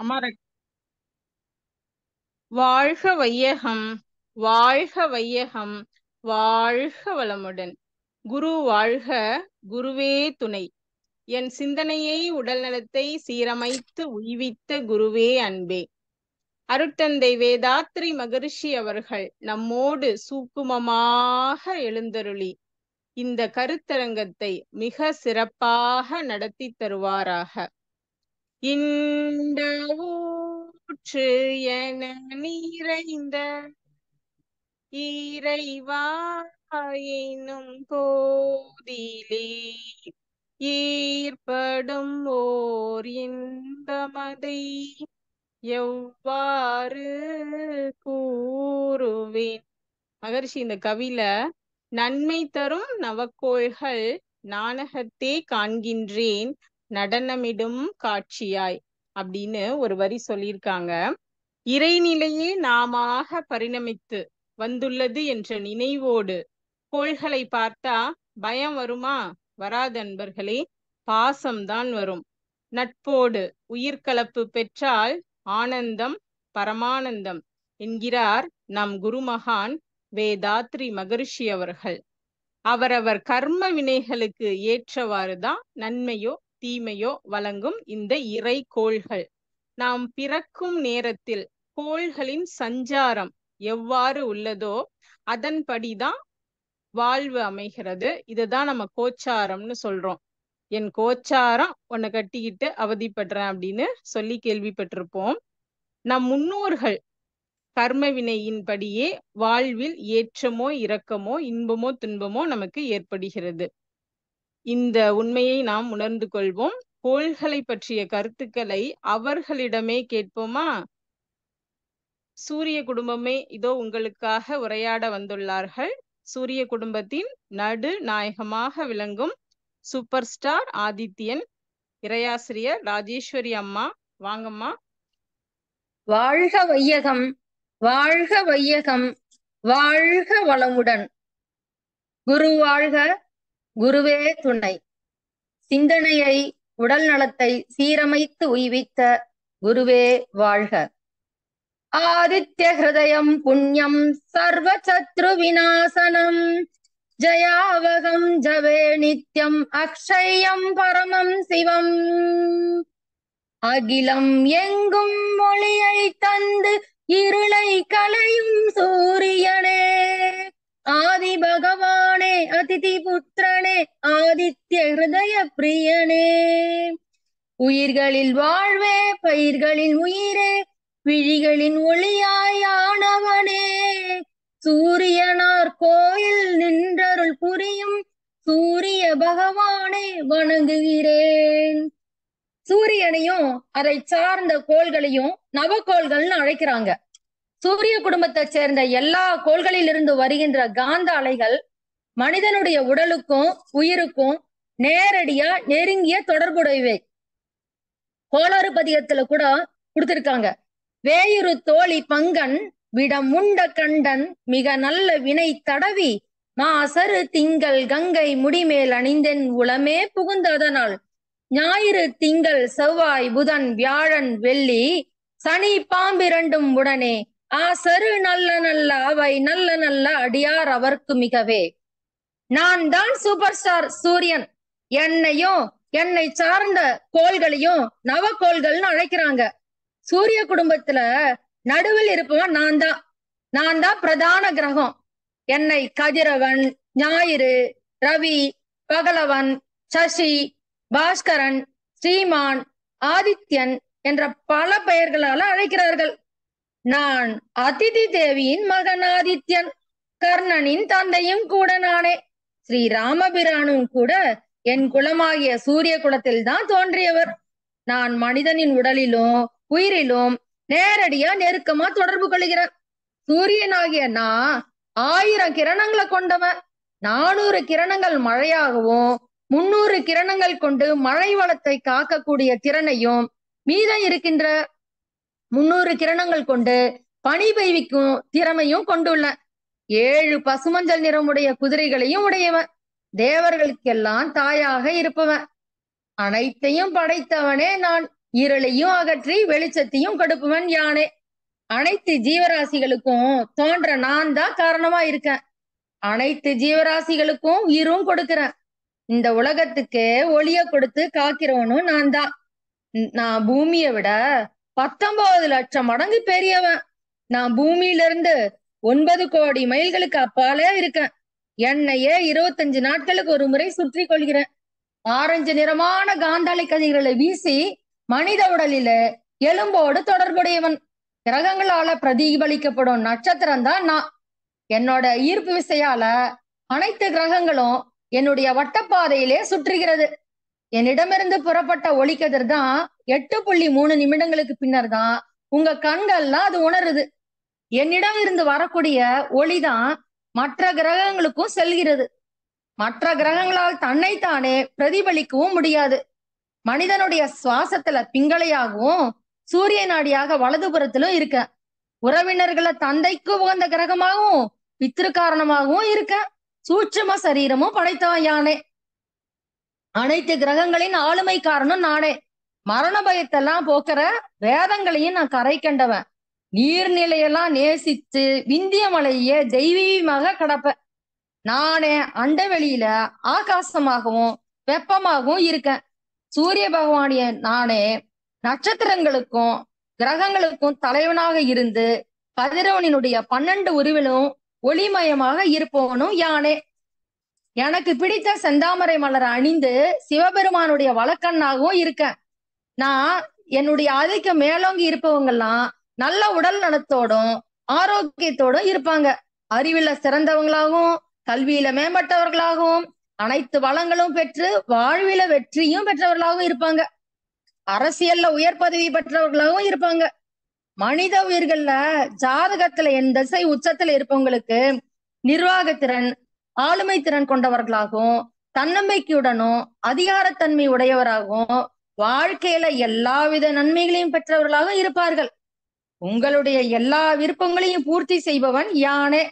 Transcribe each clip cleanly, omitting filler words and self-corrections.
அமர வாழ்க வையகம், வாழ்க வையகம், வாழ்க வளமுடன். குரு வாழ்க, குருவே துணை. என் சிந்தனையை உடல் நலத்தை சீரமைத்து உய்வித்த குருவே அன்பே. அருட்தந்தை வேதாத்ரி மகரிஷி அவர்கள் நம்மோடு சூக்குமமாக எழுந்தருளி இந்த கருத்தரங்கத்தை மிக சிறப்பாக நடத்தி தருவாராக. இந்த ஊற்று என நிறைந்த இறைவா எனும் போதிலே ஏற்படும் ஓர் இன்பமதை எவ்வாறு கூறுவேன். மகர்ஷி இந்த கவியில நன்மை தரும் நவக்கோள்கள் நாணகத்தே காண்கின்றேன் நடனமிடும் காட்சியாய் அப்படின்னு ஒரு வரி சொல்லியிருக்காங்க. இறைநிலையே நாமாக பரிணமித்து வந்துள்ளது என்ற நினைவோடு கோள்களை பார்த்தா பயம் வருமா? வராது அன்பர்களே, பாசம்தான் வரும். நட்போடு உயிர்கலப்பு பெற்றால் ஆனந்தம் பரமானந்தம் என்கிறார் நம் குருமகான் வேதாத்ரி மகரிஷி அவர்கள். அவரவர் கர்ம வினைகளுக்கு ஏற்றவாறுதான் நன்மையோ தீமையோ வழங்கும் இந்த இறை கோள்கள். நாம் பிறக்கும் நேரத்தில் கோள்களின் சஞ்சாரம் எவ்வாறு உள்ளதோ அதன்படிதான் வாழ்வு அமைகிறது. இதுதான் நம்ம கோச்சாரம்னு சொல்றோம். என் கோச்சாரம் உன்னை கட்டிக்கிட்டு அவதிப்படுறேன் அப்படின்னு சொல்லி கேள்விப்பட்டிருப்போம். நம் முன்னோர்கள் கர்ம வினையின்படியே வாழ்வில் ஏற்றமோ இரக்கமோ இன்பமோ துன்பமோ நமக்கு ஏற்படுகிறது. இந்த உண்மையை நாம் உணர்ந்து கொள்வோம். கோள்களை பற்றிய கருத்துக்களை அவர்களிடமே கேட்போமா? சூரிய குடும்பமே இதோ உங்களுக்காக உரையாட வந்துள்ளார்கள். சூரிய குடும்பத்தின் நடு நாயகமாக விளங்கும் சூப்பர் ஸ்டார் ஆதித்யன், இறையாசிரியர் ராஜேஸ்வரி அம்மா. வாங்கம்மா. வாழ்க வையகம், வாழ்க வையகம், வாழ்க வளமுடன். குரு வாழ்க, குருவே துணை. சிந்தனையை உடல் நலத்தை சீரமைத்து உய்வித்த குருவே வாழ்க. ஆதித்ய ஹிருதயம் புண்ணியம் சர்வ சத்ரு விநாசனம் ஜயாவகம் ஜவே நித்யம் அக்ஷயம் பரமம் சிவம். அகிலம் எங்கும் மொழியை தந்து இருளை களையும் சூரியனே, ஆதி பகவானே, அதிதி புத்திரனே, ஆதித்ய ஹிருதய பிரியனே. உயிர்களில் வாழ்வே, பயிர்களின் உயிரே, விழிகளின் ஒளியாயானவனே, சூரியனார் கோயில் நின்றருள் புரியும் சூரிய பகவானே வணங்குகிறேன். சூரியனையும் அதை சார்ந்த கோள்களையும் நவக்கோள்கள்னு அழைக்கிறாங்க. சூரிய குடும்பத்தை சேர்ந்த எல்லா கோள்களிலிருந்து வருகின்ற காந்த அலைகள் மனிதனுடைய உடலுக்கும் உயிருக்கும் நேரடியா நெருங்கிய தொடர்புடையவை. கோளாறு பதிகத்துல கூட கொடுத்திருக்காங்க. வேயுறு தோழி பங்கன் விடம் உண்ட கண்டன் மிக நல்ல வினை தடவி மாசரு திங்கள் கங்கை முடிமேல் அணிந்தென் உளமே புகுந்ததனால் ஞாயிறு திங்கள் செவ்வாய் புதன் வியாழன் வெள்ளி சனி பாம்பிரண்டும் உடனே ஆசரு நல்ல நல்ல அவை நல்ல நல்ல அடியார் அவர்க்கு மிகவே. நான் தான் சூப்பர் ஸ்டார் சூரியன். என்னையும் என்னை சார்ந்த கோள்களையும் நவக்கோள்கள்னு அழைக்கிறாங்க. சூரிய குடும்பத்துல நடுவில் இருப்பவன் நான் தான் பிரதான கிரகம். என்னை கதிரவன், ஞாயிறு, ரவி, பகலவன், சசி, பாஸ்கரன், ஸ்ரீமான், ஆதித்யன் என்ற பல பெயர்களால அழைக்கிறார்கள். நான் அதிதி தேவியின் மகன் ஆதித்யன், கர்ணனின் தந்தையும் கூட நானே. ஸ்ரீ ராமபிரானும் கூட என் குலமாகிய சூரிய குலத்தில் தான் தோன்றியவர். நான் மனிதனின் உடலிலும் உயிரிலும் நேரடியா நெருக்கமா தொடர்பு கொள்கிறேன். சூரியனாகிய நான் 1000 கிரணங்களை கொண்டவன். 400 கிரணங்கள் மழையாகவும் 300 கிரணங்கள் கொண்டு மழை வளத்தை காக்கக்கூடிய திறனையும் மீதம் இருக்கின்ற 300 கிரணங்கள் கொண்டு பனி பெய்விக்கும் திறமையும் கொண்டுள்ள 7 பசுமஞ்சள் நிறமுடைய குதிரைகளையும் உடையவன். தேவர்களுக்கெல்லாம் தாயாக இருப்பவன். அனைத்தையும் படைத்தவனே நான். இருளையும் அகற்றி வெளிச்சத்தையும் கொடுப்பவன் யானே. அனைத்து ஜீவராசிகளுக்கும் தோன்ற நான் தான் காரணமா இருக்கேன். அனைத்து ஜீவராசிகளுக்கும் உயிரும் கொடுக்கிறேன். இந்த உலகத்துக்கு ஒளிய கொடுத்து காக்கிறவனும் நான் தான். நான் பூமியை விட 19 லட்சம் மடங்கு பெரியவன். நான் பூமியில இருந்து 9 கோடி மைல்களுக்கு அப்பாலே இருக்கேன். என்னையே 25 நாட்களுக்கு ஒரு முறை சுற்றி கொள்கிறேன். ஆரஞ்சு நிறமான காந்தாலை கதிர்களை வீசி மனித உடலில எலும்போடு தொடர்புடையவன். கிரகங்களால பிரதிபலிக்கப்படும் நட்சத்திரம் தான் நான். என்னோட ஈர்ப்பு விசையால அனைத்து கிரகங்களும் என்னுடைய வட்டப்பாதையிலே சுற்றுகிறது. என்னிடமிருந்து புறப்பட்ட ஒளிக்கதிர் தான் 8.3 நிமிடங்களுக்கு பின்னர் தான் உங்க கண்கள்லாம் அது உணருது. என்னிடம் இருந்து வரக்கூடிய ஒளிதான் மற்ற கிரகங்களுக்கும் செல்கிறது. மற்ற கிரகங்களால் தன்னைத்தானே பிரதிபலிக்கவும் முடியாது. மனிதனுடைய சுவாசத்துல பிங்களையாகவும் சூரிய நாடியாக வலதுபுறத்திலும் இருக்க. உறவினர்களை தந்தைக்கு உகந்த கிரகமாகவும் பித்திரு காரணமாகவும் இருக்க. சூட்சும சரீரமும் படைத்தவன் யானே. அனைத்து கிரகங்களின் ஆளுமை காரணம் நானே. மரண பயத்தெல்லாம் போக்குற வேதங்களையும் நான் கரை கண்டவன். நீர்நிலையெல்லாம் நேசித்து விந்திய மலையே தெய்வீகமாக கடப்ப. நானே அண்டவெளியில ஆகாசமாகவும் வெப்பமாகவும் இருக்கேன். சூரிய பகவானிய நானே நட்சத்திரங்களுக்கும் கிரகங்களுக்கும் தலைவனாக இருந்து கதிரவனினுடைய 12 உருவிலும் ஒளிமயமாக இருப்பவனும் யானே. எனக்கு பிடித்த செந்தாமரை மலரை அணிந்து சிவபெருமானுடைய வழக்கண்ணாகவும் இருக்கேன். நான் என்னுடைய ஆதிக்க மேலோங்கி இருப்பவங்கெல்லாம் நல்ல உடல் நலத்தோடும் ஆரோக்கியத்தோடும் இருப்பாங்க. அறிவில சிறந்தவங்களாகவும் கல்வியில மேம்பட்டவர்களாகவும் அனைத்து வளங்களும் பெற்று வாழ்வில வெற்றியும் பெற்றவர்களாகவும் இருப்பாங்க. அரசியல்ல உயர் பதவி பெற்றவர்களாகவும் இருப்பாங்க. மனித உயிர்கள்ல ஜாதகத்துல என் திசை உச்சத்துல இருப்பவங்களுக்கு நிர்வாகத்திறன் ஆளுமை திறன் கொண்டவர்களாகவும் தன்னம்பிக்கையுடனும் அதிகாரத்தன்மை உடையவராகவும் வாழ்க்கையில எல்லாவித நன்மைகளையும் பெற்றவர்களாகவும் இருப்பார்கள். உங்களுடைய எல்லா விருப்பங்களையும் பூர்த்தி செய்பவன் யானே.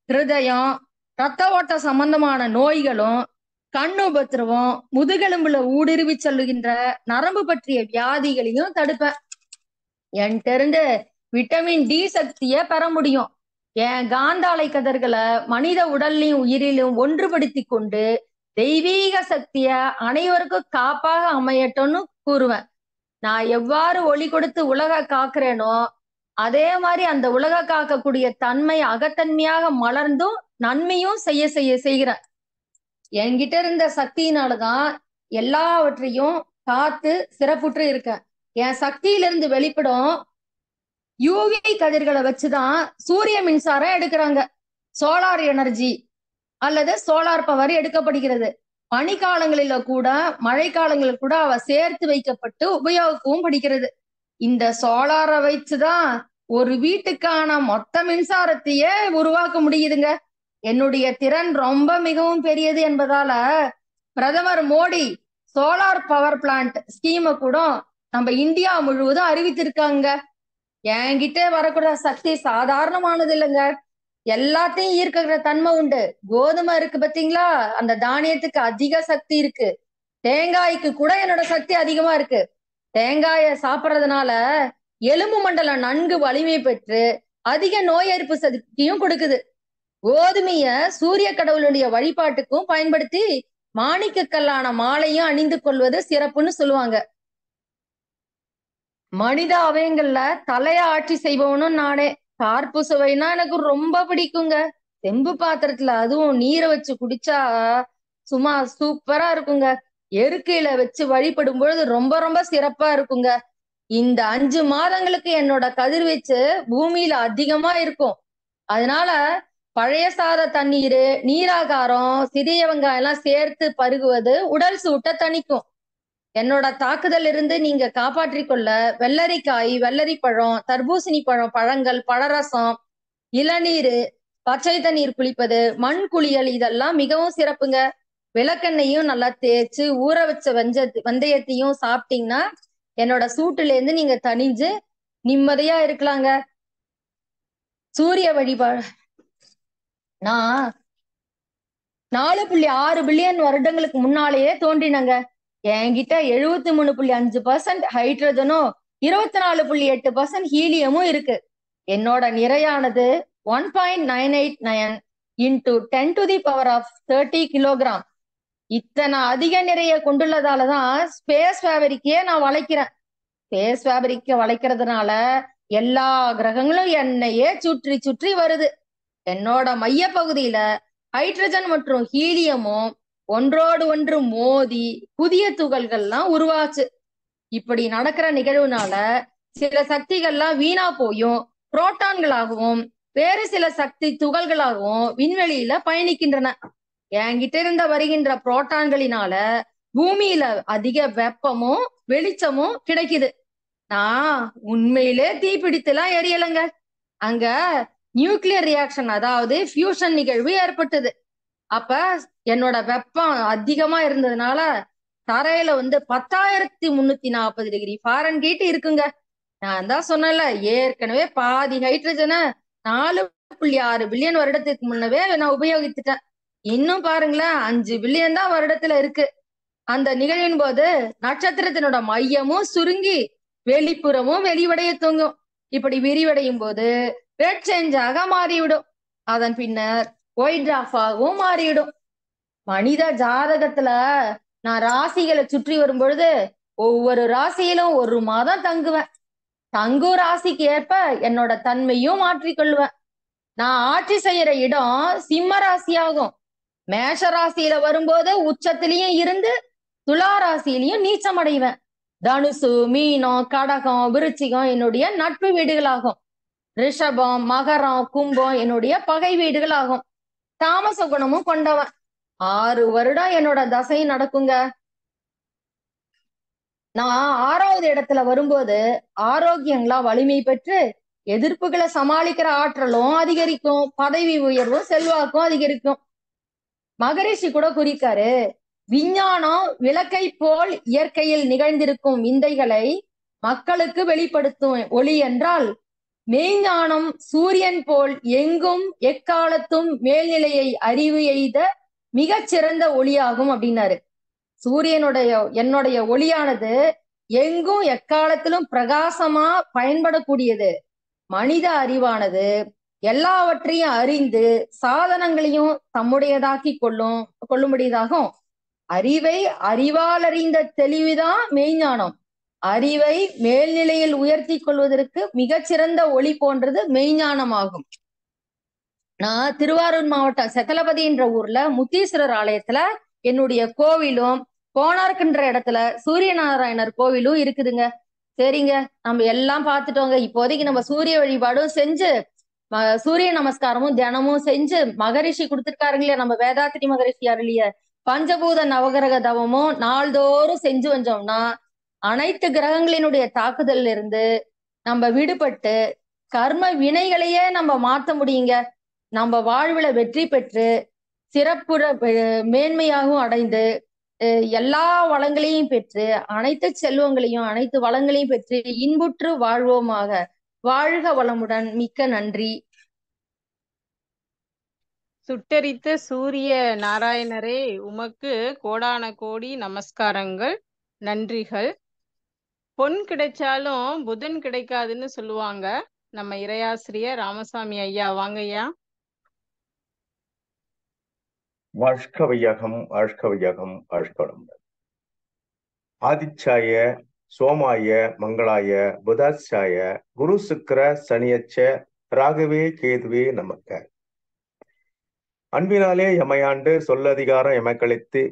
ஹிருதயம் இரத்த ஓட்ட சம்பந்தமான நோய்களும் கண்ணு உபத்திரவம் முதுகெலும்புல ஊடுருவி செல்லுகின்ற நரம்பு பற்றிய வியாதிகளையும் தடுப்பேன். என்கிட்ட இருந்து விட்டமின் டி சக்திய பெற முடியும். என் காந்தாலை கதிர்களை மனித உடல்லையும் உயிரிலும் ஒன்றுபடுத்தி கொண்டு தெய்வீக சக்திய அனைவருக்கும் காப்பாக அமையட்டும்னு கூறுவேன். நான் எவ்வாறு ஒளி கொடுத்து உலக காக்குறேனோ அதே மாதிரி அந்த உலக காக்கக்கூடிய தன்மை அகத்தன்மையாக மலர்ந்தும் நன்மையும் செய்கிறேன். என்கிட்ட இருந்த சக்தியினாலதான் எல்லாவற்றையும் காத்து சிறப்புற்று இருக்கேன். என் சக்தியிலிருந்து வெளிப்படும் யூவி கதிர்களை வச்சுதான் சூரிய மின்சாரம் எடுக்கிறாங்க. சோலார் எனர்ஜி அல்லது சோலார் பவர் எடுக்கப்படுகிறது. பனிக்காலங்களில கூட மழை காலங்களில் கூட அவ சேர்த்து வைக்கப்பட்டு உபயோகிக்கவும் படுகிறது. இந்த சோலாரை வச்சுதான் ஒரு வீட்டுக்கான மொத்த மின்சாரத்தையே உருவாக்க முடியுதுங்க. என்னுடைய திறன் ரொம்ப மிகவும் பெரியது என்பதால பிரதமர் மோடி சோலார் பவர் பிளான்ட் ஸ்கீமை கூட நம்ம இந்தியா முழுவதும் அறிவித்திருக்காங்க. என்கிட்ட வரக்கூடிய சக்தி சாதாரணமானது இல்லைங்க. எல்லாத்தையும் ஈர்க்கிற தன்மை உண்டு. கோதுமை இருக்கு பாத்தீங்களா, அந்த தானியத்துக்கு அதிக சக்தி இருக்கு. தேங்காய்க்கு கூட என்னோட சக்தி அதிகமா இருக்கு. தேங்காய சாப்பிட்றதுனால எலும்பு மண்டலம் நன்கு வலிமை பெற்று அதிக நோய் எதிர்ப்பு சக்தியும் கொடுக்குது. கோதுமைய சூரிய கடவுளுடைய வழிபாட்டுக்கும் பயன்படுத்தி மாணிக்கக்கல்லான மாலையும் அணிந்து கொள்வது சிறப்புன்னு சொல்லுவாங்க. மனித அவயங்கள்ல தலைய ஆட்சி செய்பவனும் நானே. கார்ப்பு சுவைனா எனக்கு ரொம்ப பிடிக்குங்க. செம்பு பாத்திரத்துல அதுவும் நீரை வச்சு குடிச்சா சும்மா சூப்பரா இருக்குங்க. எருக்கையில வச்சு வழிபடும் பொழுது ரொம்ப ரொம்ப சிறப்பா இருக்குங்க. இந்த 5 மாதங்களுக்கு என்னோட கதிர்வீச்சு பூமியில அதிகமா இருக்கும். அதனால பழைய சாத தண்ணீர் நீராகாரம் சிறிய வெங்காயம் எல்லாம் சேர்த்து பருகுவது உடல் சூட்டை தணிக்கும். என்னோட தாக்குதல் இருந்து நீங்க காப்பாற்றிக் கொள்ள வெள்ளரிக்காய் வெள்ளரி பழம் தர்பூசணி பழம் பழங்கள் பழரசம் இளநீர் பச்சை தண்ணீர் குளிப்பது மண் குளியல் இதெல்லாம் மிகவும் சிறப்புங்க. விளக்கெண்ணையும் நல்லா தேய்ச்சு ஊற வச்ச வெந்தயத்தையும் சாப்பிட்டீங்கன்னா என்னோட சூட்டுல இருந்து நீங்க தணிஞ்சு நிம்மதியா இருக்கலாங்க. சூரிய வழிபாடு நான் 4.6 பில்லியன் வருடங்களுக்கு முன்னாலேயே தோன்றினங்க. என்கிட்ட 73.5% ஹைட்ரஜனும் 24.8% ஹீலியமும் இருக்கு. என்னோட நிறையானது 1.989 into 10 to the power of 30 kilogram. இத்தனை அதிக நிறைய கொண்டுள்ளதாலதான் ஸ்பேஸ் ஃபேபரிக்கே நான் வளைக்கிறேன். ஸ்பேஸ் ஃபேபரிக்க வளைக்கிறதுனால எல்லா கிரகங்களும் என்னையே சுற்றி சுற்றி வருது. என்னோட மைய பகுதியில ஹைட்ரஜன் மற்றும் ஹீலியமும் ஒன்றோடு ஒன்று மோதி புதிய துகள்கள்லாம் உருவாச்சு. இப்படி நடக்கிற நிகழ்வுனால சில சக்திகள்லாம் வீணா போயும் புரோட்டான்களாகவும் வேறு சில சக்தி துகள்களாகவும் விண்வெளியில பயணிக்கின்றன. என்கிட்ட இருந்த வருகின்ற புரோட்டான்களினால பூமியில அதிக வெப்பமும் வெளிச்சமும் கிடைக்குது. நான் உண்மையிலே தீப்பிடித்துலாம் எரியலைங்க. அங்க நியூக்ளியர் ரியாக்ஷன், அதாவது ஃபியூஷன் நிகழ்வு ஏற்பட்டது. அப்ப என்னோட வெப்பம் அதிகமா இருந்ததுனால தரையில 10,340 டிகிரி ஃபாரன்ஹீட் இருக்குங்க. நான் தான் சொன்னேன்ல, ஏற்கனவே பாதி ஹைட்ரஜனை 4.6 பில்லியன் வருடத்துக்கு முன்னவே நான் உபயோகித்துட்டேன். இன்னும் பாருங்களேன், 5 பில்லியன் தான் வருடத்துல இருக்கு. அந்த நிகழ்வின் போது நட்சத்திரத்தினோட மையமும் சுருங்கி வெளிப்புறமும் வெளிவடைய தூங்கும். இப்படி விரிவடையும் போது ரெட் சேஞ்சாக மாறிவிடும். அதன் பின்னர் ஒயிட் டிராஃபாகவும் மாறிவிடும். மனித ஜாதகத்துல நான் ராசிகளை சுற்றி வரும் பொழுது ஒவ்வொரு ராசியிலும் 1 மாதம் தங்குவேன். தங்கும் ராசிக்கு ஏற்ப என்னோட தன்மையும் மாற்றிக்கொள்வேன். நான் ஆட்சி செய்யற இடம் சிம்ம ராசியாகும். மேஷ ராசியில வரும்போது உச்சத்திலையும் இருந்து துலா ராசியிலையும் நீச்சம் அடைவேன். தனுசு, மீனம், கடகம், விருச்சிகம் என்னுடைய நட்பு வீடுகளாகும். ரிஷபம், மகரம், கும்பம் என்னுடைய பகை வீடுகளாகும். தாமச குணமும் கொண்டவன். 6 வருடம் என்னோட தசை நடக்குங்க. நான் 6வது இடத்துல வரும்போது ஆரோக்கியங்களா வலிமை பெற்று எதிர்ப்புகளை சமாளிக்கிற ஆற்றலும் அதிகரிக்கும், பதவி உயர்வும் செல்வாக்கும் அதிகரிக்கும். மகரிஷி கூட குறிக்காரு, விஞ்ஞானம் விளக்கை போல் இயற்கையில் நிகழ்ந்திருக்கும் விந்தைகளை மக்களுக்கு வெளிப்படுத்தும் ஒளி என்றால், மெய்ஞானம் சூரியன் போல் எங்கும் எக்காலத்தும் மேல்நிலையை அறிவு எய்த மிகச்சிறந்த ஒளியாகும் அப்படின்னாரு. என்னுடைய ஒளியானது எங்கும் எக்காலத்திலும் பிரகாசமா பயன்படக்கூடியது. மனித அறிவானது எல்லாவற்றையும் அறிந்து சாதனங்களையும் தம்முடையதாக்கி கொள்ளும்படியதாகும். அறிவை அறிவால் அறிந்த தெளிவுதான் மெய்ஞானம். அறிவை மேல்நிலையில் உயர்த்தி கொள்வதற்கு மிகச்சிறந்த ஒளி போன்றது மெய்ஞானமாகும். நான் திருவாரூர் மாவட்டம் செத்தலபதி என்ற ஊர்ல முத்தீஸ்வரர் ஆலயத்துல என்னுடைய கோவிலும், கோனார்க்குன்ற இடத்துல சூரிய நாராயணர் கோவிலும் இருக்குதுங்க. சரிங்க, நம்ம எல்லாம் பார்த்துட்டோங்க. இப்போதைக்கு நம்ம சூரிய வழிபாடும் செஞ்சு சூரிய நமஸ்காரமும் தினமும் செஞ்சு மகரிஷி கொடுத்துருக்காருங்களே, நம்ம வேதாத்திரி மகரிஷி அருளிய பஞ்சபூத நவகிரக தவமும் நாள்தோறும் செஞ்சு வந்தோம்னா அனைத்து கிரகங்களினுடைய தாக்குதல்ல இருந்து நம்ம விடுபட்டு கர்ம வினைகளையே நம்ம மாற்ற முடியுங்க. நம்ம வாழ்வுல வெற்றி பெற்று சிறப்புற மேன்மையாகவும் அடைந்து எல்லா வளங்களையும் பெற்று அனைத்து செல்வங்களையும் அனைத்து வளங்களையும் பெற்று இன்புற்று வாழ்வோமாக. வாழ்க வளமுடன். மிக்க நன்றி. சுட்டரித்த சூரிய நாராயணரே, உமக்கு கோடான கோடி நமஸ்காரங்கள், நன்றிகள். பொன் கிடைச்சாலும் புதன் கிடைக்காதுன்னு சொல்லுவாங்க. நம்ம இறையாசிரியர் ராமசாமி ஐயா, வாங்கய்யா. வாழ்க வையகம், வாழ்க வையகம், வாழ்க வளமுடன். ஆதிச்சாய சோமாய மங்களாய புதாச்சாய குரு சுக்கிர சனியச்ச ராகவே கேதுவே நமக்க. அன்பினாலே எமையாண்டு சொல்லதிகாரம் எமக்களித்து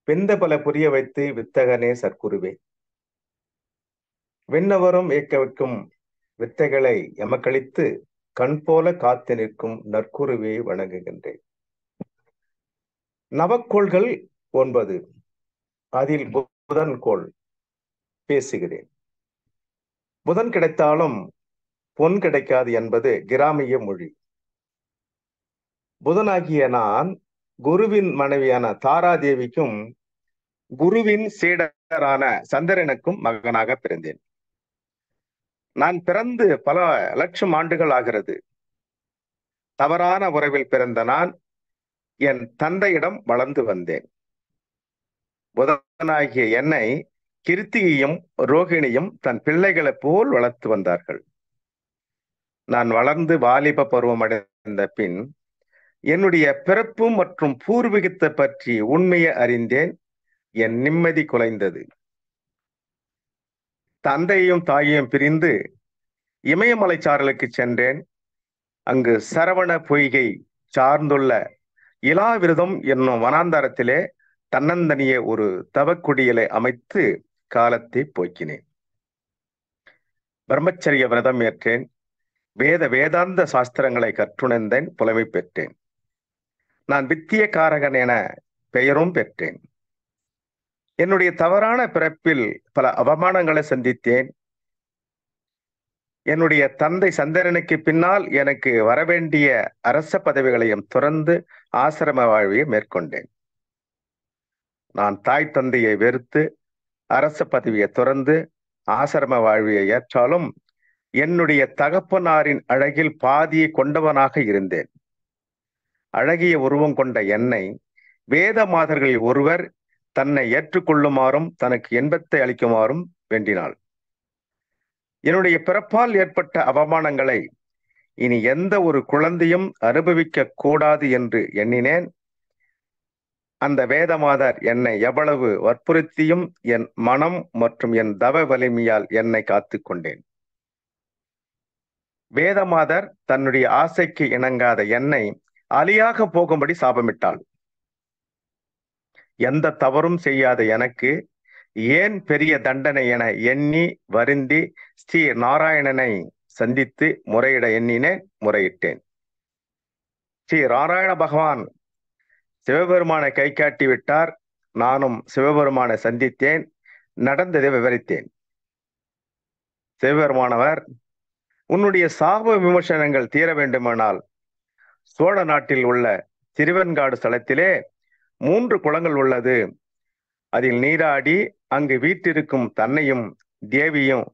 வெந்த பல புரிய வைத்து வித்தகனே சற்குருவே. விண்ணவரும் இயக்க வைக்கும் வித்தைகளை எமக்களித்து கண் போல காத்து நிற்கும் நற்குருவே வணங்குகின்றேன். நவக்கோள்கள் 9, அதில் புதன் கோள் பேசுகிறேன். புதன் கிடைத்தாலும் பொன் கிடைக்காது என்பது கிராமிய மொழி. புதனாகிய நான் குருவின் மனைவியான தாராதேவிக்கும் குருவின் சீடரான சந்திரனுக்கும் மகனாக பிறந்தேன். நான் பிறந்து பல லட்சம் ஆண்டுகள் ஆகிறது. தவறான உறவில் பிறந்த நான் என் தந்தையிடம் வளர்ந்து வந்தேன். புதனாகிய என்னை கிருத்திகையும் ரோகிணியும் தன் பிள்ளைகளைப் போல் வளர்த்து வந்தார்கள். நான் வளர்ந்து வாலிப பருவம் அடைந்த பின் என்னுடைய பிறப்பு மற்றும் பூர்வீகத்தை பற்றி உண்மையை அறிந்தேன். என் நிம்மதி குலைந்தது. தந்தையும் தாயையும் பிரிந்து இமயமலை சாரலுக்கு சென்றேன். அங்கு சரவண பொய்கை சார்ந்துள்ள இலாவிரதம் என்னும் வனாந்தரத்திலே தன்னந்தனியே ஒரு தவக்குடியலை அமைத்து காலத்தை போக்கினேன். பிரம்மச்சரிய விரதம் ஏற்றேன். வேதாந்த சாஸ்திரங்களை கற்றுணர்ந்தேன். புலமை பெற்றேன். நான் வித்தியக்காரகன் என பெயரும் பெற்றேன். என்னுடைய தவறான பிறப்பில் பல அவமானங்களை சந்தித்தேன். என்னுடைய தந்தை சந்திரனுக்கு பின்னால் எனக்கு வரவேண்டிய அரச பதவிகளையும் துறந்து ஆசிரம வாழ்வியை மேற்கொண்டேன். நான் தாய் தந்தையை வெறுத்து அரச பதவியை துறந்து ஆசிரம வாழ்வியை ஏற்றாலும் என்னுடைய தகப்பனாரின் அழகில் பாதியை கொண்டவனாக இருந்தேன். அழகிய உருவம் கொண்ட என்னை வேத மாதர்களில் ஒருவர் தன்னை ஏற்றுக்கொள்ளுமாறும் தனக்கு இன்பத்தை அளிக்குமாறும் வேண்டினாள். என்னுடைய பிறப்பால் ஏற்பட்ட அவமானங்களை இனி எந்த ஒரு குழந்தையும் அனுபவிக்க கூடாது என்று எண்ணினேன். அந்த வேதமாதர் என்னை எவ்வளவு வற்புறுத்தியும் என் மனம் மற்றும் என் தவ வலிமையால் என்னை காத்து கொண்டேன். வேதமாதர் தன்னுடைய ஆசைக்கு இணங்காத என்னை அலியாக போகும்படி சாபமிட்டாள். எந்த தவறும் செய்யாத எனக்கு ஏன் பெரிய தண்டனை என எண்ணி வருந்தி ஸ்ரீ நாராயணனை சந்தித்து முறையிட எண்ணினேன். முறையிட்டேன். ஸ்ரீ நாராயண பகவான் சிவபெருமானை கை காட்டி விட்டார். நானும் சிவபெருமானை சந்தித்தேன். நடந்ததை விவரித்தேன். சிவபெருமானவர், உன்னுடைய சாப விமர்சனங்கள் தீர வேண்டுமானால் சோழ நாட்டில் உள்ள திருவெண்காடு ஸ்தலத்திலே 3 குளங்கள் உள்ளது. அதில் நீராடி அங்கு வீட்டிருக்கும் தன்னையும் தேவியும்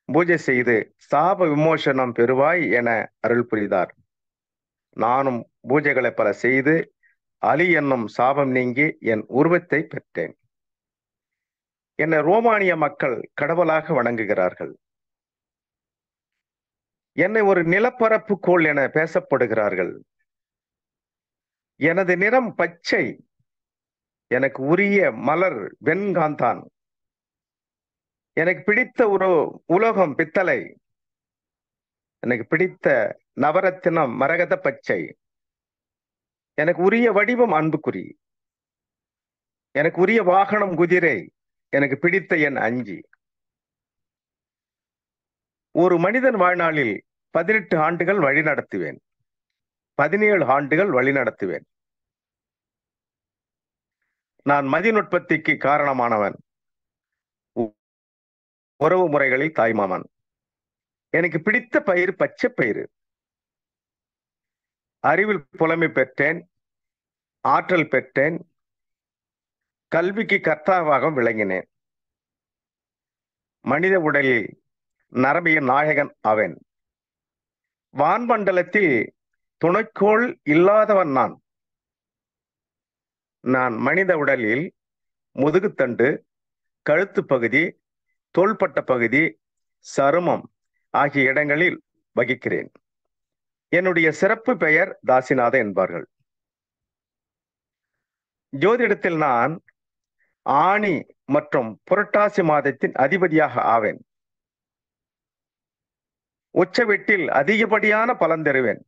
பூஜை செய்து சாப விமோசனம் பெறுவாய் என அருள் புரிந்தார். நானும் பூஜைகளை பல செய்து அலி என்னும் சாபம் நீங்கி என் உருவத்தை பெற்றேன். என்னை ரோமானிய மக்கள் கடவுளாக வணங்குகிறார்கள். என்னை ஒரு நிலப்பரப்பு கோள் என பேசப்படுகிறார்கள். எனது நிறம் பச்சை. எனக்கு உரிய மலர் வெண்காந்தான். எனக்கு பிடித்த ஒரு உலோகம் பித்தளை. எனக்கு பிடித்த நவரத்தினம் மரகத பச்சை. எனக்கு உரிய வடிவம் அன்புக்குறி. எனக்கு உரிய வாகனம் குதிரை. எனக்கு பிடித்த என் 5. ஒரு மனிதன் வாழ்நாளில் 18 ஆண்டுகள் வழி நடத்துவேன். 17 ஆண்டுகள் வழி நடத்துவேன். நான் மதிநுட்பத்திற்கு காரணமானவன். உறவு முறைகளில் தாய்மாமன். எனக்கு பிடித்த பயிர் பச்சை பயிறு. அறிவில் புலமை பெற்றேன். ஆற்றல் பெற்றேன். கல்விக்கு கர்த்தாவாக விளங்கினேன். மனித உடலில் நரம்பியின் நாயகன் ஆவேன். வான்மண்டலத்தில் துணைக்கோள் இல்லாதவன் நான். நான் மனித உடலில் முதுகுத்தண்டு, கழுத்து பகுதி, தோள்பட்ட பகுதி, சருமம் ஆகிய இடங்களில் வகிக்கிறேன். என்னுடைய சிறப்பு பெயர் தாசிநாத என்பார்கள். ஜோதிடத்தில் நான் ஆனி மற்றும் புரட்டாசி மாதத்தின் அதிபதியாக ஆவேன். உச்ச வீட்டில் அதிகப்படியான பலன் தருவேன்.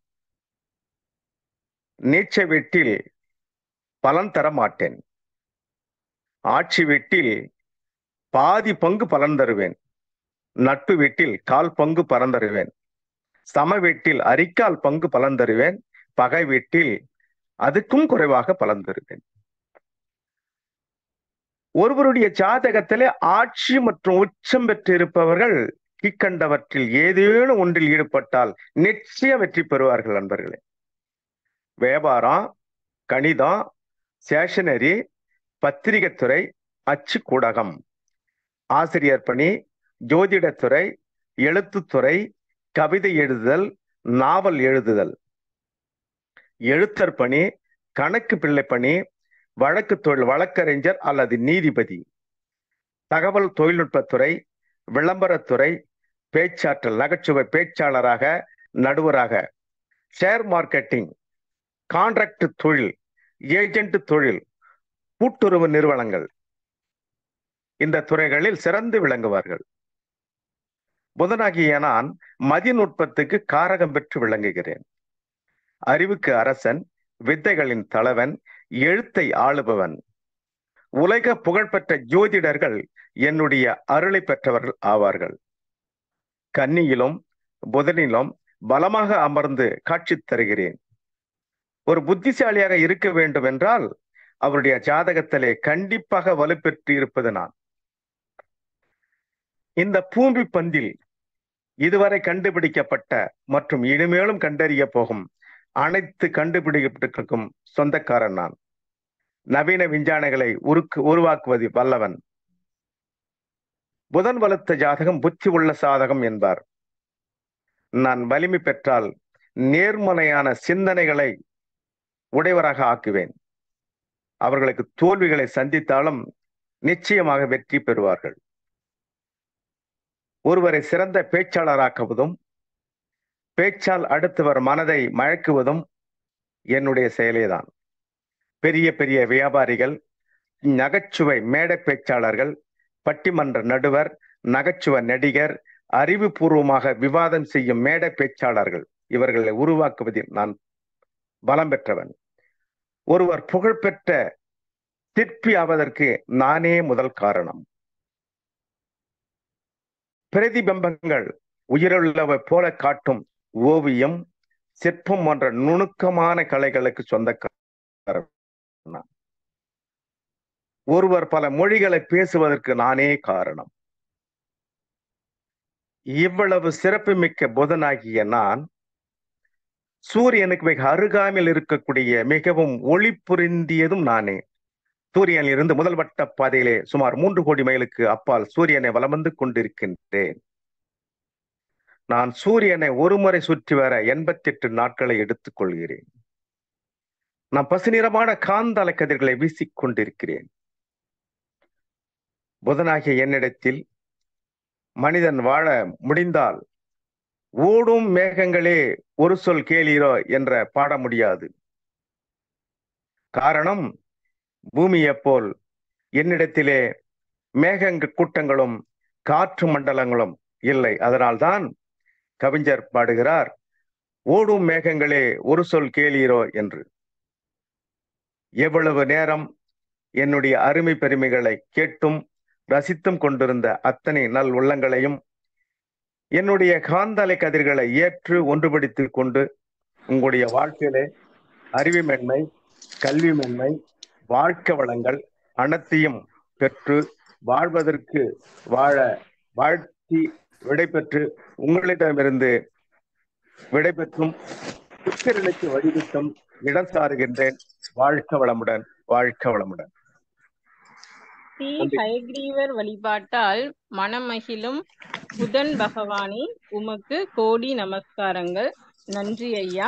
நீச்ச வீட்டில் பலன் தர மாட்டேன். ஆட்சி வீட்டில் பாதி பங்கு பலன் தருவேன். நட்பு வீட்டில் 1/4 பங்கு பலன் தருவேன். சம வீட்டில் 1/4 பங்கு பலன் தருவேன். பகை வீட்டில் அதுக்கும் குறைவாக பலன் தருவேன். ஒருவருடைய ஜாதகத்திலே ஆட்சி மற்றும் உச்சம் பெற்று இருப்பவர்கள் கீழ்கண்டவற்றில் ஏதேனும் ஒன்றில் ஈடுபட்டால் நிச்சயம் வெற்றி பெறுவார்கள். நண்பர்களே, வியாபாரம், கணிதம், ஸ்டேஷனரி, பத்திரிகைத்துறை, அச்சு கூடகம், ஆசிரியர் பணி, ஜோதிடத்துறை, எழுத்துத்துறை, கவிதை எழுதுதல், நாவல் எழுதுதல், எழுத்தர் பணி, கணக்கு பிள்ளை பணி, வழக்கு தொழில் வழக்கறிஞர் அல்லது நீதிபதி, தகவல் தொழில்நுட்பத்துறை, விளம்பரத்துறை, பேச்சாற்றல் நகைச்சுவை பேச்சாளராக, நடுவராக, ஷேர் மார்க்கெட்டிங், கான்ட்ராக்ட் தொழில், ஏஜென்ட் தொழில், கூட்டுறவு நிறுவனங்கள், இந்த துறைகளில் சிறந்து விளங்குவார்கள். புதனாகிய நான் மதிநுட்பத்துக்கு காரகம் பெற்று விளங்குகிறேன். அறிவுக்கு அரசன், வித்தைகளின் தலைவன், எழுத்தை ஆளுபவன். உலக புகழ்பெற்ற ஜோதிடர்கள் என்னுடைய அருளை பெற்றவர்கள் ஆவார்கள். கன்னியிலும் புதனிலும் பலமாக அமர்ந்து காட்சி தருகிறேன். ஒரு புத்திசாலியாக இருக்க வேண்டும் என்றால் அவருடைய ஜாதகத்திலே கண்டிப்பாக வலுப்பெற்று இருப்பது நான். இந்த பூமி பந்தில் இதுவரை கண்டுபிடிக்கப்பட்ட மற்றும் இனிமேலும் கண்டறிய போகும் அனைத்து கண்டுபிடிப்புகளுக்கும் சொந்தக்காரன் நான். நவீன விஞ்ஞானிகளை உருவாக்குவது வல்லவன். புதன் வலுத்த ஜாதகம் புத்தி உள்ள சாதகம் என்பார். நான் வலிமை பெற்றால் நேர்மறையான சிந்தனைகளை உடையவராக ஆக்குவேன். அவர்களுக்கு தோல்விகளை சந்தித்தாலும் நிச்சயமாக வெற்றி பெறுவார்கள். ஒருவரை சிறந்த பேச்சாளராக்குவதும் பேச்சால் அடுத்தவர் மனதை மயக்குவதும் என்னுடைய செயலேதான். பெரிய பெரிய வியாபாரிகள், நகைச்சுவை மேடை பேச்சாளர்கள், பட்டிமன்ற நடுவர், நகைச்சுவை நடிகர், அறிவுபூர்வமாக விவாதம் செய்யும் மேடை பேச்சாளர்கள், இவர்களை உருவாக்குவதில் நான் பலம் பெற்றவன். ஒருவர் புகழ்பெற்ற சிற்பி ஆவதற்கு நானே முதல் காரணம். பிரதிபிம்பங்கள் உயிருள்ளவை போல காட்டும் ஓவியம், சிற்பம் போன்ற நுணுக்கமான கலைகளுக்கு சொந்தக்காரன். ஒருவர் பல மொழிகளை பேசுவதற்கு நானே காரணம். இவ்வளவு சிறப்புமிக்க புதனாகிய நான் சூரியனுக்கு மிக அருகாமையில் இருக்கக்கூடிய மிகவும் ஒளி புரிந்தியதும் நானே. சூரியனில் இருந்து முதல் வட்ட பாதையிலே சுமார் 3 கோடி மைலுக்கு அப்பால் சூரியனை வலம் வந்து கொண்டிருக்கின்றேன். நான் சூரியனை ஒருமுறை சுற்றி வர 88 நாட்களை எடுத்துக் கொள்கிறேன். நான் பசுநிறமான காந்தலை கதிர்களை வீசிக்கொண்டிருக்கிறேன். புதனாகிய என்னிடத்தில் மனிதன் வாழ முடிந்தால் ஓடும் மேகங்களே ஒரு சொல் கேளீரோ என்ற பாட முடியாது. காரணம், பூமியை போல் என்னிடத்திலே மேகங்க கூட்டங்களும் காற்று மண்டலங்களும் இல்லை. அதனால்தான் கவிஞர் பாடுகிறார், ஓடும் மேகங்களே ஒரு சொல் கேளீரோ என்று. எவ்வளவு நேரம் என்னுடைய அருமை பெருமைகளை கேட்டும் ரசித்தும் கொண்டிருந்த அத்தனை நல் உள்ளங்களையும் என்னுடைய காந்தலை கதிர்களை ஏற்று ஒன்றுபடுத்திக் கொண்டு உங்களுடைய வாழ்க்கையிலே அறிவு மென்மை, கல்வி மென்மை, வாழ்க்கை வளங்கள் அனைத்தையும் பெற்று வாழ்வதற்கு வாழ்த்தி விடைபெற்று உங்களிடமிருந்து விடைபெற்றும் புத்திரனுக்கு வழிவிட்டும் இடம் சாருகின்றேன். வாழ்க்க வளமுடன், வாழ்க்க வளமுடன். ஸ்ரீ ஹயக்ரீவர் வழிபாட்டால் மனமகிழும் புதன் பகவானே, உமக்கு கோடி நமஸ்காரங்கள். நன்றி ஐயா.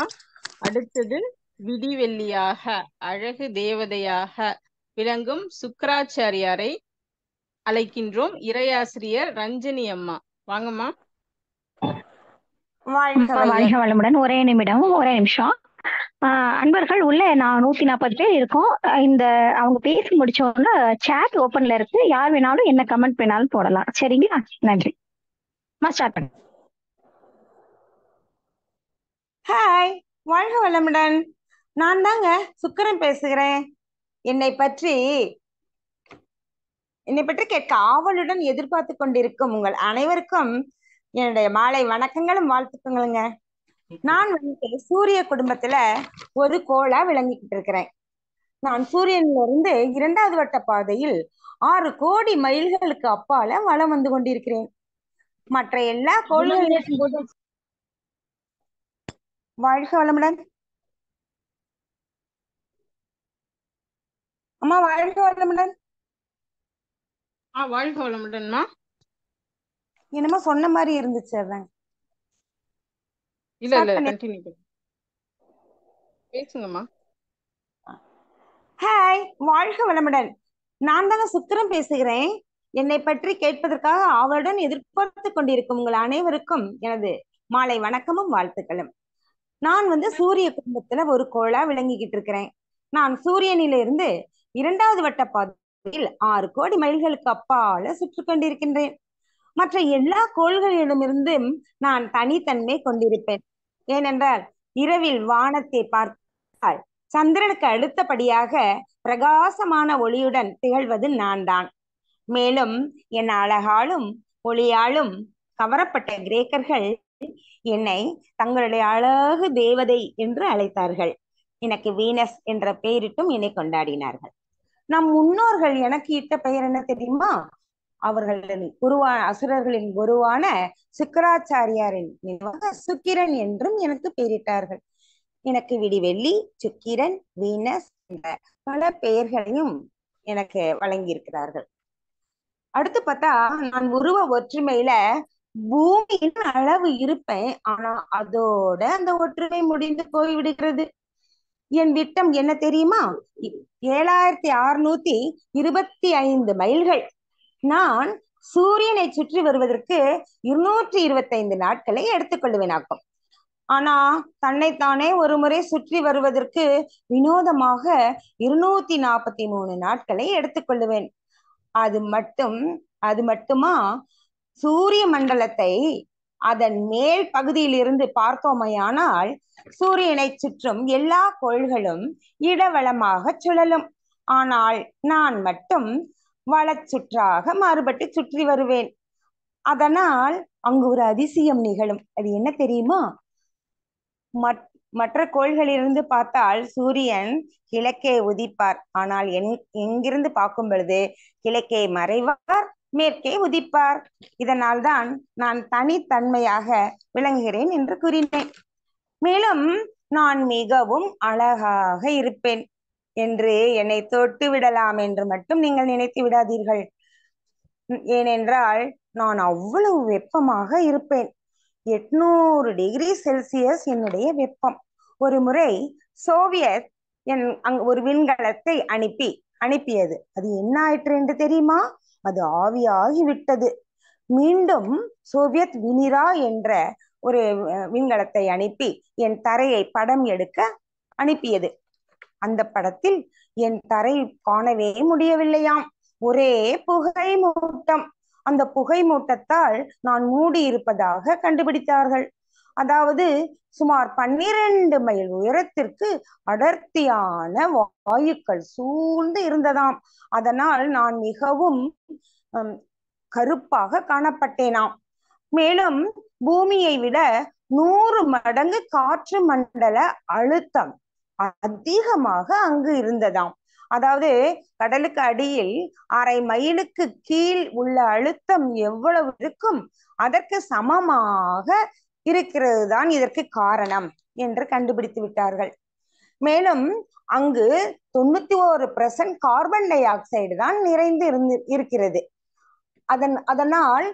அடுத்தது விடிவெள்ளியாக அழகு தேவதையாக விளங்கும் சுக்கராச்சாரியாரை அழைக்கின்றோம். இறையாசிரியர் ரஞ்சனி அம்மா, வாங்கம்மா. வாழ்க வளமுடன். ஒரே நிமிஷம். அன்பர்கள் உள்ள நான் 140 பேர் இருக்கோம். இந்த அவங்க பேசி முடிச்ச உடனே சாட் ஓபன்ல இருக்கு. யார் வேணாலும் என்ன கமெண்ட் வேணாலும் போடலாம். சரிங்களா? நன்றி. ஸ்டார்ட் பண்ணு. ஹாய், வாழ்க வளமுடன். நான் தாங்க சுக்கரன் பேசுகிறேன். என்னை பற்றி கேட்க ஆவலுடன் எதிர்பார்த்து கொண்டிருக்கும் உங்கள் அனைவருக்கும் என்னுடைய மாலை வணக்கங்களும் வாழ்த்துக்கங்களுங்க. நான் சூரிய குடும்பத்துல ஒரு கோளா விளங்கிக்கிட்டு இருக்கிறேன். நான் சூரியன்ல இருந்து 2வது வட்ட பாதையில் 6 கோடி மைல்களுக்கு அப்பால வலம் வந்து கொண்டிருக்கிறேன். மற்ற எல்லா கோள்களும் வாழ்க வளமுடன் அம்மா. வாழ்க வளமுடன். வாழ்க வளமுடன்மா. என்னமா சொன்ன மாதிரி இருந்துச்சு. அதான் இல்ல கண்டினியூ பேசுங்கம்மா. ஹாய், வாழ்க வளமுடன். நான் தாங்க சுக்கிரன் பேசுகிறேன். என்னை பற்றி கேட்பதற்காக ஆவலுடன் எதிர்பார்த்து கொண்டிருக்கும் உங்கள் அனைவருக்கும் எனது மாலை வணக்கமும் வாழ்த்துக்களும். நான் சூரிய குடும்பத்துல ஒரு கோளா விளங்கிக்கிட்டு இருக்கிறேன். நான் சூரியனிலிருந்து 2வது வட்ட பாதையில் 6 கோடி மைல்களுக்கு அப்பால சுற்றி கொண்டிருக்கின்றேன். மற்ற எல்லா கோள்களிடமிருந்தும் நான் தனித்தன்மை கொண்டிருப்பேன். ஏனென்றால் இரவில் வானத்தை பார்த்தால் சந்திரனுக்கு அடுத்தபடியாக பிரகாசமான ஒளியுடன் திகழ்வது நான் தான். மேலும் என் அழகாலும் ஒளியாலும் கவரப்பட்ட கிரேக்கர்கள் என்னை தங்களுடைய அழகு தேவதை என்று அழைத்தார்கள். எனக்கு வீனஸ் என்ற பெயரிட்டும் என்னை கொண்டாடினார்கள். நம் முன்னோர்கள் எனக்கு இட்ட பெயர் என்ன தெரியுமா? அவர்களின் அசுரர்களின் குருவான சுக்கராச்சாரியாரின் நினைவாக சுக்கிரன் என்றும் எனக்கு பெயரிட்டார்கள். எனக்கு விடிவெள்ளி, சுக்கிரன், வீனஸ் என்ற பல பெயர்களையும் எனக்கு வழங்கியிருக்கிறார்கள். அடுத்து பார்த்தா நான் உருவ ஒற்றுமையில பூமியின் அளவு இருப்பேன். ஆனா அதோட அந்த ஒற்றுமை முடிந்து போய்விடுகிறது. என் விட்டம் என்ன தெரியுமா? 7625 மைல்கள். நான் சூரியனை சுற்றி வருவதற்கு 225 நாட்களை எடுத்துக்கொள்வேனாக்கும். ஆனா தன்னைத்தானே ஒரு முறை சுற்றி வருவதற்கு வினோதமாக 243 நாட்களை எடுத்துக்கொள்ளுவேன். அது மட்டுமா, சூரிய மண்டலத்தை அதன் மேல் பகுதியில் இருந்து பார்த்தோமையானால் சூரியனை சுற்றும் எல்லா கோள்களும் இடவளமாக சுழலும். ஆனால் நான் மட்டும் வளச்சுற்றாக மாறுபட்டு சுற்றி வருவேன். அதனால் அங்கு ஒரு அதிசயம் நிகழும். அது என்ன தெரியுமா? மற்ற கோள்களிலிருந்து பார்த்தால் சூரியன் கிழக்கே உதிப்பார். ஆனால் எங்கிருந்து பார்க்கும் பொழுது கிழக்கே மறைவார், மேற்கே உதிப்பார். இதனால் தான் நான் தனித்தன்மையாக விளங்குகிறேன் என்று கூறினேன். மேலும் நான் மிகவும் அழகாக இருப்பேன் என்று என்னை தொட்டு விடலாம் என்று மட்டும் நீங்கள் நினைத்து விடாதீர்கள். ஏனென்றால் நான் அவ்வளவு வெப்பமாக இருப்பேன். 800 டிகிரி செல்சியஸ் என்னுடைய வெப்பம். ஒரு முறை சோவியத் ஒரு விண்கலத்தை அனுப்பியது. அது என்ன ஆயிற்று என்று தெரியுமா? அது ஆவியாகி விட்டது. மீண்டும் சோவியத் வினிரா என்ற ஒரு விண்கலத்தை அனுப்பி என் தரையை படம் எடுக்க அனுப்பியது. அந்த படத்தில் என் தரை காணவே முடியவில்லையாம். ஒரே புகை மூட்டம். அந்த புகை மூட்டத்தால் நான் மூடி இருப்பதாக கண்டுபிடித்தார்கள். அதாவது சுமார் 12 மைல் உயரத்திற்கு அடர்த்தியான வாயுக்கள் சூழ்ந்து இருந்ததாம். அதனால் நான் மிகவும் கருப்பாக காணப்பட்டேனாம். மேலும் பூமியை விட 100 மடங்கு காற்று மண்டல அழுத்தம் அதிகமாக அங்கு இருந்ததாம். அதாவது கடலுக்கு அடியில் 1/2 மைலுக்கு கீழ் உள்ள அழுத்தம் எவ்வளவு இருக்கும், அதற்கு சமமாக இருக்கிறது தான் இதற்கு காரணம் என்று கண்டுபிடித்து விட்டார்கள். மேலும் அங்கு 91% கார்பன் டை ஆக்சைடு தான் நிறைந்து இருக்கிறது. அதனால்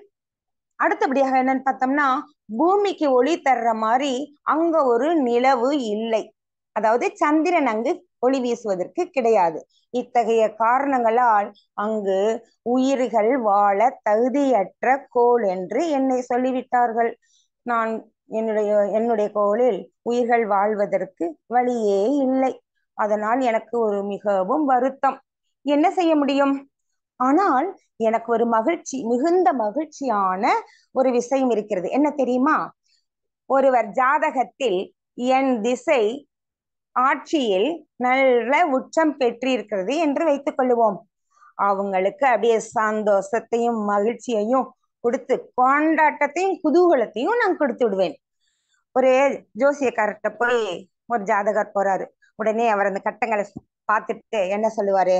அடுத்தபடியாக என்னன்னு பார்த்தோம்னா, பூமிக்கு ஒளி தர்ற மாதிரி அங்க ஒரு நிலவு இல்லை. அதாவது சந்திரன் அங்கு ஒளி வீசுவதற்கு கிடையாது. இத்தகைய காரணங்களால் அங்கு உயிர்கள் வாழ தகுதியற்ற கோள் என்று என்னை சொல்லிவிட்டார்கள். நான் என்னுடைய கோளில் உயிர்கள் வாழ்வதற்கு வழியே இல்லை. அதனால் எனக்கு ஒரு மிகவும் வருத்தம். என்ன செய்ய முடியும்? ஆனால் எனக்கு ஒரு மிகுந்த மகிழ்ச்சியான ஒரு விஷயம் இருக்கிறது. என்ன தெரியுமா? ஒருவர் ஜாதகத்தில் என் திசை ஆட்சியில் நல்ல உச்சம் பெற்றிருக்கிறது என்று வைத்துக் கொள்ளுவோம். அவங்களுக்கு அப்படியே சந்தோஷத்தையும் மகிழ்ச்சியையும் கொடுத்து கொண்டாட்டத்தையும் குதூகலத்தையும் நான் கொடுத்து விடுவேன். ஒரு ஜோசியக்காரர்கிட்ட போய் ஒரு ஜாதகர் போறாரு. உடனே அவர் அந்த கட்டங்களை பார்த்துட்டு என்ன சொல்லுவாரு?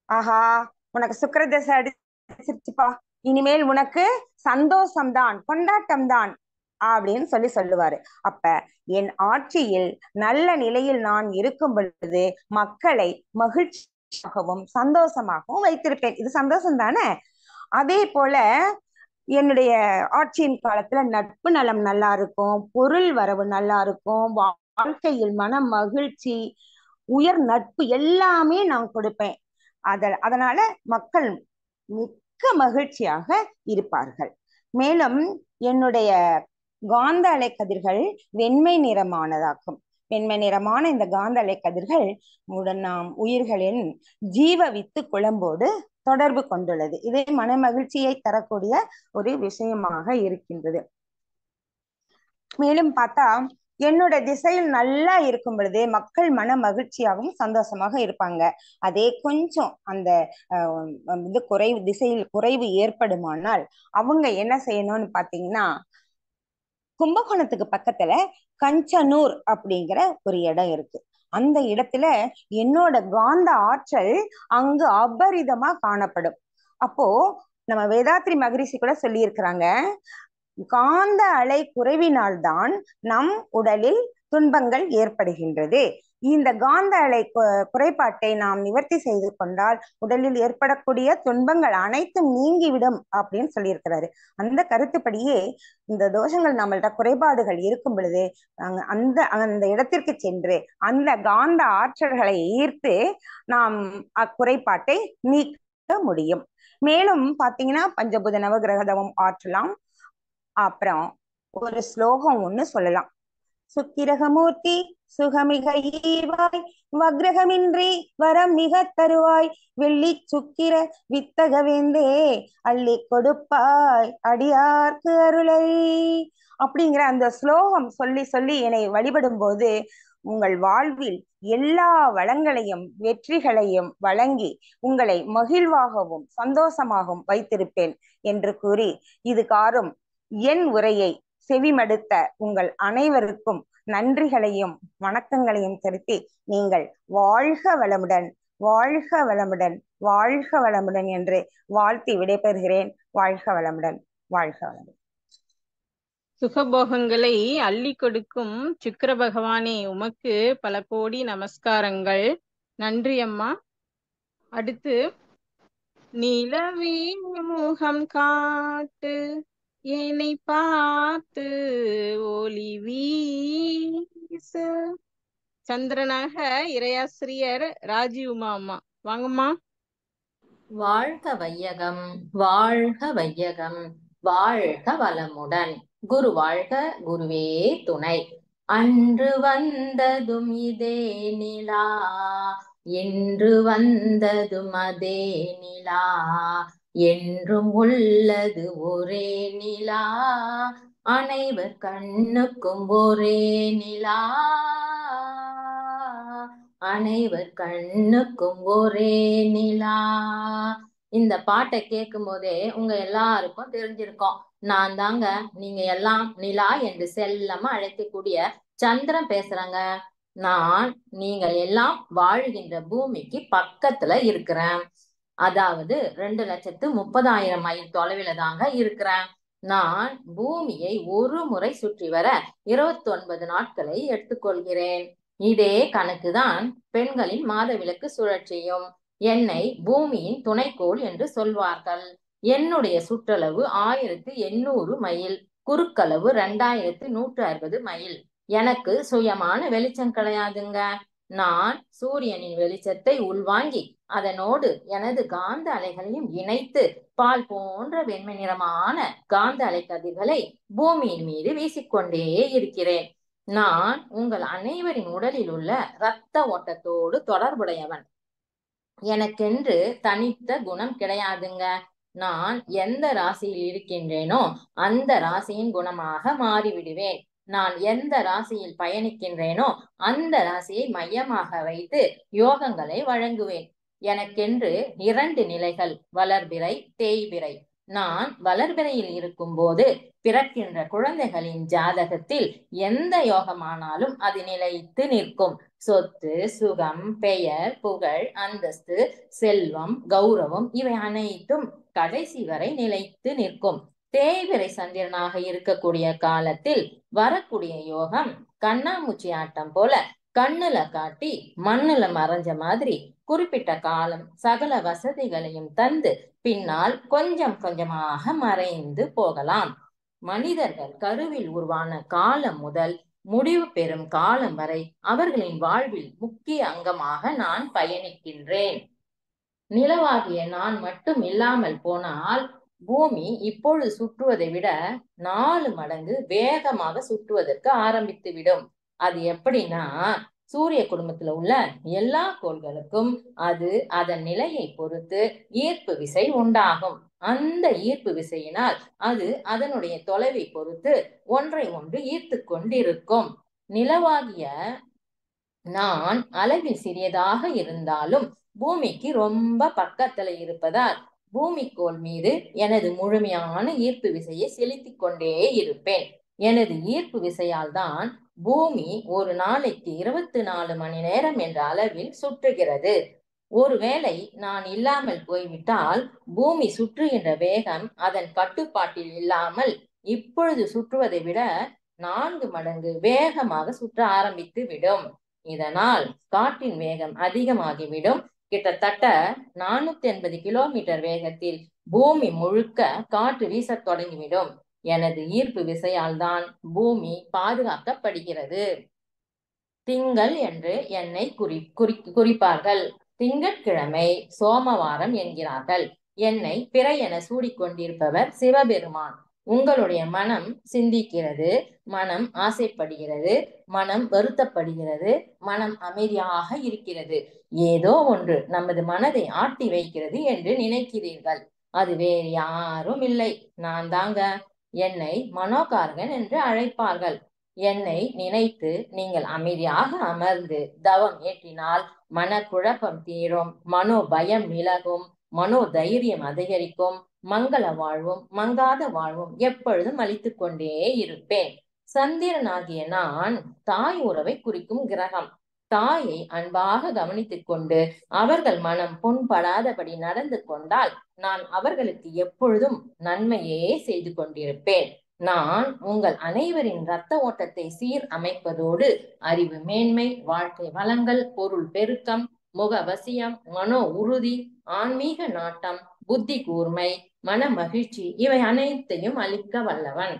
ஆஹா, உனக்கு சுக்கிரதசை அடிச்சிருச்சுப்பா, இனிமேல் உனக்கு சந்தோஷம்தான், கொண்டாட்டம் தான் அப்படின்னு சொல்லுவாரு. அப்ப என் ஆட்சியில் நல்ல நிலையில் நான் இருக்கும் பொழுது மக்களை மகிழ்ச்சியாகவும் சந்தோஷமாகவும் வைத்திருப்பேன். இது சந்தோஷம் தானே? அதே போல என்னுடைய ஆட்சியின் காலத்துல நட்பு நலம் நல்லா இருக்கும், பொருள் வரவு நல்லா இருக்கும், வாழ்க்கையில் மன மகிழ்ச்சி, உயர் நட்பு எல்லாமே நான் கொடுப்பேன். அதனால மக்கள் மிக்க மகிழ்ச்சியாக இருப்பார்கள். மேலும் என்னுடைய காந்த அலை கதிர்கள் வெண்மை நிறமானதாக்கும். வெண்மை நிறமான இந்த காந்த அலை கதிர்கள் நாம் உயிர்களின் ஜீவ வித்து குழம்போடு தொடர்பு கொண்டுள்ளது. இது மன மகிழ்ச்சியை தரக்கூடிய ஒரு விஷயமாக இருக்கின்றது. மேலும் பார்த்தா என்னோட திசையில் நல்லா இருக்கும் பொழுது மக்கள் மன மகிழ்ச்சியாகவும் சந்தோஷமாக இருப்பாங்க. அதே கொஞ்சம் அந்த இது திசையில் குறைவு ஏற்படுமானால் அவங்க என்ன செய்யணும்னு பாத்தீங்கன்னா, கும்பகோணத்துக்கு பக்கத்துல கஞ்சனூர் அப்படிங்கிற ஒரு இடம் இருக்கு. அந்த இடத்துல என்னோட காந்த ஆற்றல் அங்கு அபரிதமா காணப்படும். அப்போ நம்ம வேதாத்ரி மகரிஷி கூட சொல்லி இருக்கிறாங்க, காந்த அலை குறைவினால்தான் நம் உடலில் துன்பங்கள் ஏற்படுகின்றது. இந்த காந்த அலை குறைபாட்டை நாம் நிவர்த்தி செய்து கொண்டால் உடலில் ஏற்படக்கூடிய துன்பங்கள் அனைத்தும் நீங்கிவிடும் அப்படின்னு சொல்லியிருக்கிறாரு. அந்த கருத்துப்படியே இந்த தோஷங்கள் நம்மள்ட்ட குறைபாடுகள் இருக்கும் பொழுது அந்த அந்த இடத்திற்கு சென்று அந்த காந்த ஆற்றல்களை ஈர்த்து நாம் அக்குறைபாட்டை நீக்க முடியும். மேலும் பாத்தீங்கன்னா பஞ்சபூத நவகிரகதவம் ஆற்றலாம். அப்புறம் ஒரு ஸ்லோகம் ஒண்ணு சொல்லலாம். சுக்கிரகமூர்த்தி சுகமிக ஈவாய் வக்ரகமின்றி வரம் மிக தருவாய் வெள்ளி சுக்கிர வித்தகவேந்தே அள்ளி கொடுப்பாய் அடியார்க்கு அருளை அப்படிங்கிற அந்த ஸ்லோகம் சொல்லி சொல்லி என்னை வழிபடும் போது உங்கள் வாழ்வில் எல்லா வளங்களையும் வெற்றிகளையும் வழங்கி உங்களை மகிழ்வாகவும் சந்தோஷமாகவும் வைத்திருப்பேன் என்று கூறி இதுகாரும் என் உரையை செவிமடுத்த உங்கள் அனைவருக்கும் நன்றிகளையும் வணக்கங்களையும் செலுத்தி நீங்கள் வாழ்க வளமுடன், வாழ்க வளமுடன், வாழ்க வளமுடன் என்று வாழ்த்தி விடைபெறுகிறேன். வாழ்க வளமுடன், வாழ்க வளமுடன். சுகபோகங்களை அள்ளி கொடுக்கும் சுக்கிர பகவானே, உமக்கு பல கோடி நமஸ்காரங்கள். நன்றி அம்மா. அடுத்து, நிலவே முகம் காட்டு என்னை பார்த்து ஒளி வீசு. சந்திரனாக இறையாசிரியர் ராஜி உமா அம்மா, வாங்கம்மா. வாழ்க வையகம், வாழ்க வையகம், வாழ்க வளமுடன். குரு வாழ்க, குருவே துணை. அன்று வந்ததும் இதே நிலா, என்று வந்ததும் அதே நிலா, என்றும் உள்ளது ஒரே நிலா, அனைவர் கண்ணுக்கும் ஒரே நிலா, அனைவர் கண்ணுக்கும் ஒரே நிலா. இந்த பாட்டை கேட்கும் போதே உங்க எல்லாருக்கும் தெரிஞ்சிருக்கும், நான் தாங்க நீங்க எல்லாம் நிலா என்று செல்லமா அழைக்கக்கூடிய சந்திரன் பேசுறேங்க. நான் நீங்கள் எல்லாம் வாழ்கின்ற பூமிக்கு பக்கத்துல இருக்கிறேன். அதாவது 2,30,000 மைல் தொலைவில தாங்க இருக்கிறேன். நான் பூமியை ஒரு முறை சுற்றி வர 29 நாட்களை எடுத்துக்கொள்கிறேன். இதே கணக்குதான் பெண்களின் மாதவிலக்கு சுழற்சியும். என்னை பூமியின் துணைக்கோள் என்று சொல்வார்கள். என்னுடைய சுற்றளவு 1800 மைல், குறுக்களவு 2160 மைல். எனக்கு சுயமான வெளிச்சம் கிடையாதுங்க. நான் சூரியனின் வெளிச்சத்தை உள்வாங்கி அதனோடு எனது காந்த அலைகளையும் இணைத்து பால் போன்ற வெண்மை நிறமான காந்த அலை கதிர்களை பூமியின் மீது வீசிக்கொண்டே இருக்கிறேன். நான் உங்கள் அனைவரின் உடலில் உள்ள இரத்த ஓட்டத்தோடு தொடர்புடையவன். எனக்கென்று தனித்த குணம் கிடையாதுங்க. நான் எந்த ராசியில் இருக்கின்றேனோ அந்த ராசியின் குணமாக மாறிவிடுவேன். நான் எந்த ராசியில் பயணிக்கின்றேனோ அந்த ராசியை மையமாக வைத்து யோகங்களை வழங்குவேன். எனக்கென்று 2 நிலைகள், வளர்பிறை, தேய்பிறை. நான் வளர்பிறையில் இருக்கும் போது பிறக்கின்ற குழந்தைகளின் ஜாதகத்தில் எந்த யோகமானாலும் அது நிலைத்து நிற்கும். சொத்து, சுகம், பெயர், புகழ், அந்தஸ்து, செல்வம், கௌரவம் இவை அனைத்தும் கடைசி வரை நிலைத்து நிற்கும். தேய்பிறை சந்திரனாக இருக்கக்கூடிய காலத்தில் வரக்கூடிய யோகம் கண்ணாமூச்சி ஆட்டம் போல கண்ணுல காட்டி மண்ணுல மறைஞ்ச மாதிரி குறிப்பிட்ட காலம் சகல வசதிகளையும் தந்து பின்னால் கொஞ்சம் கொஞ்சமாக மறைந்து போகலாம். மனிதர்கள் கருவில் உருவான காலம் முதல் முடிவு பெறும் காலம் வரை அவர்களின் வாழ்வில் முக்கிய அங்கமாக நான் பயணிக்கின்றேன். நிலவாகிய நான் மட்டும் இல்லாமல் போனால் பூமி இப்பொழுது சுற்றுவதை விட 4 மடங்கு வேகமாக சுற்றுவதற்கு ஆரம்பித்துவிடும். அது எப்படின்னா, சூரிய குடும்பத்துல உள்ள எல்லா கோள்களுக்கும் அது அதன் நிலையை பொறுத்து ஈர்ப்பு விசை உண்டாகும். அந்த ஈர்ப்பு விசையினால் அது அதனுடைய தொலைவை பொறுத்து ஒன்றை ஒன்று ஈர்த்து கொண்டிருக்கும். நிலவாகிய நான் அளவில் சிறியதாக இருந்தாலும் பூமிக்கு ரொம்ப பக்கத்துல இருப்பதால் பூமிக்கோள் மீது எனது முழுமையான ஈர்ப்பு விசையை செலுத்திக் கொண்டே இருப்பேன். எனது ஈர்ப்பு விசையால் தான் பூமி ஒரு நாளைக்கு 24 மணி நேரம் என்ற அளவில் சுற்றுகிறது. ஒருவேளை நான் இல்லாமல் போய்விட்டால் பூமி சுற்றுகின்ற வேகம் அதன் கட்டுப்பாட்டில் இல்லாமல் இப்பொழுது சுற்றுவதை விட 4 மடங்கு வேகமாக சுற்ற ஆரம்பித்து விடும். இதனால் காற்றின் வேகம் அதிகமாகிவிடும். கிட்டத்தட்ட 480 கிலோமீட்டர் வேகத்தில் பூமி முழுக்க காற்று வீசத் தொடங்கிவிடும். எனது ஈர்ப்பு விசையால் தான் பூமி பாதுகாக்கப்படுகிறது. திங்கள் என்று என்னை குறிப்பார்கள். திங்கட்கிழமை சோமவாரம் என்கிறார்கள். என்னை பிறை என சூடிக்கொண்டிருப்பவர் சிவபெருமான். உங்களுடைய மனம் சிந்திக்கிறது, மனம் ஆசைப்படுகிறது, மனம் வருத்தப்படுகிறது, மனம் அமைதியாக இருக்கிறது. ஏதோ ஒன்று நமது மனதை ஆட்டி வைக்கிறது என்று நினைக்கிறீர்கள். அது வேறு யாரும் இல்லை, நான் தாங்க. என்னை மனோகாரகன் என்று அழைப்பார்கள். என்னை நினைத்து நீங்கள் அமைதியாக அமர்ந்து தவம் ஏற்றினால் மனக்குழப்பம் தீரும், மனோ பயம் விலகும், மனோ தைரியம் அதிகரிக்கும், மங்கள வாழ்வும் மங்காத வாழ்வும் எப்பொழுதும் அளித்துக் கொண்டே இருப்பேன். சந்திரனாகிய நான் தாய் உறவை குறிக்கும் கிரகம். தாயை அன்பாக கவனித்துக் கொண்டு அவர்கள் மனம் புண்படாதபடி நடந்து கொண்டால் நான் அவர்களுக்கு எப்பொழுதும் நன்மையே செய்து கொண்டிருப்பேன். நான் உங்கள் அனைவரின் இரத்த ஓட்டத்தை சீர் அமைப்பதோடு அறிவு மேன்மை, வாழ்க்கை வளங்கள், பொருள் பெருக்கம், முகவசியம், மனோ உறுதி, ஆன்மீக நாட்டம், புத்தி கூர்மை, மன மகிழ்ச்சி இவை அனைத்தையும் அளிக்க வல்லவன்.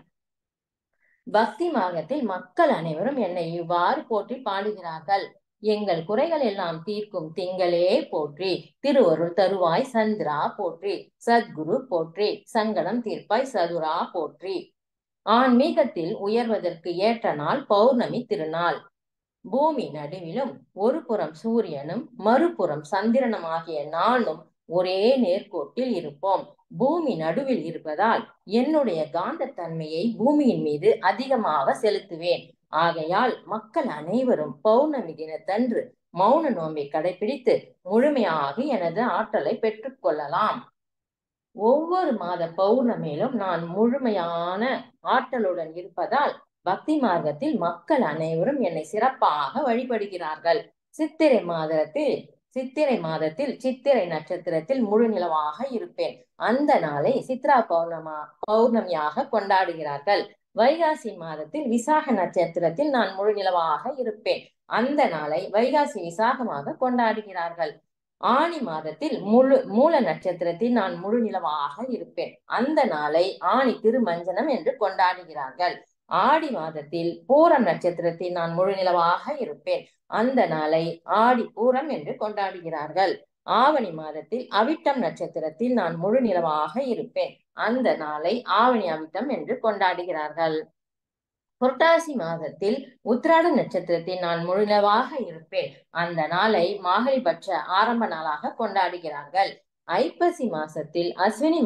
பக்தி மார்க்கத்தில் மக்கள் அனைவரும் என்னை இவ்வாறு போற்றி பாடுகிறார்கள். எங்கள் குறைகள் எல்லாம் தீர்க்கும் திங்களே போற்றி, திருவருள் தருவாய் சந்திரா போற்றி, சத்குரு போற்றி, சங்கடம் தீர்ப்பாய் சதுரா போற்றி. ஆன்மீகத்தில் உயர்வதற்கு ஏற்ற நாள் பௌர்ணமி திருநாள். பூமி நடுவிலும் ஒரு புறம் சூரியனும் மறுபுறம் சந்திரனும் ஆகிய நானும் ஒரே நேர்கோட்டில் இருப்போம். பூமி நடுவில் இருப்பதால் என்னுடைய காந்த தன்மையை பூமியின் மீது அதிகமாக செலுத்துவேன். ஆகையால் மக்கள் அனைவரும் பௌர்ணமி தினத்தன்று மௌன நோன்பை கடைபிடித்து முழுமையாக எனது ஆற்றலை பெற்றுக் கொள்ளலாம். ஒவ்வொரு மாத பௌர்ணமியிலும் நான் முழுமையான ஆற்றலுடன் இருப்பதால் பக்தி மார்க்கத்தில் மக்கள் அனைவரும் என்னை சிறப்பாக வழிபடுகிறார்கள். சித்திரை மாதத்தில் சித்திரை நட்சத்திரத்தில் முழு நிலவாக இருப்பேன். அந்த நாளை சித்ரா பௌர்ணமியாக கொண்டாடுகிறார்கள். வைகாசி மாதத்தில் விசாக நட்சத்திரத்தில் நான் முழு நிலவாக இருப்பேன். அந்த நாளை வைகாசி விசாகமாக கொண்டாடுகிறார்கள். ஆனி மாதத்தில் மூல நட்சத்திரத்தில் நான் முழு நிலவாக இருப்பேன். அந்த நாளை ஆனி திருமஞ்சனம் என்று கொண்டாடுகிறார்கள். ஆடி மாதத்தில் பூரம் நட்சத்திரத்தில் நான் முழு நிலவாக இருப்பேன். அந்த நாளை ஆடி பூரம் என்று கொண்டாடுகிறார்கள். ஆவணி மாதத்தில் அவிட்டம் நட்சத்திரத்தில் நான் முழு நிலவாக இருப்பேன். அந்த நாளை ஆவணி அவிட்டம் என்று கொண்டாடுகிறார்கள். புரட்டாசி மாதத்தில் உத்திராட நட்சத்திரத்தில் நான் முழு நிலவாக இருப்பேன். அந்த நாளை மாகழிபட்ச ஆரம்ப நாளாக கொண்டாடுகிறார்கள். ஐப்பசி மாசத்தில் அஸ்வினி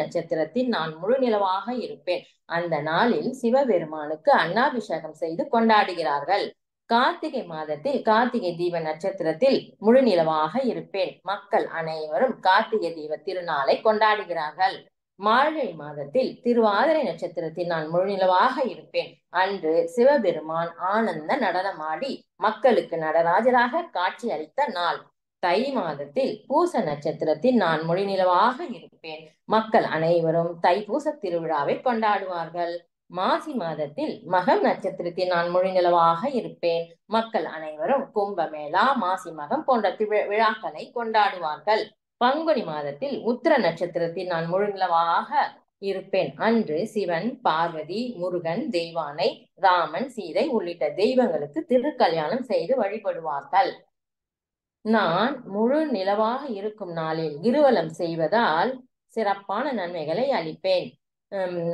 நட்சத்திரத்தில் நான் முழு நிலவாக இருப்பேன். அந்த நாளில் சிவபெருமானுக்கு அன்னாபிஷேகம் செய்து கொண்டாடுகிறார்கள். கார்த்திகை மாதத்தில் கார்த்திகை தீப நட்சத்திரத்தில் முழு நிலவாக இருப்பேன். மக்கள் அனைவரும் கார்த்திகை தீப திருநாளை கொண்டாடுகிறார்கள். மார்கழி மாதத்தில் திருவாதிரை நட்சத்திரத்தில் நான் முழு நிலவாக இருப்பேன். அன்று சிவபெருமான் ஆனந்த நடனமாடி மக்களுக்கு நடராஜராக காட்சி அளித்த நாள். தை மாதத்தில் பூச நட்சத்திரத்தில் நான் முழு நிலவாக இருப்பேன். மக்கள் அனைவரும் தைப்பூச திருவிழாவை கொண்டாடுவார்கள். மாசி மாதத்தில் மகம் நட்சத்திரத்தில் நான் முழு நிலவாக இருப்பேன். மக்கள் அனைவரும் கும்பமேளா, மாசி மகம் போன்ற விழாக்களை கொண்டாடுவார்கள். பங்குனி மாதத்தில் உத்திர நட்சத்திரத்தில் நான் முழு நிலவாக இருப்பேன். அன்று சிவன், பார்வதி, முருகன், தெய்வானை, ராமன், சீதை உள்ளிட்ட தெய்வங்களுக்கு திருக்கல்யாணம் செய்து வழிபடுவார்கள். நான் முழு நிலவாக இருக்கும் நாளில் கிருவலம் செய்வதால் சிறப்பான நன்மைகளை அளிப்பேன்.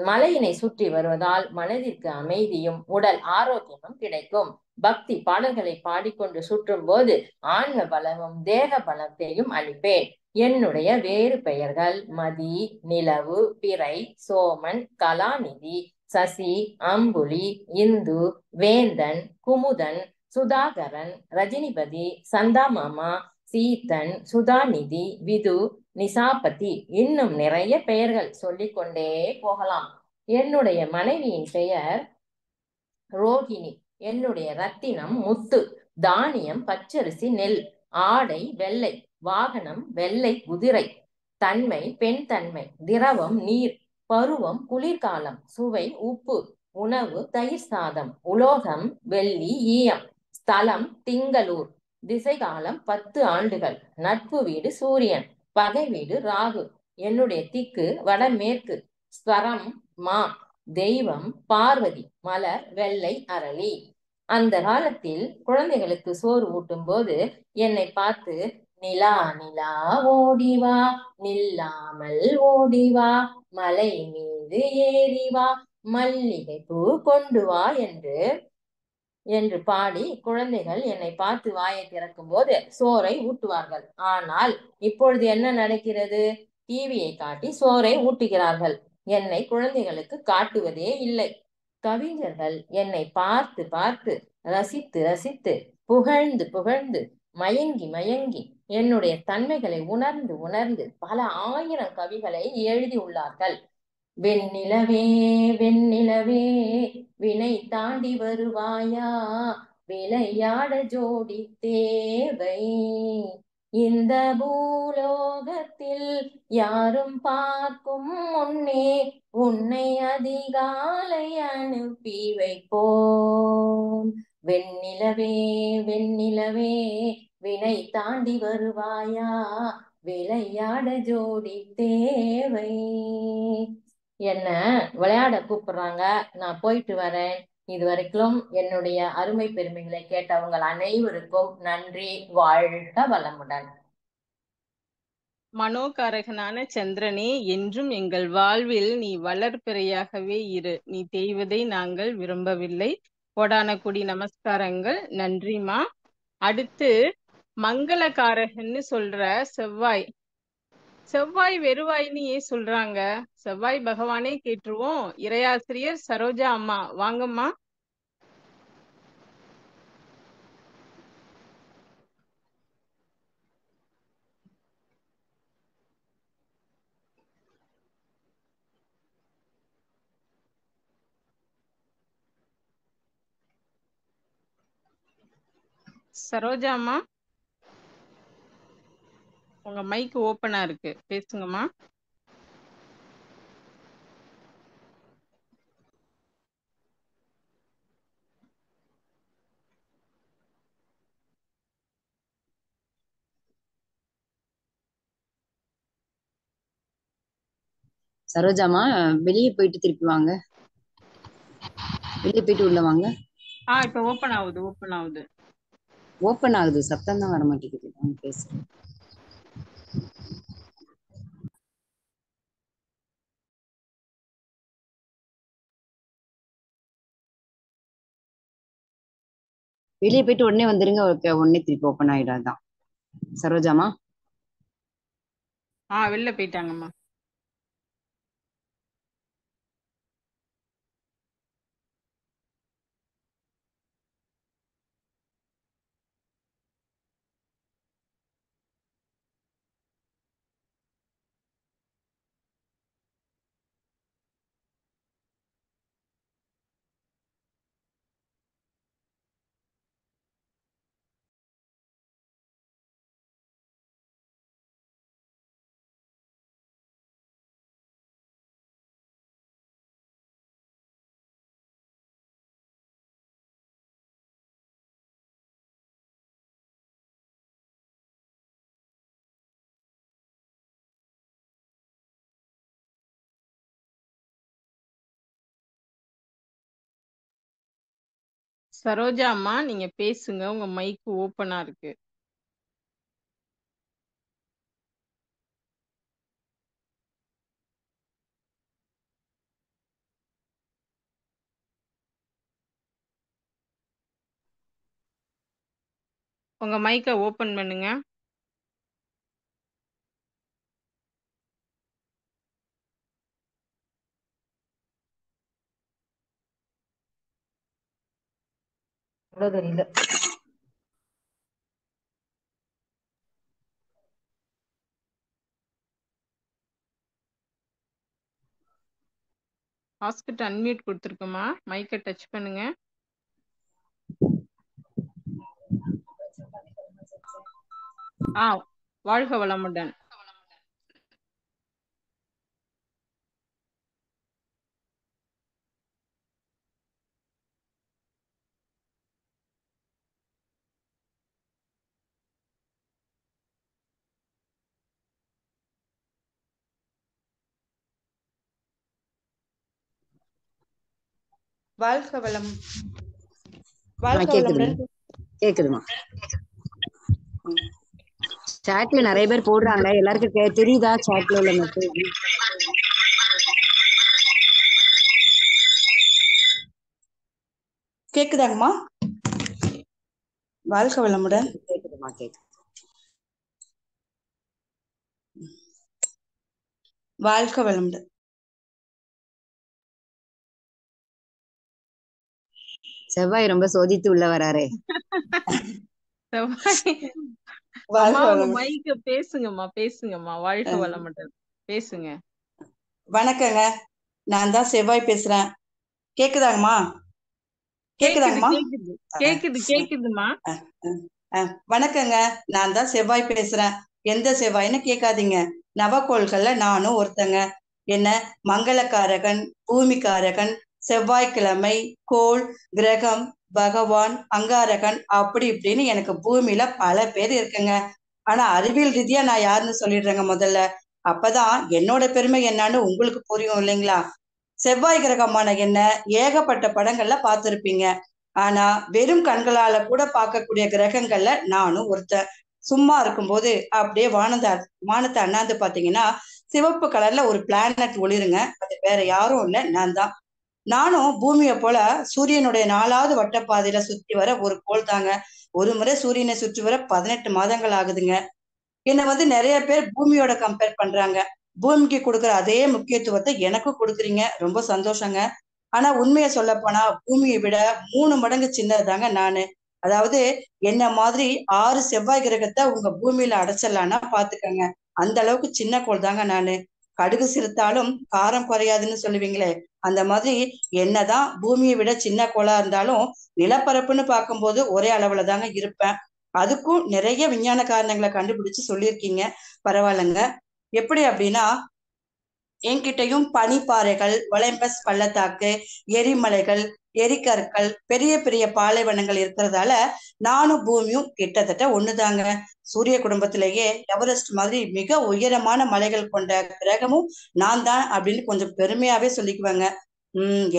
மலையினை சுற்றி வருவதால் மனதிற்கு அமைதியும் உடல் ஆரோக்கியமும் கிடைக்கும். பக்தி பாடல்களை பாடிக்கொண்டு சுற்றும் போது ஆன்ம பலமும் தேக பலத்தையும் அளிப்பேன். என்னுடைய வேறு பெயர்கள் மதி, நிலவு, பிறை, சோமன், கலாநிதி, சசி, அம்புலி, இந்து, வேந்தன், குமுதன், சுதாகரன், ரஜினிபதி, சந்தாமாமா, சீத்தன், சுதாநிதி, விது, நிசாபதி, இன்னும் நிறைய பெயர்கள் சொல்லிக்கொண்டே போகலாம். என்னுடைய மனைவியின் பெயர் ரோகிணி. என்னுடைய ரத்தினம் முத்து. தானியம் பச்சரிசி நெல். ஆடை வெள்ளை. வாகனம் வெள்ளை குதிரை. தன்மை பெண் தன்மை. திரவம் நீர். பருவம் குளிர்காலம். சுவை உப்பு. உணவு தயிர் சாதம். உலோகம் வெள்ளி ஈயம். ஸ்தலம் திங்களூர். திசை காலம் 10 ஆண்டுகள். நட்பு வீடு சூரியன். பகை வீடு ராகு. என்னுடைய திக்கு வடமேற்கு. ஸ்வரம் மா. தெய்வம் பார்வதி. மலர் வெள்ளை அரளி. அந்த காலத்தில் குழந்தைகளுக்கு சோறு ஊட்டும் போது என்னை பார்த்து நிலா நிலா ஓடிவா, நில்லாமல் ஓடிவா, மலை மீது ஏறிவா, மல்லிகை பூ கொண்டு வா என்று பாடி குழந்தைகள் என்னை பார்த்து வாயை திறக்கும் போது சோறை ஊட்டுவார்கள். ஆனால் இப்பொழுது என்ன நடக்கிறது? டிவியை காட்டி சோறை ஊட்டுகிறார்கள். என்னை குழந்தைகளுக்கு காட்டுவதே இல்லை. கவிஞர்கள் என்னை பார்த்து பார்த்து ரசித்து ரசித்து புகழ்ந்து புகழ்ந்து மயங்கி மயங்கி என்னுடைய தன்மைகளை உணர்ந்து உணர்ந்து பல 1000 கவிகளை எழுதியுள்ளார்கள். வெண்ணிலவே வெண்ணிலவே வினை தாண்டி வருவாயா, விளையாட ஜோடி தேவை, இந்த பூலோகத்தில் யாரும் பார்க்கும் முன்னே உன்னை அதிகாலை அனுப்பி வைப்போம். வெண்ணிலவே வெண்ணிலவே வினை தாண்டி வருவாயா, விளையாட ஜோடி தேவை. என்ன விளையாட கூப்பிடுறாங்க, நான் போயிட்டு வரேன். இதுவரைக்கும் என்னுடைய அருமை பெருமைகளை கேட்டவங்கள் அனைவருக்கும் நன்றி. வாழ்க வளமுடன். மனோகாரகனான சந்திரனே, என்றும் எங்கள் வாழ்வில் நீ வளர்பிறையாகவே இரு. நீ தேய்வதை நாங்கள் விரும்பவில்லை. கோடான கொடி நமஸ்காரங்கள். நன்றிமா. அடுத்து மங்களகாரகன்னு சொல்ற செவ்வாய். செவ்வாய் வெறுவாயின்னு ஏன் சொல்றாங்க? செவ்வாய் பகவானே கேட்டுருவோம். இறையாசிரியர் சரோஜா அம்மா வாங்கம்மா. சரோஜா அம்மா, உங்க மைக் ஓப்பனா இருக்கு, பேசுங்கம்மா. சரோஜாமா, வெளியே போயிட்டு திருப்பி வாங்க. வெளியே போயிட்டு உள்ள வாங்க. இப்ப ஓப்பன் ஆகுது, ஓப்பன் ஆகுது. ஓப்பன் ஆகுது, சத்தம் தான் வர மாட்டேங்குது. பேசுறேன். வெளியே போயிட்டு உடனே வந்துருங்க. உடனே திருப்பி ஓப்பன் ஆயிடாதான். சரோஜாமா வெளில போயிட்டாங்கம்மா. சரோஜா அம்மா நீங்க பேசுங்க, உங்க மைக் ஓப்பனா இருக்கு. உங்க மைக்க ஓப்பன் பண்ணுங்க. தெரியல. ஹாஸ்கிட்ட அன்மியூட் கொடுத்துருக்குமா, மைக்க டச் பண்ணுங்க. வாழ்க வளமுடன். வாழ்க வளம். வாழ்க கேக்குதுமா வளமுடன். கேக்குதுமா. சாட்ல நிறைய பேர் போடுறாங்க, எல்லாருக்கும் தெரியுதா சாட்ல உள்ள மெசேஜ்? கேக்குதாங்கம்மா? வாழ்க வளமுடன். கேக்குதுமா கேக்குது. வாழ்க வளமுடன். செவ்வாய் ரொம்ப சோதித்து உள்ள வராரே. அம்மா உங்க மைக்க பேசுங்கம்மா, பேசுங்கம்மா. வாழ்க வளமுடன், பேசுங்க. வணக்கங்க, நான் தான் செவ்வாய் பேசுறேன். கேக்குதாங்கம்மா? கேக்குதாங்கம்மா? கேக்குதுமா. வணக்கங்க, நான் தான் செவ்வாய் பேசுறேன். எந்த செவ்வாய்ன்னு கேட்காதீங்க, நவக்கோள்கள்ல நானும் ஒருத்தங்க. என்ன மங்களக்காரகன், பூமிக்காரகன், செவ்வாய்க்கிழமை, கோள், கிரகம், பகவான், அங்காரகன், அப்படி இப்படின்னு எனக்கு பூமியில பல பேர் இருக்குங்க. ஆனா அறிவியல் ரீதியா நான் யாருன்னு சொல்லிடுறேங்க முதல்ல, அப்பதான் என்னோட பெருமை என்னன்னு உங்களுக்கு புரியும் இல்லைங்களா? செவ்வாய் கிரகமான என்ன ஏகப்பட்ட படங்கள்ல பார்த்திருப்பீங்க. ஆனா வெறும் கண்களால கூட பார்க்கக்கூடிய கிரகங்கள்ல நானும் ஒருத்தர். சும்மா இருக்கும்போது அப்படியே வானத்தை அண்ணாந்து பாத்தீங்கன்னா சிவப்பு கலர்ல ஒரு பிளானட் ஒளிருங்க. அது வேற யாரும் இல்ல, நான் தான். நானும் பூமியை போல சூரியனுடைய 4வது வட்டப்பாதையில சுற்றி வர ஒரு கோள் தாங்க. ஒரு முறை சூரியனை சுற்றி வர 18 மாதங்கள் ஆகுதுங்க. என்னை நிறைய பேர் பூமியோட கம்பேர் பண்றாங்க. பூமிக்கு கொடுக்குற அதே முக்கியத்துவத்தை எனக்கும் கொடுக்குறீங்க, ரொம்ப சந்தோஷங்க. ஆனா உண்மையை சொல்ல போனா பூமியை விட 3 மடங்கு சின்னதுதாங்க நானு. அதாவது என்ன மாதிரி 6 செவ்வாய் கிரகத்தை உங்க பூமியில அடைச்சிடலான்னா பாத்துக்கங்க. அந்த அளவுக்கு சின்ன கோள் தாங்க நானு. கடுகு சிறுத்தாலும் காரம் குறையாதுன்னு சொல்லுவீங்களே, அந்த மாதிரி என்னதான் பூமியை விட சின்ன கோளா இருந்தாலும் நிலப்பரப்புன்னு பார்க்கும்போது ஒரே அளவுல தாங்க இருப்பேன். அதுக்கும் நிறைய விஞ்ஞான காரணங்களை கண்டுபிடிச்சு சொல்லியிருக்கீங்க, பரவாயில்லைங்க. எப்படி அப்படின்னா, என்கிட்டயும் பனிப்பாறைகள், ஒலிம்பஸ் பள்ளத்தாக்கு, எரிமலைகள், எரிக்கற்கள், பெரிய பெரிய பாலைவனங்கள் இருக்கிறதால நானும் பூமியும் கிட்டத்தட்ட ஒண்ணுதாங்க. சூரிய குடும்பத்திலேயே எவரெஸ்ட் மாதிரி மிக உயரமான மலைகள் கொண்ட கிரகமும் நான் தான் அப்படின்னு கொஞ்சம் பெருமையாவே சொல்லிக்குவேங்க.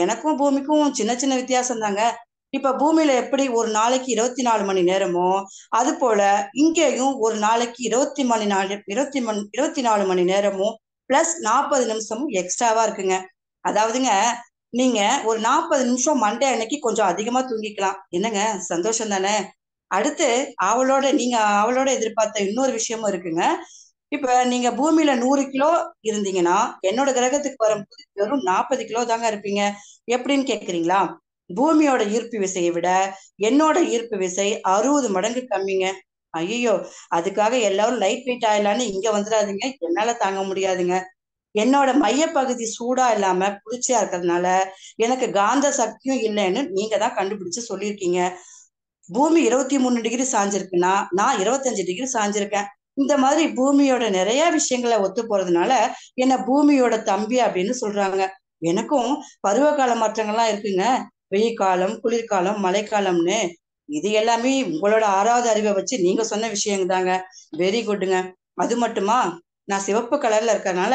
எனக்கும் பூமிக்கும் சின்ன சின்ன வித்தியாசம் தாங்க. இப்ப பூமியில எப்படி ஒரு நாளைக்கு 24 மணி நேரமோ, அது போல இங்கேயும் ஒரு நாளைக்கு 24 மணி நேரமும் பிளஸ் 40 நிமிஷமும் எக்ஸ்ட்ராவா இருக்குங்க. அதாவதுங்க, நீங்க ஒரு 40 நிமிஷம் மண்டே அன்னைக்கு கொஞ்சம் அதிகமா தூங்கிக்கலாம். என்னங்க சந்தோஷம் தானே? அடுத்து நீங்க அவளோட எதிர்பார்த்த இன்னொரு விஷயமும் இருக்குங்க. இப்ப நீங்க பூமியில 100 கிலோ இருந்தீங்கன்னா என்னோட கிரகத்துக்கு வரும்போது வெறும் 40 கிலோ தாங்க இருப்பீங்க. எப்படின்னு கேக்குறீங்களா? பூமியோட ஈர்ப்பு விசையை விட என்னோட ஈர்ப்பு விசை 60 மடங்கு கம்மிங்க. ஐயோ, அதுக்காக எல்லாரும் லைட் வெயிட் ஆயிடலான்னு இங்க வந்துடாதீங்க, என்னால தாங்க முடியாதுங்க. என்னோட மையப்பகுதி சூடா இல்லாம குளிர்ச்சியா இருக்கிறதுனால எனக்கு காந்த சக்தியும் இல்லைன்னு நீங்க தான் கண்டுபிடிச்சு சொல்லியிருக்கீங்க. பூமி 23 டிகிரி சாஞ்சிருக்குன்னா நான் 25 டிகிரி சாஞ்சிருக்கேன். இந்த மாதிரி பூமியோட நிறைய விஷயங்களை ஒத்து போறதுனால என்ன பூமியோட தம்பி அப்படின்னு சொல்றாங்க. எனக்கும் பருவகால மாற்றங்கள்லாம் இருக்குங்க. வெயில் காலம், குளிர்காலம், மழைக்காலம்னு. இது எல்லாமே உங்களோட 6வது அறிவை வச்சு நீங்க சொன்ன விஷயங்க தாங்க. வெரி குட்டுங்க. அது மட்டுமா, நான் சிவப்பு கலர்ல இருக்கறனால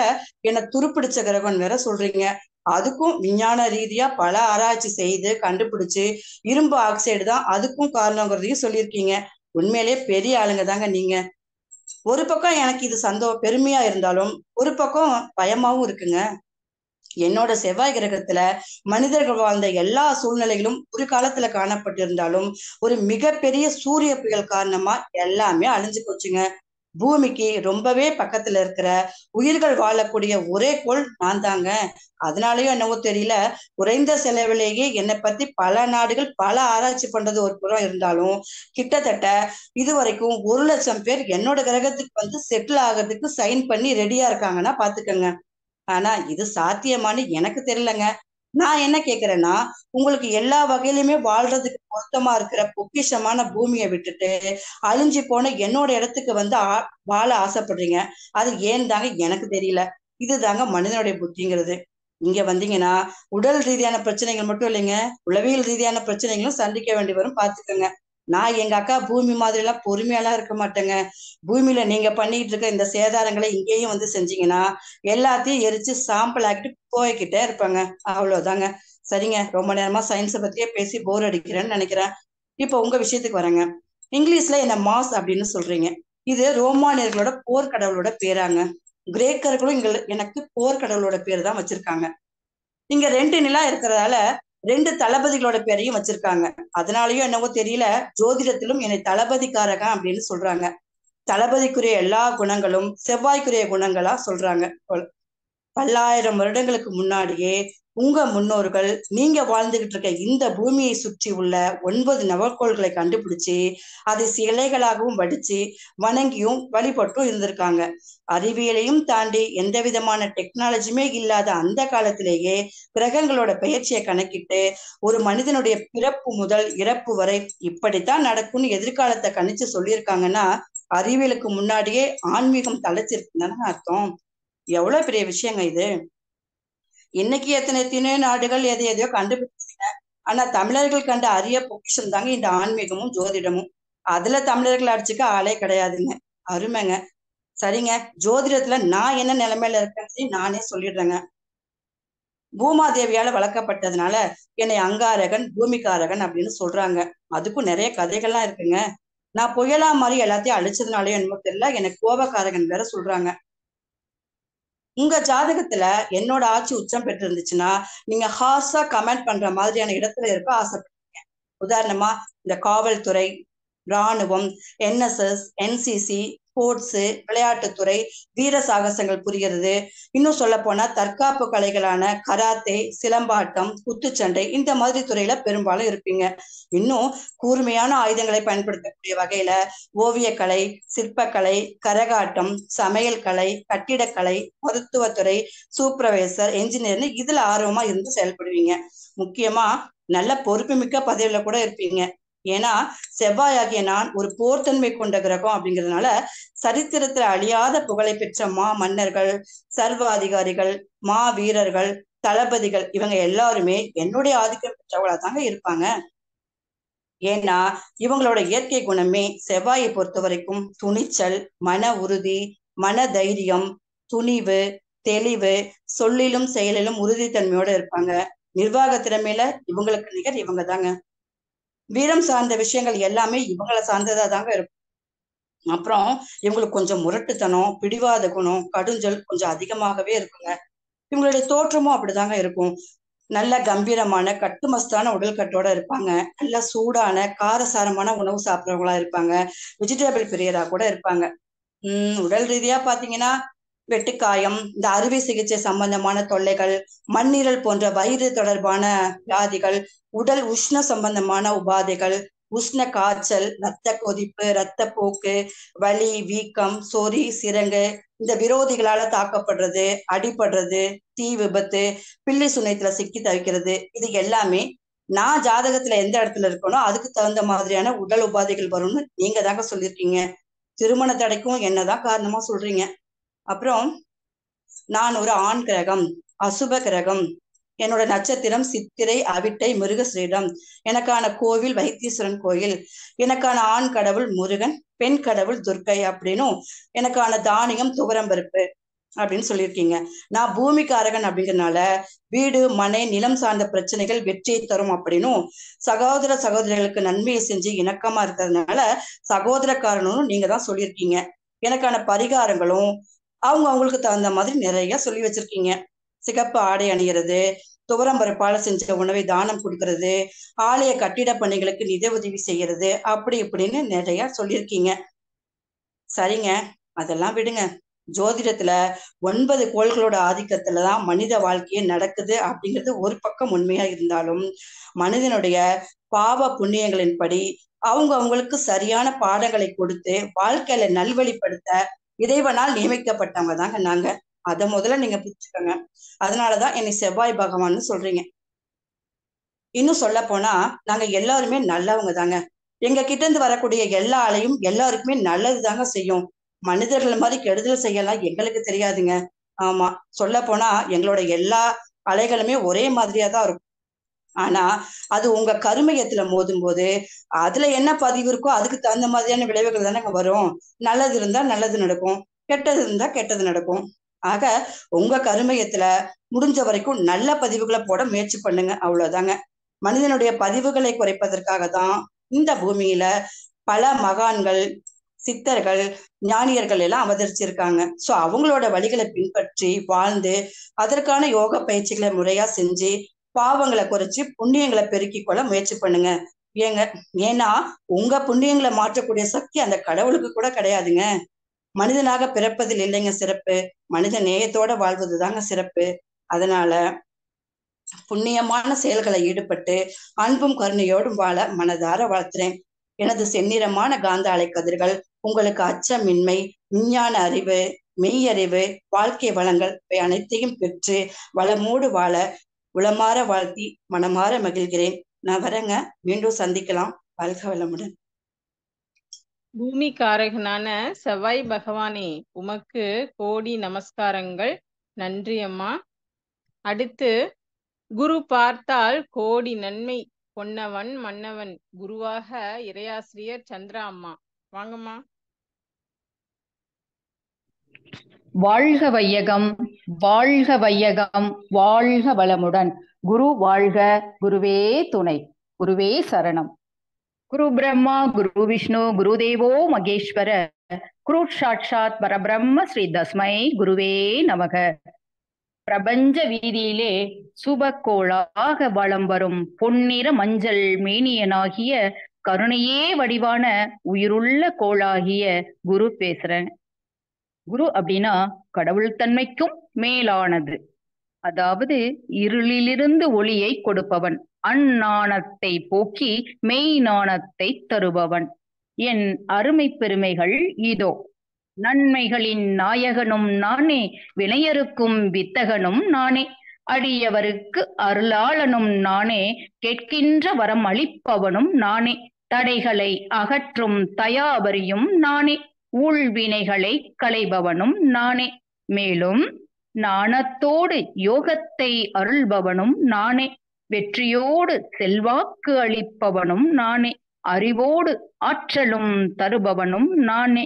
என்ன துருப்பிடிச்ச கிரகம் வேற சொல்றீங்க. அதுக்கும் விஞ்ஞான ரீதியா பல ஆராய்ச்சி செய்து கண்டுபிடிச்சு இரும்பு ஆக்சைடு தான் அதுக்கும் காரணங்கிறதையும் சொல்லியிருக்கீங்க. உண்மையிலேயே பெரிய ஆளுங்க தாங்க நீங்க. ஒரு பக்கம் எனக்கு இது பெருமையா இருந்தாலும் ஒரு பக்கம் பயமாவும் இருக்குங்க. என்னோட செவ்வாய் கிரகத்துல மனிதர்கள் வாழ்ந்த எல்லா சூழ்நிலைகளும் ஒரு காலத்துல காணப்பட்டிருந்தாலும் ஒரு மிகப்பெரிய சூரிய புயல் காரணமா எல்லாமே அழிஞ்சு போச்சுங்க. பூமிக்கு ரொம்பவே பக்கத்துல இருக்கிற உயிர்கள் வாழக்கூடிய ஒரே கோள் நான் தாங்க. அதனாலயும் என்னவோ தெரியல, குறைந்த செலவிலேயே என்னை பத்தி பல நாடுகள் பல ஆராய்ச்சி பண்றது ஒரு புறம் இருந்தாலும் கிட்டத்தட்ட இதுவரைக்கும் 1,00,000 பேர் என்னோட கிரகத்துக்கு வந்து செட்டில் ஆகிறதுக்கு சைன் பண்ணி ரெடியா இருக்காங்கன்னா பாத்துக்கங்க. ஆனா இது சாத்தியமானு எனக்கு தெரியலங்க. நான் என்ன கேக்குறேன்னா, உங்களுக்கு எல்லா வகையிலுமே வாழ்றதுக்கு பொருத்தமா இருக்கிற பொக்கிஷமான பூமியை விட்டுட்டு அழிஞ்சு போன என்னோட இடத்துக்கு வந்து வாழ ஆசைப்படுறீங்க. அது ஏன் தாங்க எனக்கு தெரியல. இதுதாங்க மனிதனுடைய புத்திங்கிறது. இங்க வந்தீங்கன்னா உடல் ரீதியான பிரச்சனைகள் மட்டும் இல்லைங்க, உளவியல் ரீதியான பிரச்சனைகளும் சந்திக்க வேண்டி வரும். பாத்துக்கோங்க. நான் எங்க அக்கா பூமி மாதிரி எல்லாம் பொறுமையெல்லாம் இருக்க மாட்டேங்க. பூமியில நீங்க பண்ணிட்டு இருக்க இந்த சேதாரங்களை இங்கேயும் வந்து செஞ்சீங்கன்னா எல்லாத்தையும் எரிச்சு சாம்பல் ஆக்கிட்டு போய்கிட்டே இருப்பாங்க. அவ்வளவுதாங்க. சரிங்க, ரொம்ப நேரமா சயின்ஸை பத்தியே பேசி போர் அடிக்கிறேன்னு நினைக்கிறேன். இப்ப உங்க விஷயத்துக்கு வரேங்க. இங்கிலீஷ்ல என்ன மாஸ் அப்படின்னு சொல்றீங்க. இது ரோமானியர்களோட போர்க்கடவுளோட பேராங்க. கிரேக்கர்களும் எனக்கு போர்க்கடவுளோட பேர் தான் வச்சிருக்காங்க. இங்க 2 நிலா இருக்கிறதால 2 தளபதிகளோட பேரையும் வச்சிருக்காங்க. அதனாலயும் என்னவோ தெரியல, ஜோதிடத்திலும் என்னை தளபதிக்காரகன் அப்படின்னு சொல்றாங்க. தளபதிக்குரிய எல்லா குணங்களும் செவ்வாய்க்குரிய குணங்களா சொல்றாங்க. பல்லாயிரம் வருடங்களுக்கு முன்னாடியே உங்க முன்னோர்கள் நீங்க வாழ்ந்துகிட்டு இருக்க இந்த பூமியை சுற்றி உள்ள 9 நவக்கோள்களை கண்டுபிடிச்சு அதை சிலைகளாகவும் வடிச்சு வணங்கியும் வழிபட்டும் இருந்திருக்காங்க. அறிவியலையும் தாண்டி எந்த விதமான டெக்னாலஜியுமே இல்லாத அந்த காலத்திலேயே கிரகங்களோட பெயர்ச்சியை கணக்கிட்டு ஒரு மனிதனுடைய பிறப்பு முதல் இறப்பு வரை இப்படித்தான் நடக்கும்னு எதிர்காலத்தை கணிச்சு சொல்லியிருக்காங்கன்னா அறிவியலுக்கு முன்னாடியே ஆன்மீகம் தலைச்சிருக்குன்னு அர்த்தம். எவ்வளவு பெரிய விஷயங்க இது. இன்னைக்கு எத்தனையோ நாடுகள் எதையோ கண்டுபிடிச்சிருக்க. ஆனா தமிழர்கள் கண்ட அரிய பொக்கிஷம் தாங்க இந்த ஆன்மீகமும் ஜோதிடமும். அதுல தமிழர்கள் அடிச்சுக்க ஆளே கிடையாதுங்க. அருமைங்க. சரிங்க, ஜோதிடத்துல நான் என்ன நிலைமையில இருக்கேன்னு நானே சொல்லிடுறேங்க. பூமாதேவியால வளர்க்கப்பட்டதுனால என்னை அங்காரகன் பூமிக்காரகன் அப்படின்னு சொல்றாங்க. அதுக்கும் நிறைய கதைகள்லாம் இருக்குங்க. நான் புயலா மாதிரி எல்லாத்தையும் அழிச்சதுனாலயும் என்னமோ தெரியல, எனக்கு கோபக்காரகன் வேற சொல்றாங்க. உங்க ஜாதகத்துல என்னோட ஆட்சி உச்சம் பெற்று இருந்துச்சுன்னா நீங்க ஹார்ஸா கமெண்ட் பண்ற மாதிரியான இடத்துல இருக்க ஆசைப்படுறீங்க. உதாரணமா இந்த காவல்துறை, இராணுவம், NSS, NCC, ஸ்போர்ட்ஸ், விளையாட்டுத்துறை, வீர சாகசங்கள் புரிகிறது. இன்னும் சொல்ல போனா தற்காப்பு கலைகளான கராத்தே, சிலம்பாட்டம், குத்துச்சண்டை இந்த மாதிரி துறையில பெரும்பாலும் இருப்பீங்க. இன்னும் கூர்மையான ஆயுதங்களை பயன்படுத்தக்கூடிய வகையில ஓவியக்கலை, சிற்பக்கலை, கரகாட்டம், சமையல் கலை, கட்டிடக்கலை, மருத்துவத்துறை, சூப்பர்வைசர், என்ஜினியர்னு இதுல ஆர்வமா இருந்து செயல்படுவீங்க. முக்கியமா நல்ல பொறுப்புமிக்க பதவியில கூட இருப்பீங்க. ஏன்னா செவ்வாயாகிய நான் ஒரு போர்த்தன்மை கொண்ட கிரகம் அப்படிங்கிறதுனால சரித்திரத்துல அழியாத புகழை பெற்ற மன்னர்கள், சர்வாதிகாரிகள், வீரர்கள், தளபதிகள் இவங்க எல்லாருமே என்னுடைய ஆதிக்கம் பெற்றவங்களா தாங்க இருப்பாங்க. ஏன்னா இவங்களோட இயற்கை குணமே செவ்வாயை பொறுத்த வரைக்கும் துணிச்சல், மன உறுதி, மன தைரியம், துணிவு, தெளிவு, சொல்லிலும் செயலிலும் உறுதித்தன்மையோட இருப்பாங்க. நிர்வாக திறமையில இவங்களுக்கு நிகர் இவங்க தாங்க. வீரம் சார்ந்த விஷயங்கள் எல்லாமே இவங்களை சார்ந்ததா தாங்க இருக்கும். அப்புறம் இவங்களுக்கு கொஞ்சம் முரட்டுத்தனம், பிடிவாத குணம், கடுஞ்சொல் கொஞ்சம் அதிகமாகவே இருக்குங்க. இவங்களுடைய தோற்றமும் அப்படிதாங்க இருக்கும். நல்ல கம்பீரமான கட்டுமஸ்தான உடல் கட்டோட இருப்பாங்க. நல்ல சூடான காரசாரமான உணவு சாப்பிட்றவங்களா இருப்பாங்க. வெஜிடபிள் பிரியரா கூட இருப்பாங்க. உடல் ரீதியா பாத்தீங்கன்னா வெட்டுக்காயம், இந்த அறுவை சிகிச்சை சம்பந்தமான தொல்லைகள், மண்ணீரல் போன்ற வயிறு தொடர்பான வியாதிகள், உடல் உஷ்ண சம்பந்தமான உபாதைகள், உஷ்ண காய்ச்சல், இரத்த கொதிப்பு, இரத்த போக்கு, வலி, வீக்கம், சொறி, சிரங்கு, இந்த விரோதிகளால தாக்கப்படுறது, அடிபடுறது, தீ விபத்து, பில்லி சுனைத்துல சிக்கி தவிக்கிறது, இது எல்லாமே நான் ஜாதகத்துல எந்த இடத்துல இருக்கணும் அதுக்கு தகுந்த மாதிரியான உடல் உபாதைகள் வரும்னு நீங்க தாங்க சொல்லியிருக்கீங்க. திருமண தடைக்கும் என்னதான் காரணமா சொல்றீங்க. அப்புறம் நான் ஒரு ஆண் கிரகம், அசுப கிரகம். என்னோட நட்சத்திரம் சித்திரை, அவிட்டை, மிருகஸ்ரீடம். எனக்கான கோவில் வைத்தீஸ்வரன் கோயில். எனக்கான ஆண் கடவுள் முருகன், பெண் கடவுள் துர்க்கை அப்படின்னும் எனக்கான தானியம் துவரம்பருப்பு. அப்படின்னு சொல்லியிருக்கீங்க. நான் பூமிக்காரகன் அப்படிங்கிறதுனால வீடு மனை நிலம் சார்ந்த பிரச்சனைகள் வெற்றியை தரும் அப்படின்னும், சகோதர சகோதரிகளுக்கு நன்மையை செஞ்சு இணக்கமா இருக்கிறதுனால சகோதரக்காரனும் நீங்க தான் சொல்லியிருக்கீங்க. எனக்கான பரிகாரங்களும் அவங்களுக்கு தகுந்த மாதிரி நிறைய சொல்லி வச்சிருக்கீங்க. சிகப்பு ஆடை அணிகிறது, துவரம்பருப்பால செஞ்ச உணவை தானம் கொடுக்கறது, ஆலய கட்டிட பணிகளுக்கு நிதி உதவி செய்யறது, அப்படி இப்படின்னு நிறைய சொல்லியிருக்கீங்க. சரிங்க, அதெல்லாம் விடுங்க. ஜோதிடத்துல 9 கோள்களோட ஆதிக்கத்துலதான் மனித வாழ்க்கையே நடக்குது அப்படிங்கிறது ஒரு பக்கம் உண்மையா இருந்தாலும், மனிதனுடைய பாவ புண்ணியங்களின்படி அவங்களுக்கு சரியான பாடங்களை கொடுத்து வாழ்க்கையில நல்வழிப்படுத்த இறைவனால் நியமிக்கப்பட்டவங்க தாங்க நாங்க. அதை முதல்ல நீங்க புரிஞ்சுக்கோங்க. அதனாலதான் என்னை செவ்வாய் பகவான்னு சொல்றீங்க. இன்னும் சொல்ல போனா நாங்க எல்லாருமே நல்லவங்க தாங்க. எங்க கிட்ட இருந்து வரக்கூடிய எல்லா அலையும் எல்லாருக்குமே நல்லது தாங்க செய்யும். மனிதர்கள் மாதிரி கெடுதல் செய்யலாம் எங்களுக்கு தெரியாதுங்க. ஆமா, சொல்ல போனா எங்களோட எல்லா அலைகளுமே ஒரே மாதிரியா தான் இருக்கும். ஆனா அது உங்க கருமையத்துல மோதும் போது அதுல என்ன பதிவு இருக்கோ அதுக்கு தகுந்த மாதிரியான விளைவுகள் தானே வரும். நல்லது இருந்தா நல்லது நடக்கும், கெட்டது இருந்தா கெட்டது நடக்கும். ஆக உங்க கருமையத்துல முடிஞ்ச வரைக்கும் நல்ல பதிவுகளை போட முயற்சி பண்ணுங்க, அவ்வளவுதாங்க. மனிதனுடைய பதிவுகளை குறைப்பதற்காக தான் இந்த பூமியில பல மகான்கள், சித்தர்கள், ஞானியர்கள் எல்லாம் அவதரிச்சிருக்காங்க. சோ அவங்களோட வழிகளை பின்பற்றி வாழ்ந்து அதற்கான யோக பயிற்சிகளை முறையா செஞ்சு பாவங்களை குறைச்சு புண்ணியங்களை பெருக்கிக் கொள்ள முயற்சி பண்ணுங்க. ஏன்னா உங்க புண்ணியங்களை மாற்றக்கூடிய சக்தி அந்த கடவுளுக்கு கூட கிடையாதுங்க. மனிதனாக பிறப்பதில் இல்லைங்க சிறப்பு, மனித நேயத்தோட வாழ்வதுதாங்க சிறப்பு. அதனால புண்ணியமான செயல்களை ஈடுபட்டு அன்பும் கருணையோடும் வாழ மனதார வாழ்த்துறேன். எனது செந்நிறமான காந்த அலை கதிர்கள் உங்களுக்கு அச்சமின்மை, விஞ்ஞான அறிவு, மெய்யறிவு, வாழ்க்கை வளங்கள் இவை அனைத்தையும் பெற்று வளமோடு வாழ உளமாற வாழ்த்தி மனமாற மகிழ்கிறேன். நான் வரேங்க, மீண்டும் சந்திக்கலாம். வாழ்க வளமுடன். பூமிக்காரகனான செவ்வாய் பகவானே, உமக்கு கோடி நமஸ்காரங்கள். நன்றி அம்மா. அடுத்து, குரு பார்த்தால் கோடி நன்மை, பொன்னவன் மன்னவன். குருவாக இறையாசிரியர் சந்திரா அம்மா. வாங்கம்மா. வாழ்க வையகம், வாழ்க வையகம், வாழ்க வளமுடன். குரு வாழ்க, குருவே துணை, குருவே சரணம். குரு பிரம்மா குரு விஷ்ணு குரு தேவோ மகேஸ்வர, குரு சாட்சாத் பரபிரம்ம ஸ்ரீ தஸ்மை குருவே நமக. பிரபஞ்ச வீதியிலே சுபக்கோளாக வலம் வரும் பொன்னிற மஞ்சள் மேனியனாகிய கருணையே வடிவான உயிருள்ள கோளாகிய குரு பேசுறேன். குரு அப்படின்னா கடவுள் தன்மைக்கும் மேலானது. அதாவது இருளிலிருந்து ஒளியை கொடுப்பவன், அந்நாணத்தை போக்கி மெய் நாணத்தை தருபவன். என் அருமை பெருமைகள் இதோ. நன்மைகளின் நாயகனும் நானே, வினையருக்கும் வித்தகனும் நானே, அடியவருக்கு அருளாளனும் நானே, கேட்கின்ற வரம் அளிப்பவனும் நானே, தடைகளை அகற்றும் தயாபரியும் நானே, ஊழ்வினைகளை களைபவனும் நானே, மேலும் நாணத்தோடு யோகத்தை அருள்பவனும் நானே, வெற்றியோடு செல்வாக்கு அளிப்பவனும் நானே, அறிவோடு ஆற்றலும் தருபவனும் நானே,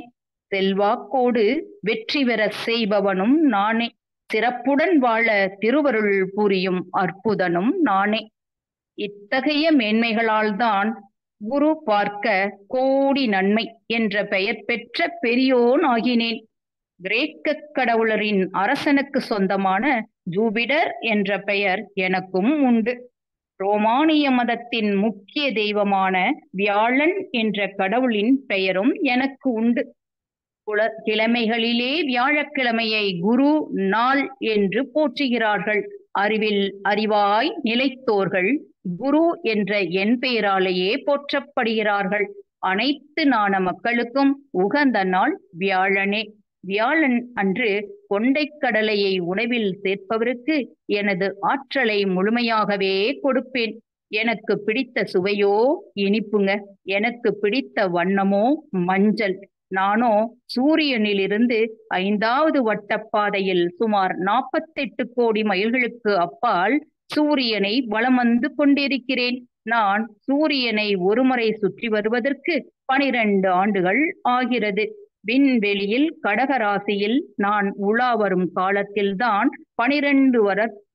செல்வாக்கோடு வெற்றி பெற செய்பவனும் நானே, சிறப்புடன் வாழ திருவருள் புரியும் அற்புதனும் நானே. இத்தகைய மேன்மைகளால் தான் குரு பார்க்க கோடி நன்மை என்ற பெயர் பெற்ற பெரியோன் ஆகினேன். கிரேக்க கடவுளரின் அரசனுக்கு சொந்தமான ஜூபிடர் என்ற பெயர் எனக்கும் உண்டு. ரோமானிய மதத்தின் முக்கிய தெய்வமான வியாழன் என்ற கடவுளின் பெயரும் எனக்கு உண்டு. கிழமைகளிலே வியாழக்கிழமையை குரு நாள் என்று போற்றுகிறார்கள். அறிவில் அறிவாய் நிலைத்தோர்கள் குரு என்ற என் பெயராலேயே போற்றப்படுகிறார்கள். அனைத்து நாண மக்களுக்கும் உகந்த நாள் வியாழனே. வியாழன் அன்று கொண்டைக்கடலையை உணவில் சேர்ப்பவருக்கு எனது ஆற்றலை முழுமையாகவே கொடுப்பேன். எனக்கு பிடித்த சுவையோ இனிப்புங்க, எனக்கு பிடித்த வண்ணமோ மஞ்சள். நானோ சூரியனிலிருந்து 5வது வட்டப்பாதையில் சுமார் 48 கோடி மைல்களுக்கு அப்பால் சூரியனை வலம் வந்து கொண்டிருக்கிறேன். நான் சூரியனை ஒருமுறை சுற்றி வருவதற்கு 12 ஆண்டுகள் ஆகிறது. விண்வெளியில் கடகராசியில் நான் உலா வரும் காலத்தில்தான் 12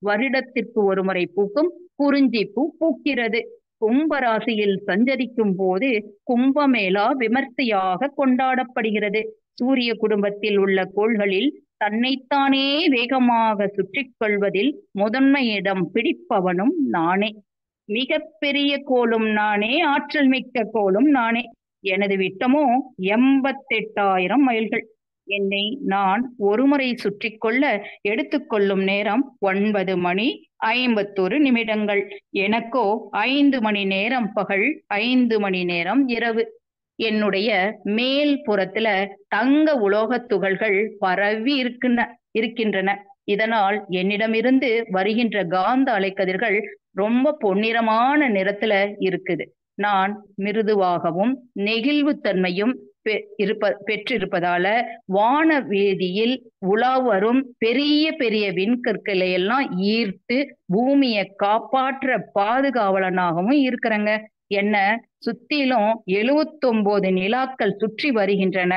வருடத்திற்கு ஒருமுறை பூக்கும் குறிஞ்சி பூ பூக்கிறது. கும்பராசியில் சஞ்சரிக்கும் போது கும்பமேளா விமர்சையாக கொண்டாடப்படுகிறது. சூரிய குடும்பத்தில் உள்ள கோள்களில் தன்னைத்தானே வேகமாக சுற்றிக் கொள்வதில் முதன்மையிடம் பிடிப்பவனும் நானே. மிக பெரிய கோளும் நானே, ஆற்றல் மிக்க கோளும் நானே. எனது விட்டமோ 88,000 மைல்கள். என்னை நான் ஒருமுறை சுற்றி கொள்ள எடுத்துக்கொள்ளும் நேரம் 9 மணி 51 நிமிடங்கள். எனக்கோ 5 மணி நேரம் பகல், 5 மணி நேரம் இரவு. என்னுடைய மேல் புறத்துல தங்க உலோகத் துகள்கள் பரவி இருக்கின்றன. இதனால் என்னிடமிருந்து வருகின்ற காந்த அலைக்கதிர்கள் ரொம்ப பொன்னிறமான நிறத்துல இருக்குது. நான் மிருதுவாகவும் நெகிழ்வுத்தன்மையும் பெற்றிருப்பதால வான வீதியில் உலா வரும் பெரிய பெரிய விண்கற்களை எல்லாம் ஈர்த்து பூமியை காப்பாற்ற பாதுகாவலனாகவும் இருக்கிறேங்க. என்ன சுத்திலும் 79 நிலாக்கள் சுற்றி வருகின்றன.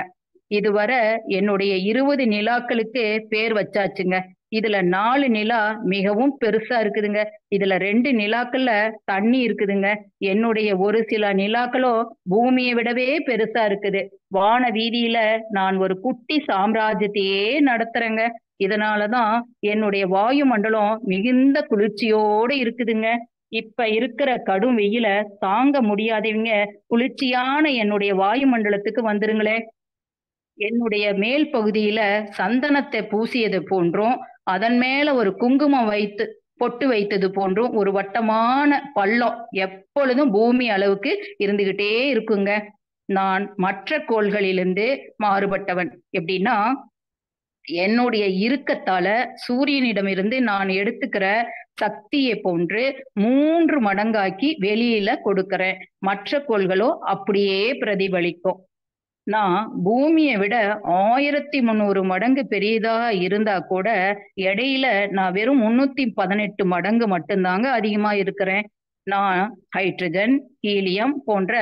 இதுவரை என்னுடைய 20 நிலாக்களுக்கு பேர் வச்சாச்சுங்க. இதுல 4 நிலா மிகவும் பெருசா இருக்குதுங்க. இதுல 2 நிலாக்கள்ல தண்ணி இருக்குதுங்க. என்னுடைய ஒரு சில நிலாக்களோ பூமியை விடவே பெருசா இருக்குது. வான வீதியில நான் ஒரு குட்டி சாம்ராஜ்யத்தையே நடத்துறேங்க. இதனாலதான் என்னுடைய வாயு மண்டலம் மிகுந்த குளிர்ச்சியோடு இருக்குதுங்க. இப்ப இருக்கிற கடும் வெயில தாங்க முடியாதவங்க குளிர்ச்சியான என்னுடைய வாயு மண்டலத்துக்கு வந்துருங்களே. என்னுடைய மேல் பகுதியில சந்தனத்தை பூசியது போன்றும் அதன் மேல ஒரு குங்குமம் வைத்து பொட்டு வைத்தது போன்றும் ஒரு வட்டமான பள்ளம் எப்பொழுதும் பூமி அளவுக்கு இருந்துகிட்டே இருக்குங்க. நான் மற்ற கோள்களிலிருந்து மாறுபட்டவன். எப்படின்னா, என்னுடைய இறுக்கத்தால சூரியனிடமிருந்து நான் எடுத்துக்கிற சக்தியை போன்று 3 மடங்காக்கி வெளியில கொடுக்கிறேன். மற்ற கோள்களோ அப்படியே பிரதிபலிக்கும். நான் பூமியை விட 1300 மடங்கு பெரியதா இருந்தா கூட எடையில நான் வெறும் 318 மடங்கு மட்டும்தாங்க அதிகமா இருக்கிறேன். நான் ஹைட்ரஜன், ஹீலியம் போன்ற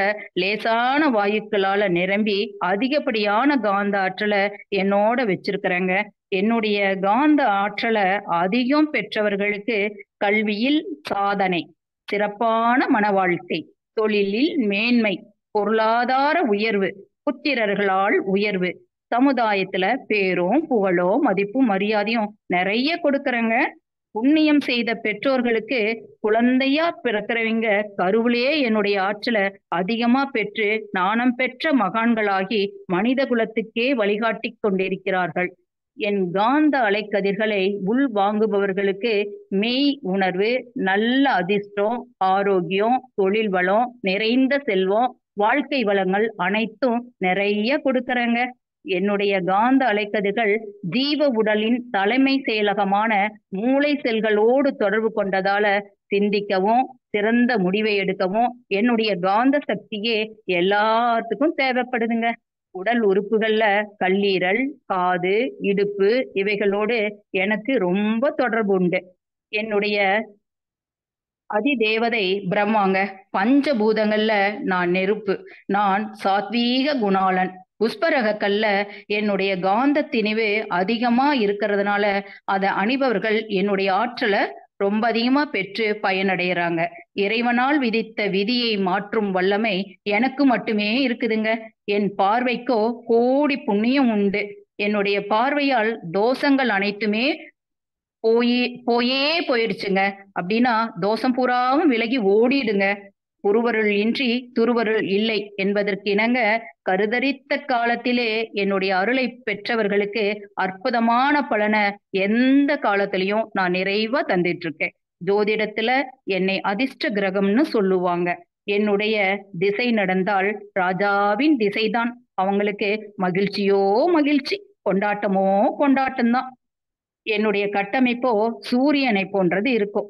லேசான வாயுக்களால நிரம்பி அதிகப்படியான காந்த ஆற்றலை என்னோட வச்சிருக்கிறேங்க. என்னுடைய காந்த ஆற்றலை அதிகம் பெற்றவர்களுக்கு கல்வியில் சாதனை, சிறப்பான மன வாழ்க்கை, தொழிலில் மேன்மை, பொருளாதார உயர்வு, புத்திரர்களால் உயர்வு, சமுதாயத்துல பேரும் புகழும் மதிப்பும் மரியாதையும் நிறைய கொடுக்கறேங்க. புண்ணியம் செய்த பெற்றோர்களுக்கு குழந்தையா பிறக்கிறவங்க கருவிலே என்னுடைய ஆற்றலை அதிகமா பெற்று நாணம் பெற்ற மகான்களாகி மனித குலத்துக்கே வழிகாட்டி கொண்டிருக்கிறார்கள். என் காந்த அலைக்கதிர்களை உள் வாங்குபவர்களுக்கு மெய் உணர்வு, நல்ல அதிர்ஷ்டம், ஆரோக்கியம், தொழில் வளம், நிறைந்த செல்வம், வாழ்க்கை வளங்கள் அனைத்தும் நிறைய கொடுக்கறேங்க. என்னுடைய காந்த அலைக்கதிர்கள் ஜீவ உடலின் தலைமை செயலகமான மூளை செல்களோடு தொடர்பு கொண்டதால சிந்திக்கவும் சிறந்த முடிவை எடுக்கவும் என்னுடைய காந்த சக்தியே எல்லாத்துக்கும் தேவைப்படுதுங்க. உடல் உறுப்புகள்ல கல்லீரல், காது, இடுப்பு இவைகளோடு எனக்கு ரொம்ப தொடர்பு உண்டு. என்னுடைய அதிதேவதை பிரம்மாங்க. பஞ்சபூதங்கள்ல நான் நெருப்பு. நான் சாத்வீக குணாளன். புஷ்பரக கல்ல என்னுடைய காந்த திணிவு அதிகமா இருக்கிறதுனால அதை அணிபவர்கள் என்னுடைய ஆற்றலை ரொம்ப அதிகமா பெற்று பயனடைகிறாங்க. இறைவனால் விதித்த விதியை மாற்றும் வல்லமை எனக்கு மட்டுமே இருக்குதுங்க. என் பார்வைக்கோ கோடி புண்ணியம் உண்டு. என்னுடைய பார்வையால் தோஷங்கள் அனைத்துமே போயிடுச்சுங்க. அப்படின்னா தோஷம் பூராவும் விலகி ஓடிடுங்க. குருவருள் இன்றி துருவருள் இல்லை என்பதற்கு இணங்க கருதரித்த காலத்திலே என்னுடைய அருளை பெற்றவர்களுக்கு அற்புதமான பலனை எந்த காலத்திலையும் நான் நிறைவா தந்துட்டு இருக்கேன். ஜோதிடத்துல என்னை அதிர்ஷ்ட கிரகம்னு சொல்லுவாங்க. என்னுடைய திசை நடந்தால் ராஜாவின் திசைதான். அவங்களுக்கு மகிழ்ச்சியோ மகிழ்ச்சி, கொண்டாட்டமோ கொண்டாட்டம்தான். என்னுடைய கட்டமைப்போ சூரியனை போன்றது இருக்கும்.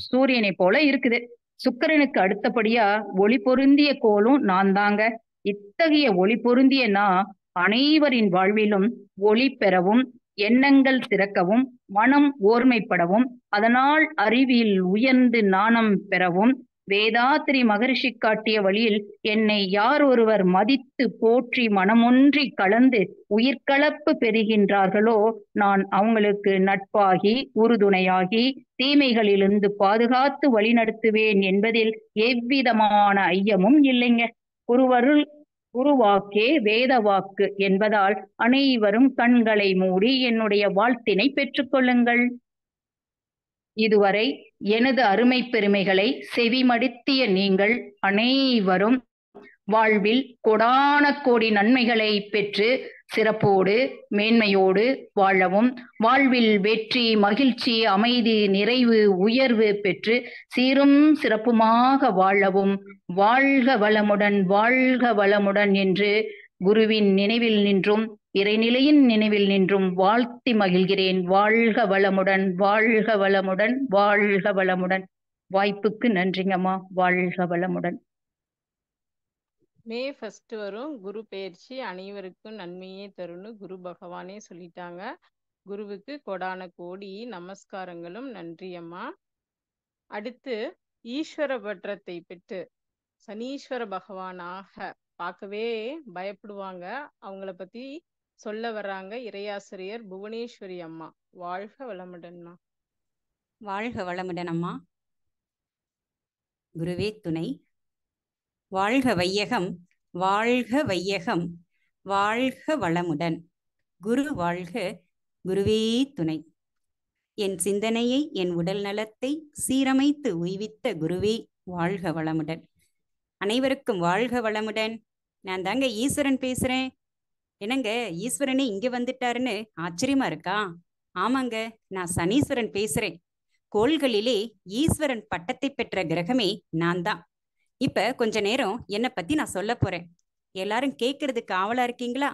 சூரியனை போல இருக்குது. சுக்கிரனுக்கு அடுத்தபடியா ஒளி பொருந்திய கோளும் நான் தாங்க. இத்தகைய ஒளி பொருந்திய நான் அனைவரின் வாழ்விலும் ஒளி பெறவும், எண்ணங்கள் சிறக்கவும், மனம் ஓர்மைப்படவும், அதனால் அறிவில் உயர்ந்து நாணம் பெறவும், வேதாத்திரி மகரிஷி காட்டிய வழியில் என்னை யார் ஒருவர் மதித்து போற்றி மனமொன்றி கலந்து உயிர்கலப்பு பெறுகின்றார்களோ நான் அவங்களுக்கு நட்பாகி உறுதுணையாகி தீமைகளிலிருந்து பாதுகாத்து வழிநடத்துவேன் என்பதில் எவ்விதமான ஐயமும் இல்லைங்க. குருவாக்கே வேத வாக்கு என்பதால் அனைவரும் கண்களை மூடி என்னுடைய வாழ்த்தினை பெற்றுக்கொள்ளுங்கள். இதுவரை எனது அருமை பெருமைகளை செவிமடுத்திய நீங்கள் அனைவரும் வாழ்வில் கோடான கோடி நன்மைகளை பெற்று சிறப்போடு மேன்மையோடு வாழவும், வாழ்வில் வெற்றி, மகிழ்ச்சி, அமைதி, நிறைவு, உயர்வு பெற்று சீரும் சிறப்புமாக வாழவும், வாழ்க வளமுடன் வாழ்க வளமுடன் என்று குருவின் நினைவில் நின்றும் இறைநிலையின் நினைவில் நின்றும் வாழ்த்தி மகிழ்கிறேன். வாழ்க வளமுடன் வாழ்க வளமுடன் வாழ்க வளமுடன். வாய்ப்புக்கு நன்றிங்கம்மா. வாழ்க வளமுடன். மே 1 வரும் குரு பெயர்ச்சி அனைவருக்கும் நன்மையே தரும்னு குரு பகவானே சொல்லிட்டாங்க. குருவுக்கு கோடான கோடி நமஸ்காரங்களும் நன்றி அம்மா. அடுத்து ஈஸ்வர பற்றத்தை பெற்று சனீஸ்வர பகவானாக பார்க்கவே பயப்படுவாங்க. அவங்கள பத்தி சொல்ல வர்றாங்க இறையாசிரியர் புவனேஸ்வரி அம்மா. வாழ்க வளமுடன்மா. வாழ்க வளமுடன் அம்மா. குருவே துணை. வாழ்க வையகம் வாழ்க வையகம் வாழ்க வளமுடன். குரு வாழ்க குருவே துணை. என் சிந்தனையை என் உடல் நலத்தை சீரமைத்து உய்வித்த குருவே வாழ்க வளமுடன். அனைவருக்கும் வாழ்க வளமுடன். நான் தாங்க ஈஸ்வரன் பேசுறேன். என்னங்க ஈஸ்வரனே இங்க வந்துட்டாருன்னு ஆச்சரியமா இருக்கா? ஆமாங்க, நான் சனீஸ்வரன் பேசுறேன். கோள்களிலே ஈஸ்வரன் பட்டத்தை பெற்ற கிரகமே நான் தான். இப்ப கொஞ்ச நேரம் என்னை பத்தி நான் சொல்ல போறேன். எல்லாரும் கேட்கறதுக்கு ஆவலா இருக்கீங்களா?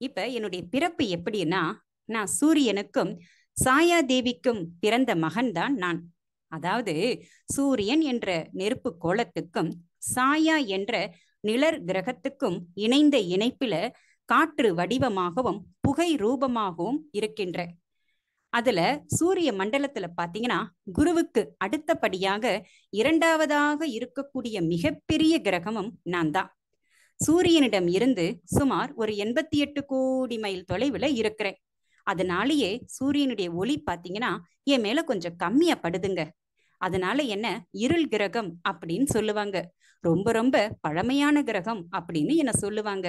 இப்ப என்னுடைய பிறப்பு எப்படின்னா, நான் சூரியனுக்கும் சாயா தேவிக்கும் பிறந்த மகன் தான் நான். அதாவது சூரியன் என்ற நெருப்பு கோலத்துக்கும் சாயா என்ற நிழற் கிரகத்துக்கும் இணைந்த இணைப்பில காற்று வடிவமாகவும் புகை ரூபமாகவும் இருக்கின்ற. அதுல சூரிய மண்டலத்துல பாத்தீங்கன்னா குருவுக்கு அடுத்தபடியாக இரண்டாவதாக இருக்கக்கூடிய மிகப்பெரிய கிரகமும் நான் தான். சூரியனிடம் இருந்து சுமார் ஒரு 88 கோடி மைல் தொலைவுல இருக்கிறேன். அதனாலேயே சூரியனுடைய ஒளி பாத்தீங்கன்னா என் மேல கொஞ்சம் கம்மியா படுதுங்க. அதனால என்ன இருள் கிரகம் அப்படின்னு சொல்லுவாங்க. ரொம்ப ரொம்ப பழமையான கிரகம் அப்படின்னு என்ன சொல்லுவாங்க.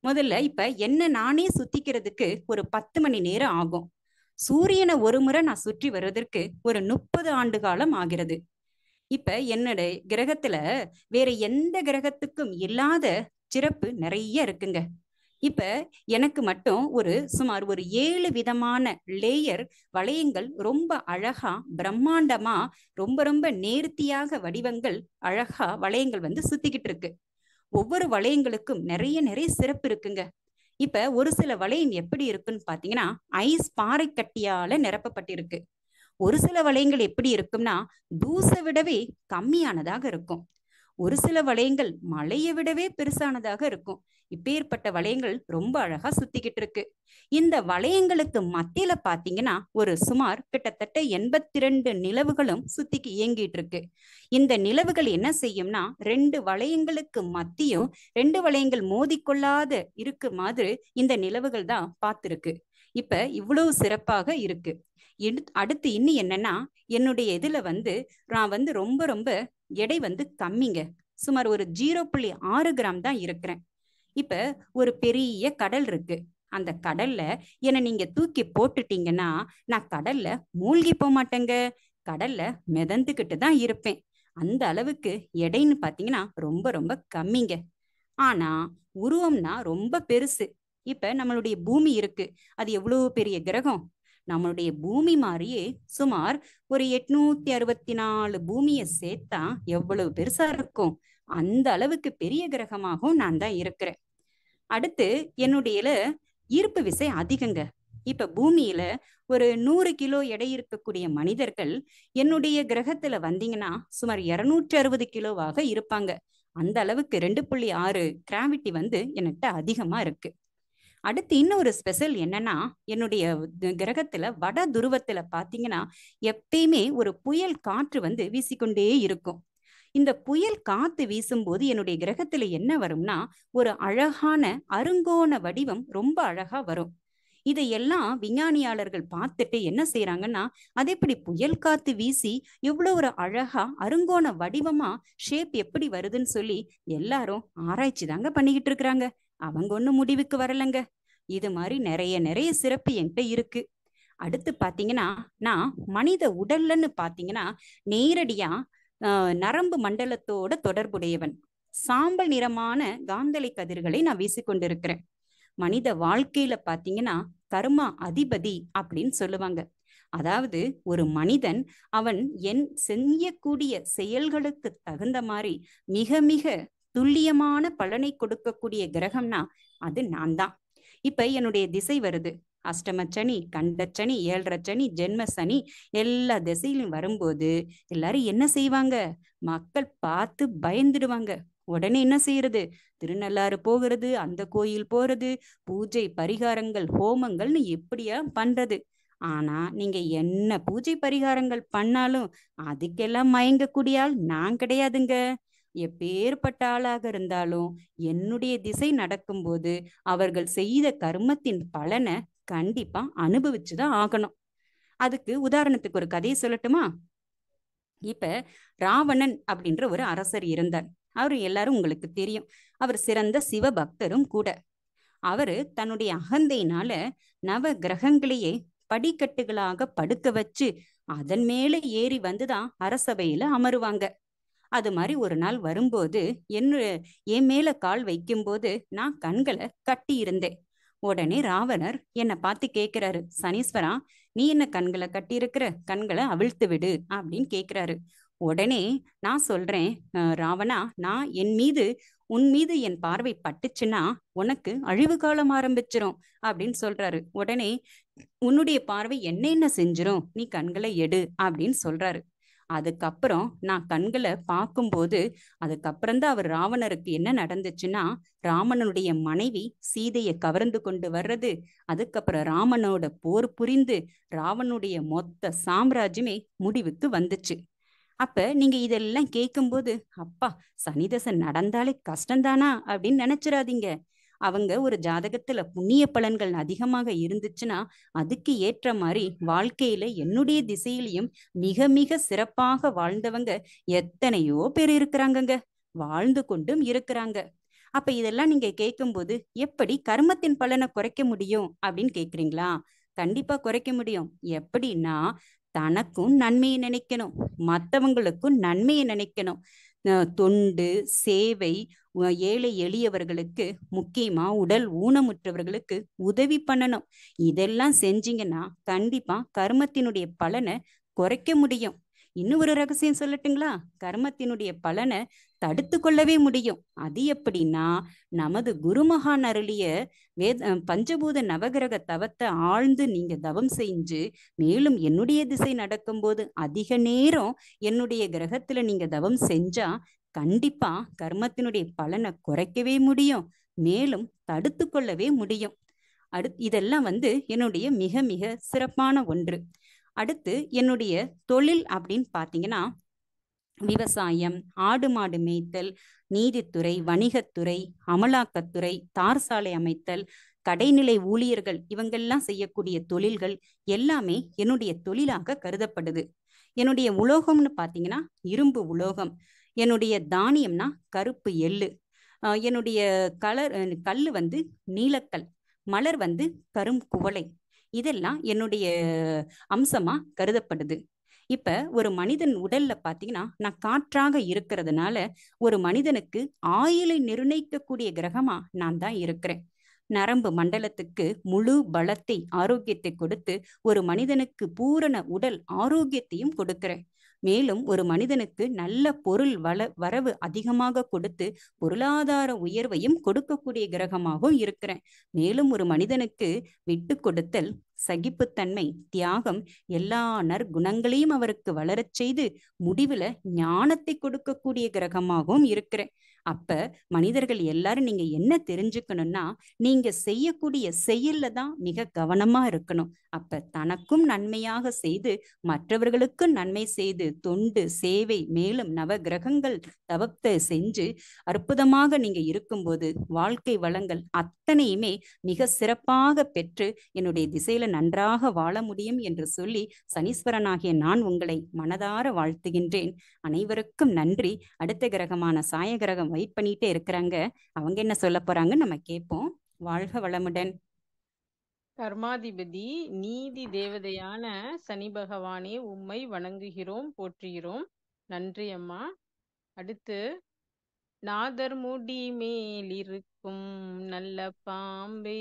முதல்ல இப்ப என்ன நானே சுத்திக்கிறதுக்கு ஒரு 10 மணி நேரம் ஆகும். சூரியனை ஒரு முறை நான் சுற்றி வருவதற்கு ஒரு 30 ஆண்டு காலம் ஆகிறது. இப்ப என்னுடைய கிரகத்துல வேற எந்த கிரகத்துக்கும் இல்லாத சிறப்பு நிறைய இருக்குங்க. இப்ப எனக்கு மட்டும் சுமார் ஒரு 7 விதமான லேயர் வளையங்கள் ரொம்ப அழகா பிரம்மாண்டமா ரொம்ப ரொம்ப நேர்த்தியாக வடிவங்கள் அழகா வளையங்கள் வந்து சுத்திக்கிட்டு இருக்கு. ஒவ்வொரு வளையங்களுக்கும் நிறைய நிறைய சிறப்பு இருக்குங்க. இப்ப ஒரு சில வளையம் எப்படி இருக்குன்னு பாத்தீங்கன்னா ஐஸ் பாறை கட்டியால நிரப்பப்பட்டிருக்கு. ஒரு சில வளையங்கள் எப்படி இருக்கும்னா தூசை விடவே கம்மியானதாக இருக்கும். ஒரு சில வளையங்கள் மலையை விடவே பெருசானதாக இருக்கும். இப்பேற்பட்ட வளையங்கள் ரொம்ப அழகா சுத்திக்கிட்டு இருக்கு. இந்த வளையங்களுக்கு மத்தியில பாத்தீங்கன்னா சுமார் கிட்டத்தட்ட 82 நிலவுகளும் சுத்திக்கு இயங்கிட்டு இருக்கு. இந்த நிலவுகள் என்ன செய்யும்னா 2 வளையங்களுக்கு மத்தியும் 2 வளையங்கள் மோதிக்கொள்ளாத இருக்கு மாதிரி இந்த நிலவுகள் தான் பார்த்திருக்கு. இப்ப இவ்வளவு சிறப்பாக இருக்கு. அடுத்து இன்னும் என்னன்னா என்னுடைய இதுல நான் ரொம்ப ரொம்ப எடை கம்மிங்க. சுமார் ஒரு 0.6 கிராம் தான் இருக்கிறேன். இப்ப ஒரு பெரிய கடல் இருக்கு. அந்த கடல்ல என்னை நீங்க தூக்கி போட்டுட்டீங்கன்னா நான் கடல்ல மூழ்கி போக மாட்டேங்க. கடல்ல மிதந்துக்கிட்டு தான் இருப்பேன். அந்த அளவுக்கு எடைன்னு பாத்தீங்கன்னா ரொம்ப ரொம்ப கம்மிங்க. ஆனா உருவம்னா ரொம்ப பெருசு. இப்ப நம்மளுடைய பூமி இருக்கு, அது எவ்வளவு பெரிய கிரகம். நம்மளுடைய பூமி மாதிரியே சுமார் ஒரு 864 பூமியை சேர்த்தா எவ்வளவு பெருசா இருக்கும். அந்த அளவுக்கு பெரிய கிரகமாகவும் நான் தான் இருக்கிறேன். அடுத்து என்னுடைய ஈர்ப்பு விசை அதிகங்க. இப்ப பூமியில ஒரு 100 கிலோ எடை இருக்கக்கூடிய மனிதர்கள் என்னுடைய கிரகத்துல வந்தீங்கன்னா சுமார் 260 கிலோவாக இருப்பாங்க. அந்த அளவுக்கு 2.6 கிராவிட்டி என்கிட்ட அதிகமா இருக்கு. அடுத்து இன்னொரு ஸ்பெஷல் என்னன்னா என்னுடைய கிரகத்துல வட துருவத்துல பாத்தீங்கன்னா எப்பயுமே ஒரு புயல் காற்று வீசிக்கொண்டே இருக்கும். இந்த புயல் காத்து வீசும்போது என்னுடைய கிரகத்துல என்ன வரும்னா ஒரு அழகான அருங்கோண வடிவம் ரொம்ப அழகா வரும். இதையெல்லாம் விஞ்ஞானியாளர்கள் பார்த்துட்டு என்ன செய்யறாங்கன்னா, அது எப்படி புயல் காத்து வீசி இவ்வளவு ஒரு அழகா அருங்கோண வடிவமா ஷேப் எப்படி வருதுன்னு சொல்லி எல்லாரும் ஆராய்ச்சி தாங்க பண்ணிக்கிட்டு இருக்கிறாங்க. அவங்க ஒண்ணும் முடிவுக்கு வரலங்க. இது மாதிரி நிறைய சிறப்பு என்கிட்ட இருக்கு. அடுத்து பாத்தீங்கன்னா, நான் மனித உடல்லன்னு பாத்தீங்கன்னா நேரடியா நரம்பு மண்டலத்தோட தொடர்புடையவன். சாம்பல் நிறமான காந்தலை கதிர்களை நான் வீசிக்கொண்டிருக்கிறேன். மனித வாழ்க்கையில பாத்தீங்கன்னா கர்மா அதிபதி அப்படின்னு சொல்லுவாங்க. அதாவது ஒரு மனிதன் அவன் செய்யக்கூடிய செயல்களுக்கு தகுந்த மாதிரி மிக மிக துல்லியமான பலனை கொடுக்கக்கூடிய கிரகம்னா அது நான் தான். இப்ப என்னுடைய திசை வருது, அஷ்டமச்சனி, கண்டச்சனி, 7.5 சனி, ஜென்ம சனி, எல்லா திசையிலும் வரும்போது எல்லாரும் என்ன செய்வாங்க? மக்கள் பார்த்து பயந்துடுவாங்க. உடனே என்ன செய்யறது? திருநள்ளாறு போகிறது, அந்த கோயில் போறது, பூஜை பரிகாரங்கள் ஹோமங்கள்னு எப்படியா பண்றது. ஆனா நீங்க என்ன பூஜை பரிகாரங்கள் பண்ணாலும் அதுக்கெல்லாம் மயங்கக்கூடிய ஆள் நான் கிடையாதுங்க. எப்பேற்பட்ட ஆளாக இருந்தாலும் என்னுடைய திசை நடக்கும்போது அவர்கள் செய்த கர்மத்தின் பலனை கண்டிப்பா அனுபவிச்சுதான் ஆகணும். அதுக்கு உதாரணத்துக்கு ஒரு கதையை சொல்லட்டுமா? இப்ப ராவணன் அப்படின்ற ஒரு அரசர் இருந்தார். அவரு எல்லாரும் உங்களுக்கு தெரியும். அவர் சிறந்த சிவபக்தரும் கூட. அவரு தன்னுடைய அகந்தையினால நவ கிரகங்களையே படிக்கட்டுகளாக படுக்க வச்சு அதன் மேல ஏறி வந்துதான் அரசபையில அமருவாங்க. அது மாதிரி ஒரு நாள் வரும்போது என் மேல கால் வைக்கும்போது நான் கண்களை கட்டி இருந்தேன். உடனே ராவணர் என்னை பார்த்து கேட்கிறாரு, சனீஸ்வரா, நீ என்ன கண்களை கட்டி இருக்கிற? கண்களை அவிழ்த்து விடு அப்படின்னு கேட்கிறாரு. உடனே நான் சொல்றேன், ராவணா, நான் உன் மீது என் பார்வை பட்டுச்சுன்னா உனக்கு அழிவு காலம் ஆரம்பிச்சிரும் அப்படின்னு சொல்றாரு. உடனே உன்னுடைய பார்வை என்ன செஞ்சிரும், நீ கண்களை எடு அப்படின்னு சொல்றாரு. அதுக்கப்புறம் நான் கண்களை பார்க்கும்போது அதுக்கப்புறம்தான் அவர் ராவணருக்கு என்ன நடந்துச்சுன்னா, ராமனுடைய மனைவி சீதையை கவர்ந்து கொண்டு வர்றது, அதுக்கப்புறம் ராமனோட போர் புரிந்து ராவனுடைய மொத்த சாம்ராஜ்யமே முடிவுக்கு வந்துச்சு. அப்ப நீங்க இதெல்லாம் கேட்கும்போது, அப்பா சனிதசை நடந்தாலே கஷ்டம்தானா அப்படின்னு நினைச்சிடாதீங்க. அவங்க ஒரு ஜாதகத்துல புண்ணிய பலன்கள் அதிகமாக இருந்துச்சுன்னா அதுக்கு ஏற்ற மாதிரி வாழ்க்கையில என்னுடைய திசையிலையும் மிக மிக சிறப்பாக வாழ்ந்தவங்க எத்தனையோ பேர் இருக்கிறாங்கங்க, வாழ்ந்து கொண்டும் இருக்கிறாங்க. அப்ப இதெல்லாம் நீங்க கேட்கும்போது எப்படி கர்மத்தின் பலனை குறைக்க முடியும் அப்படின்னு கேக்குறீங்களா? கண்டிப்பா குறைக்க முடியும். எப்படின்னா, தனக்கும் நன்மையை நினைக்கணும், மற்றவங்களுக்கும் நன்மையை நினைக்கணும். தொண்டு சேவை, ஏழை எளியவர்களுக்கு, முக்கியமா உடல் ஊனமுற்றவர்களுக்கு உதவி பண்ணணும். இதெல்லாம் செஞ்சீங்கன்னா கண்டிப்பா கர்மத்தினுடைய பலனை குறைக்க முடியும். இன்னும் ஒரு ரகசியம் சொல்லட்டுங்களா? கர்மத்தினுடைய பலனை தடுத்து கொள்ளவே முடியும். அது எப்படின்னா, நமது குருமகான் அருளிய பஞ்சபூத நவகிரக தவத்தை ஆழ்ந்து நீங்க தவம் செஞ்சு, மேலும் என்னுடைய திசை நடக்கும்போது அதிக நேரம் என்னுடைய கிரகத்துல நீங்க தவம் செஞ்சா கண்டிப்பா கர்மத்தினுடைய பலனை குறைக்கவே முடியும், மேலும் தடுத்து கொள்ளவே முடியும். இதெல்லாம் என்னுடைய மிக மிக சிறப்பான ஒன்று. அடுத்து என்னுடைய தொழில் அப்படின்னு பாத்தீங்கன்னா, விவசாயம், ஆடு மாடு மேய்த்தல், நீதித்துறை, வணிகத்துறை, அமலாக்கத்துறை, தார் சாலை அமைத்தல், கடைநிலை ஊழியர்கள், இவங்கெல்லாம் செய்யக்கூடிய தொழில்கள் எல்லாமே என்னுடைய தொழிலாக கருதப்படுது. என்னுடைய உலோகம்னு பாத்தீங்கன்னா இரும்பு உலோகம். என்னுடைய தானியம்னா கருப்பு எள்ளு. என்னுடைய கல்லு நீலக்கல். மலர் கரும் குவளை. இதெல்லாம் என்னுடைய அம்சமா கருதப்படுது. இப்ப ஒரு மனிதன் உடல்ல பாத்தீங்கன்னா, நான் காற்றாக இருக்கிறதுனால ஒரு மனிதனுக்கு ஆயுளை நிர்ணயிக்கக்கூடிய கிரகமா நான் தான் இருக்கிறேன். நரம்பு மண்டலத்துக்கு முழு பலத்தை, ஆரோக்கியத்தை கொடுத்து ஒரு மனிதனுக்கு பூரண உடல் ஆரோக்கியத்தையும் கொடுக்கிறேன். மேலும் ஒரு மனிதனுக்கு நல்ல பொருள் வரவு அதிகமாக கொடுத்து பொருளாதார உயர்வையும் கொடுக்கக்கூடிய கிரகமாகவும் இருக்கிறேன். மேலும் ஒரு மனிதனுக்கு விட்டு கொடுத்தல், சகிப்புத்தன்மை, தியாகம், எல்லா நற்குணங்களையும் அவருக்கு வளரச் செய்து முடிவுல ஞானத்தை கொடுக்கக்கூடிய கிரகமாகவும் இருக்கிறேன். அப்ப மனிதர்கள் எல்லாரும் நீங்க என்ன தெரிஞ்சுக்கணும்னா, நீங்க செய்யக்கூடிய செயல்ல தான் மிக கவனமா இருக்கணும். அப்ப தனக்கும் நன்மையாக செய்து மற்றவர்களுக்கும் நன்மை செய்து தொண்டு சேவை, மேலும் நவ கிரகங்கள் தவத்தை செஞ்சு அற்புதமாக நீங்க இருக்கும்போது வாழ்க்கை வளங்கள் அத்தனையுமே மிக சிறப்பாக பெற்று என்னுடைய திசையில நன்றாக வாழ முடியும் என்று சொல்லி சனீஸ்வரனாகிய நான் உங்களை மனதார வாழ்த்துகின்றேன். அனைவருக்கும் நன்றி. அடுத்த கிரகமான சாய கிரகம் வெயிட் பண்ணிட்டே இருக்கிறாங்க. அவங்க என்ன சொல்ல போறாங்க நம்ம கேட்போம். வாழ்க வளமுடன். கர்மாதிபதி நீதி தேவதையான சனி பகவானே, உம்மை வணங்குகிறோம், போற்றுகிறோம். நன்றி அம்மா. அடுத்து, நாதர் முடி மேலிருக்கும் நல்ல பாம்பே,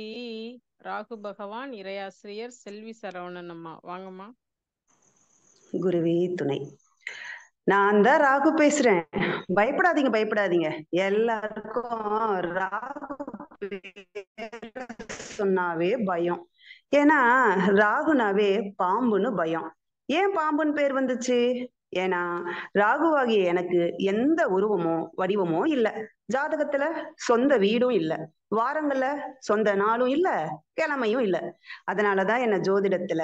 ராகு பகவான், இறையாசிரியர் செல்வி சரவணன் அம்மா. வாங்கம்மா. குருவே துணை. நான் தான் ராகு பேசுறேன். பயப்படாதீங்க பயப்படாதீங்க. எல்லாருக்கும் ராகு சொன்னாவே பயம். ஏன்னா ராகுனாவே பாம்புன்னு பயம். ஏன் பாம்புன்னு பேர் வந்துச்சு? ஏன்னா ராகுவாகிய எனக்கு எந்த உருவமோ வடிவமோ இல்ல. ஜாதகத்துல சொந்த வீடும் இல்ல, வாரங்கள்ல சொந்த நாளும் இல்ல, கிழமையும் இல்ல. அதனாலதான் என்ன ஜோதிடத்துல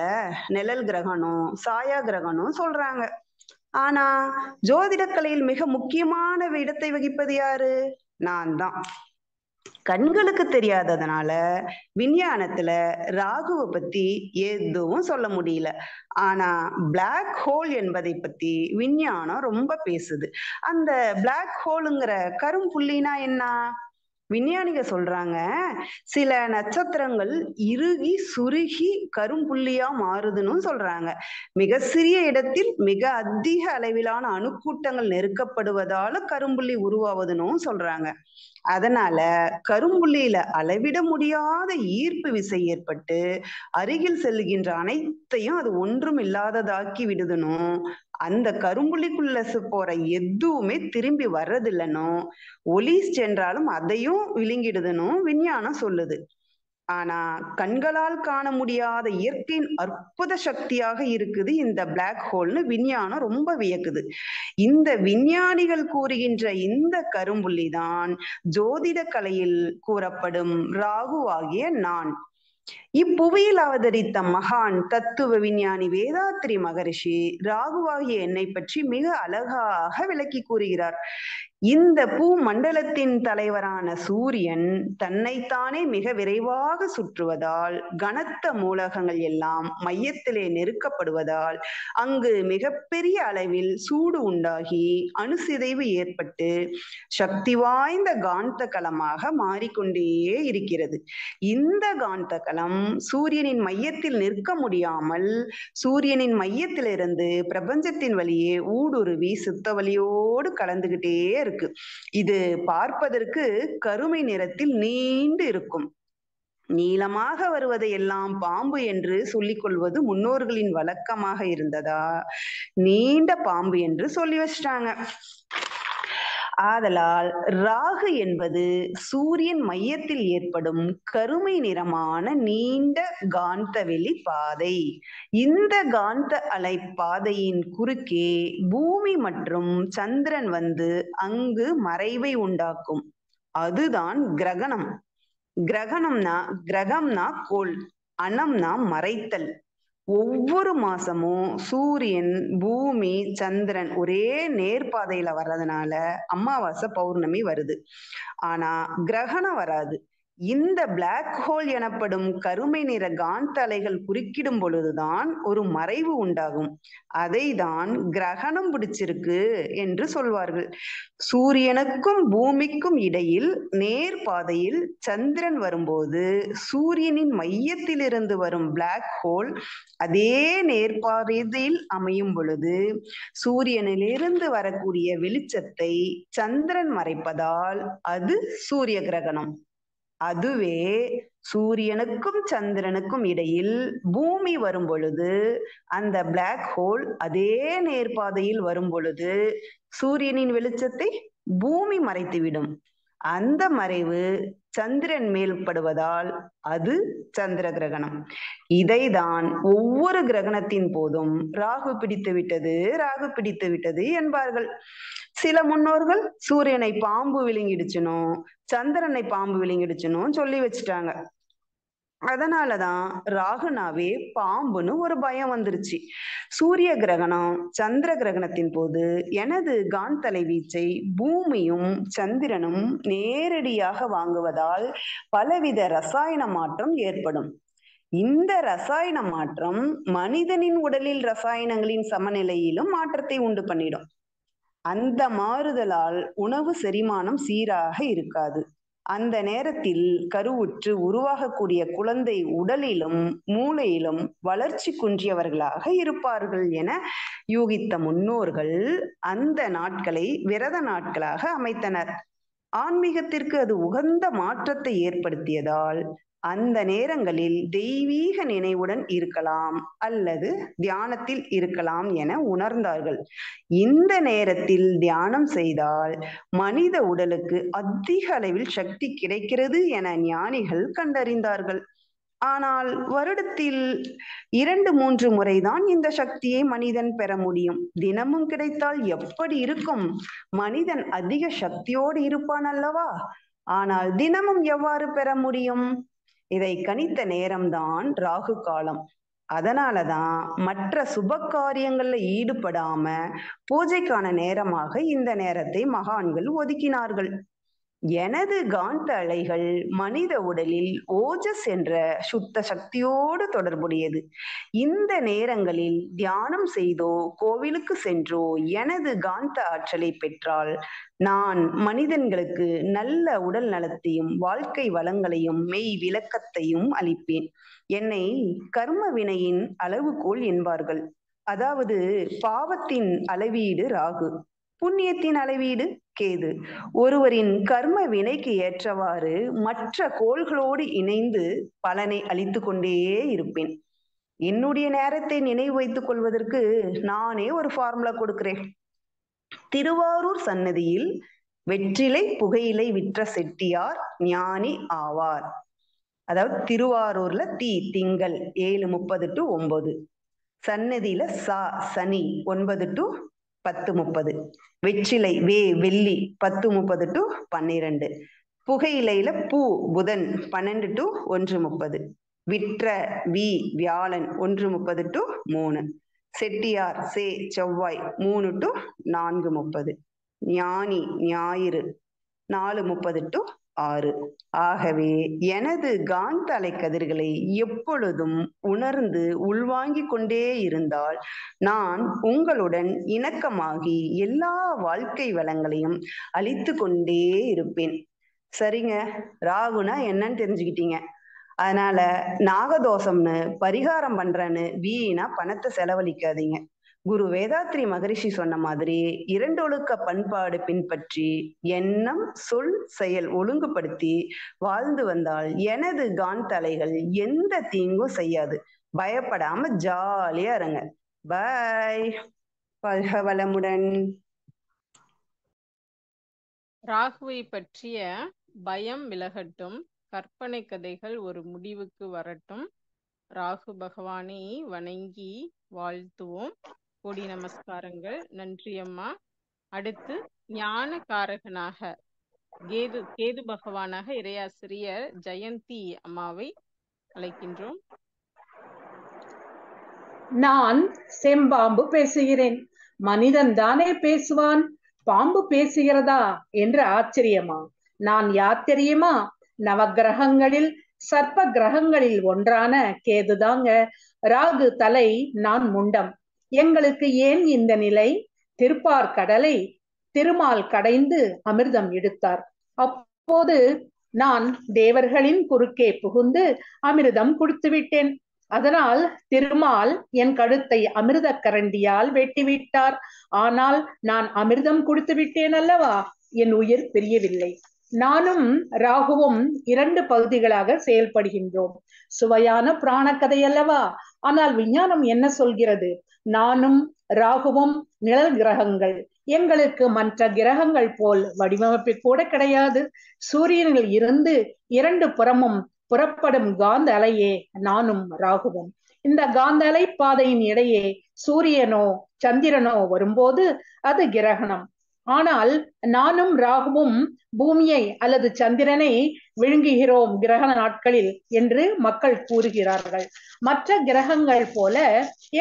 நிழல் கிரகணம், சாயா கிரகணம் சொல்றாங்க. ஆனா ஜோதிட கலையில் மிக முக்கியமான இடத்தை வகிப்பது யாரு? நான் தான். கண்களுக்கு தெரியாததுனால விஞ்ஞானத்துல ராகுவை பத்தி எதுவும் சொல்ல முடியல. ஆனா பிளாக் ஹோல் என்பதை பத்தி விஞ்ஞானம் ரொம்ப பேசுது. அந்த பிளாக் ஹோலுங்கிற கரும்புள்ளினா என்ன? விஞ்ஞானிக சொல்றாங்க, சில நட்சத்திரங்கள் இறுகி சுருகி கரும்புள்ளியா மாறுதுன்னு சொல்றாங்க. மிக சிறிய இடத்தில் மிக அதிக அளவிலான அணுக்கூட்டங்கள் நெருக்கப்படுவதால கரும்புள்ளி உருவாவதுன்னு சொல்றாங்க. அதனால கரும்புள்ளியில அளவிட முடியாத ஈர்ப்பு விசை ஏற்பட்டு அருகில் செல்லுகின்ற அனைத்தையும் அது ஒன்றும் இல்லாததாக்கி விடுதனும். அந்த கரும்புள்ளிக்குள்ள போற எதுவுமே திரும்பி வர்றதில்லனும், ஒளி சென்றாலும் அதையும் விழுங்கிடுதுன்னும் விஞ்ஞானம் சொல்லுது. ஆனா கண்களால் காண முடியாத இயற்கையின் அற்புத சக்தியாக இருக்குது இந்த பிளாக் ஹோல்னு விஞ்ஞானம் ரொம்ப வியக்குது. இந்த விஞ்ஞானிகள் கூறுகின்ற இந்த கரும்புள்ளி தான் ஜோதிட கலையில் கூறப்படும் ராகுவாகிய நான். இப்புவியில் அவதரித்த மகான் தத்துவ விஞ்ஞானி வேதாத்ரி மகரிஷி ராகுவாகிய என்னை பற்றி மிக அழகாக விளக்கி கூறுகிறார். இந்த பூ மண்டலத்தின் தலைவரான சூரியன் தன்னைத்தானே மிக விரைவாக சுற்றுவதால் கனத்த மூலகங்கள் எல்லாம் மையத்திலே நெருக்கப்படுவதால் அங்கு மிகப்பெரிய அளவில் சூடு உண்டாகி அணுசிதைவு ஏற்பட்டு சக்தி வாய்ந்த காந்த களமாக மாறிக்கொண்டே இருக்கிறது. இந்த காந்த களம் சூரியனின் மையத்தில் நிற்க முடியாமல் சூரியனின் மையத்திலிருந்து பிரபஞ்சத்தின் வழியே ஊடுருவி சுத்த வழியோடு கலந்துகிட்டே இருக்கு. இது பார்ப்பதற்கு கருமை நிறத்தில் நீண்டு இருக்கும். நீளமாக வருவதை எல்லாம் பாம்பு என்று சொல்லிக் கொள்வது முன்னோர்களின் வழக்கமாக இருந்ததா நீண்ட பாம்பு என்று சொல்லி வச்சிட்டாங்க. ஆதலால் ராகு என்பது சூரியன் மையத்தில் ஏற்படும் கருமை நிறமான நீண்ட காந்தவெளி பாதை. இந்த காந்த அலை பாதையின் குறுக்கே பூமி மற்றும் சந்திரன் வந்து அங்கு மறைவை உண்டாக்கும். அதுதான் கிரகணம். கிரகம்னா கோள், அனம்னா மறைத்தல். ஒவ்வொரு மாசமும் சூரியன், பூமி, சந்திரன் ஒரே நேர்பாதையில வர்றதுனால அமாவாசை பௌர்ணமி வருது. ஆனா கிரகணம் வராது. இந்த பிளாக் ஹோல் எனப்படும் கருமை நிற காந்த அலைகள் குறுக்கிடும் பொழுதுதான் ஒரு மறைவு உண்டாகும். அதை தான் கிரகணம் பிடிச்சிருக்கு என்று சொல்வார்கள். சூரியனுக்கும் பூமிக்கும் இடையில் நேர்பாதையில் சந்திரன் வரும்போது சூரியனின் மையத்திலிருந்து வரும் பிளாக் ஹோல் அதே நேர்பாதையில் அமையும் பொழுது சூரியனிலிருந்து வரக்கூடிய வெளிச்சத்தை சந்திரன் மறைப்பதால் அது சூரிய கிரகணம். அதுவே சூரியனுக்கும் சந்திரனுக்கும் இடையில் பூமி வரும் பொழுது அந்த பிளாக் ஹோல் அதே நேர்பாதையில் வரும் பொழுது சூரியனின் வெளிச்சத்தை பூமி மறைத்துவிடும். அந்த மறைவு சந்திரன் மேல் படுவதால் அது சந்திர கிரகணம். இதைதான் ஒவ்வொரு கிரகணத்தின் போதும் ராகு பிடித்து விட்டது, ராகு பிடித்து விட்டது என்பார்கள். சில முன்னோர்கள் சூரியனை பாம்பு விழுங்கிடுச்சுனும் சந்திரனை பாம்பு விழுங்கிடுச்சுனும் சொல்லி வச்சுட்டாங்க. அதனாலதான் ராகுனாவே பாம்புன்னு ஒரு பயம் வந்துருச்சு. சூரிய கிரகணம் சந்திர கிரகணத்தின் போது எனது காந்தலை வீச்சை பூமியும் சந்திரனும் நேரடியாக வாங்குவதால் பலவித ரசாயன மாற்றம் ஏற்படும். இந்த ரசாயன மாற்றம் மனிதனின் உடலில் ரசாயனங்களின் சமநிலையிலும் மாற்றத்தை உண்டு பண்ணிடும். அந்த மாறுதலால் உணவு செரிமானம் சீராக இருக்காது. அந்த நேரத்தில் கருவுற்று உருவாகக்கூடிய குழந்தை உடலிலும் மூளையிலும் வளர்ச்சி குன்றியவர்களாக இருப்பார்கள் என யூகித்த முன்னோர்கள் அந்த நாட்களை விரத நாட்களாக அமைத்தனர். ஆன்மீகத்திற்கு அது உகந்த மாற்றத்தை ஏற்படுத்தியதால் அந்த நேரங்களில் தெய்வீக நினைவுடன் இருக்கலாம் அல்லது தியானத்தில் இருக்கலாம் என உணர்ந்தார்கள். இந்த நேரத்தில் தியானம் செய்தால் மனித உடலுக்கு அதிக அளவில் சக்தி கிடைக்கிறது என ஞானிகள் கண்டறிந்தார்கள். ஆனால் வருடத்தில் 2-3 முறைதான் இந்த சக்தியை மனிதன் பெற முடியும். தினமும் கிடைத்தால் எப்படி இருக்கும்? மனிதன் அதிக சக்தியோடு இருப்பான் அல்லவா? ஆனால் தினமும் எவ்வாறு பெற முடியும்? இதை கணித்த நேரம்தான் ராகு காலம். அதனாலதான் மற்ற சுப காரியங்கள்ல ஈடுபடாம பூஜைக்கான நேரமாக இந்த நேரத்தை மகான்கள் ஒதுக்கினார்கள். எனது காந்த அலைகள் மனித உடலில் ஓஜஸ் என்ற சுத்த சக்தியோடு தொடர்புடையது. இந்த நேரங்களில் தியானம் செய்தோ கோவிலுக்கு சென்றோ எனது காந்த ஆற்றலை பெற்றால் நான் மனிதன்களுக்கு நல்ல உடல் நலத்தையும் வாழ்க்கை வளங்களையும் மெய் விளக்கத்தையும் அளிப்பேன். என்னை கர்ம வினையின் அளவுகோல் என்பார்கள். அதாவது பாவத்தின் அளவீடு ராகு, புண்ணியத்தின் அளவீடு கேது. ஒருவரின் கர்ம வினைக்கு ஏற்றவாறு மற்ற கோள்களோடு இணைந்து பலனை அளித்து கொண்டே இருப்பேன். என்னுடைய நேரத்தை நினைவு வைத்துக் கொள்வதற்கு நானே ஒரு ஃபார்முலா கொடுக்கிறேன். திருவாரூர் சன்னதியில் வெற்றிலை புகையிலை விற்ற செட்டியார் ஞானி ஆவார். அதாவது திருவாரூர்ல திங்கள் 7:30 to 9, சன்னதியில சனி 9 to 10:30, வெற்றிலை வெள்ளி 10:30 to 12, புகையிலையில புதன் 12 to 1:30, விற்ற வியாழன் 1:30 to 3, செட்டியார் செவ்வாய் 3 to 4:30, ஞானி ஞாயிறு 4:30 to 6. ஆகவே எனது காந்த அலைக்கதிர்களை எப்பொழுதும் உணர்ந்து உள்வாங்கிக் கொண்டே இருந்தால் நான் உங்களுடன் இணக்கமாகி எல்லா வாழ்க்கை வளங்களையும் அளித்து கொண்டே இருப்பேன். சரிங்க, ராகுனா என்னன்னு தெரிஞ்சுக்கிட்டீங்க. அதனால நாகதோஷம்னு பரிகாரம் பண்றேன்னு வீணா பணத்தை செலவழிக்காதீங்க. குரு வேதாத்ரி மகரிஷி சொன்ன மாதிரி 2 ஒழுக்க பண்பாடு பின்பற்றி எண்ணம் சொல் செயல் ஒழுங்குபடுத்தி வாழ்ந்து வந்தால் எனது காந்தலைகள் எந்த தீங்கும் செய்யாது. பயப்படாம ஜாலியா இருங்க. பாய். வாழ்க வளமுடன். ராகுவை பற்றிய பயம் விலகட்டும், கற்பனை கதைகள் ஒரு முடிவுக்கு வரட்டும். ராகு பகவானை வணங்கி வாழ்த்துவோம். கோடி நமஸ்காரங்கள். நன்றி அம்மா. அடுத்து ஞான காரகனாக கேது பகவானாக இறையாசிரியர் ஜெயந்தி அம்மாவை அழைக்கின்றோம். நான் செம்பாம்பு பேசுகிறேன். மனிதன் தானே பேசுவான், பாம்பு பேசுகிறதா என்று ஆச்சரியமா? நான் யார் தெரியுமா? நவகிரகங்களில் சர்ப்ப கிரகங்களில் ஒன்றான கேதுதாங்க. ராகு தலை, நான் முண்டம். எங்களுக்கு ஏன் இந்த நிலை? திருப்பார் கடலை திருமால் கடைந்து அமிர்தம் எடுத்தார். அப்போது நான் தேவர்களின் குறுக்கே புகுந்து அமிர்தம் குடித்து விட்டேன். அதனால் திருமால் என் கழுத்தை அமிர்த கரண்டியால் வெட்டிவிட்டார். ஆனால் நான் அமிர்தம் குடித்து விட்டேன் அல்லவா? என் உயிர் பிரியவில்லை. நானும் ராகுவும் 2 பகுதிகளாக செயல்படுகின்றோம். சுவையான புராண கதை அல்லவா? ஆனால் விஞ்ஞானம் என்ன சொல்கிறது? நானும் ராகுவும் நிழல் கிரகங்கள். எங்களுக்கு மற்ற கிரகங்கள் போல் வடிவமைப்பு கூட கிடையாது. சூரியனில் இருந்து 2 புறமும் புறப்படும் காந்த அலையே நானும் ராகுவும். இந்த காந்த அலை பாதையின் இடையே சூரியனோ சந்திரனோ வரும்போது அது கிரகணம். ஆனால் நானும் ராகுவும் பூமியை அல்லது சந்திரனை விழுங்குகிறோம் கிரகண நாட்களில் என்று மக்கள் கூறுகிறார்கள். மற்ற கிரகங்கள் போல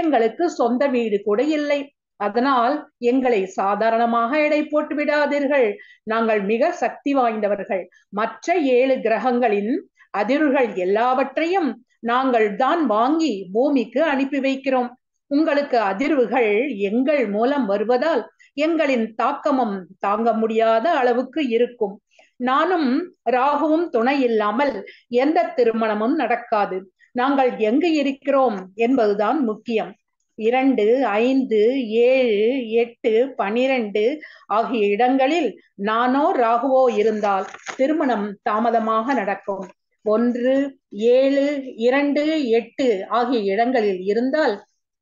எங்களுக்கு சொந்த வீடு கூட இல்லை. அதனால் எங்களை சாதாரணமாக எடை போட்டு விடாதீர்கள். நாங்கள் மிக சக்தி வாய்ந்தவர்கள். மற்ற 7 கிரகங்களின் அதிர்வுகள் எல்லாவற்றையும் நாங்கள் தான் வாங்கி பூமிக்கு அனுப்பி வைக்கிறோம். உங்களுக்கு அதிர்வுகள் எங்கள் மூலம் வருவதால் எங்களின் தாக்கமும் தாங்க முடியாத அளவுக்கு இருக்கும். நானும் ராகுவும் துணை இல்லாமல் எந்த திருமணமும் நடக்காது. நாங்கள் எங்கு இருக்கிறோம் என்பதுதான் முக்கியம். 2, 5, 7, 8, 12 ஆகிய இடங்களில் நானோ ராகுவோ இருந்தால் திருமணம் தாமதமாக நடக்கும். 1, 7, 2, 8 ஆகிய இடங்களில் இருந்தால்